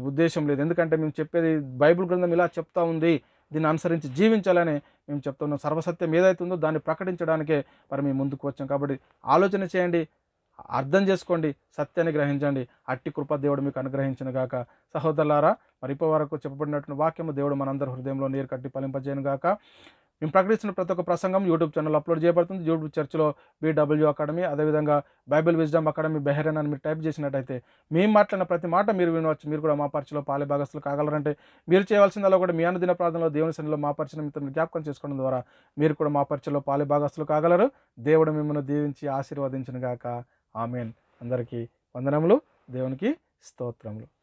ఉద్దేశం లేదు. ఎందుకంటే మేము చెప్పేది బైబిల్ గ్రంథం ఇలా చెప్తా ఉంది, దీన్ని అనుసరించి జీవించాలని మేము చెప్తున్నాం. సర్వసత్యం ఏదైతే ఉందో దాన్ని ప్రకటించడానికే మరి మేము ముందుకు వచ్చాం. కాబట్టి ఆలోచన చేయండి, అర్థం చేసుకోండి, సత్యాన్ని గ్రహించండి. అట్టి కృప దేవుడు మీకు అనుగ్రహించిన గాక. సహోదరులారా, మరి ఇప్పటి వరకు చెప్పబడినటువంటి వాక్యము దేవుడు మనందరి హృదయంలో నీరు కట్టి ఫలింపజేయను గాక. మేము ప్రకటిస్తున్న ప్రతి ఒక్క ప్రసంగం యూట్యూబ్ ఛానల్ అప్లోడ్ చేయబడుతుంది. యూట్యూబ్ చర్చ్లో BW అకాడమీ, అదేవిధంగా బైబిల్ విజ్డమ్ అకాడమీ బెహ్రెన్ అని మీరు టైప్ చేసినట్టయితే మేము మాట్లాడిన ప్రతి మాట మీరు వినవచ్చు. మీరు కూడా మా పరిచయలో పాలిభాగస్తులు కాగలరంటే మీరు చేయవలసిందల్లా కూడా మీ అనుదిన ప్రార్థనలో దేవుని సన్నిధిలో మా పరిచయం మిమ్మల్ని జ్ఞాపకం చేసుకోవడం ద్వారా మీరు కూడా మా పరిచయలో పాలిభాగస్తులు కాగలరు. దేవుడు మిమ్మల్ని దీవించి ఆశీర్వదించును గాక. ఆమేన్. అందరికీ వందనములు. దేవునికి స్తోత్రములు.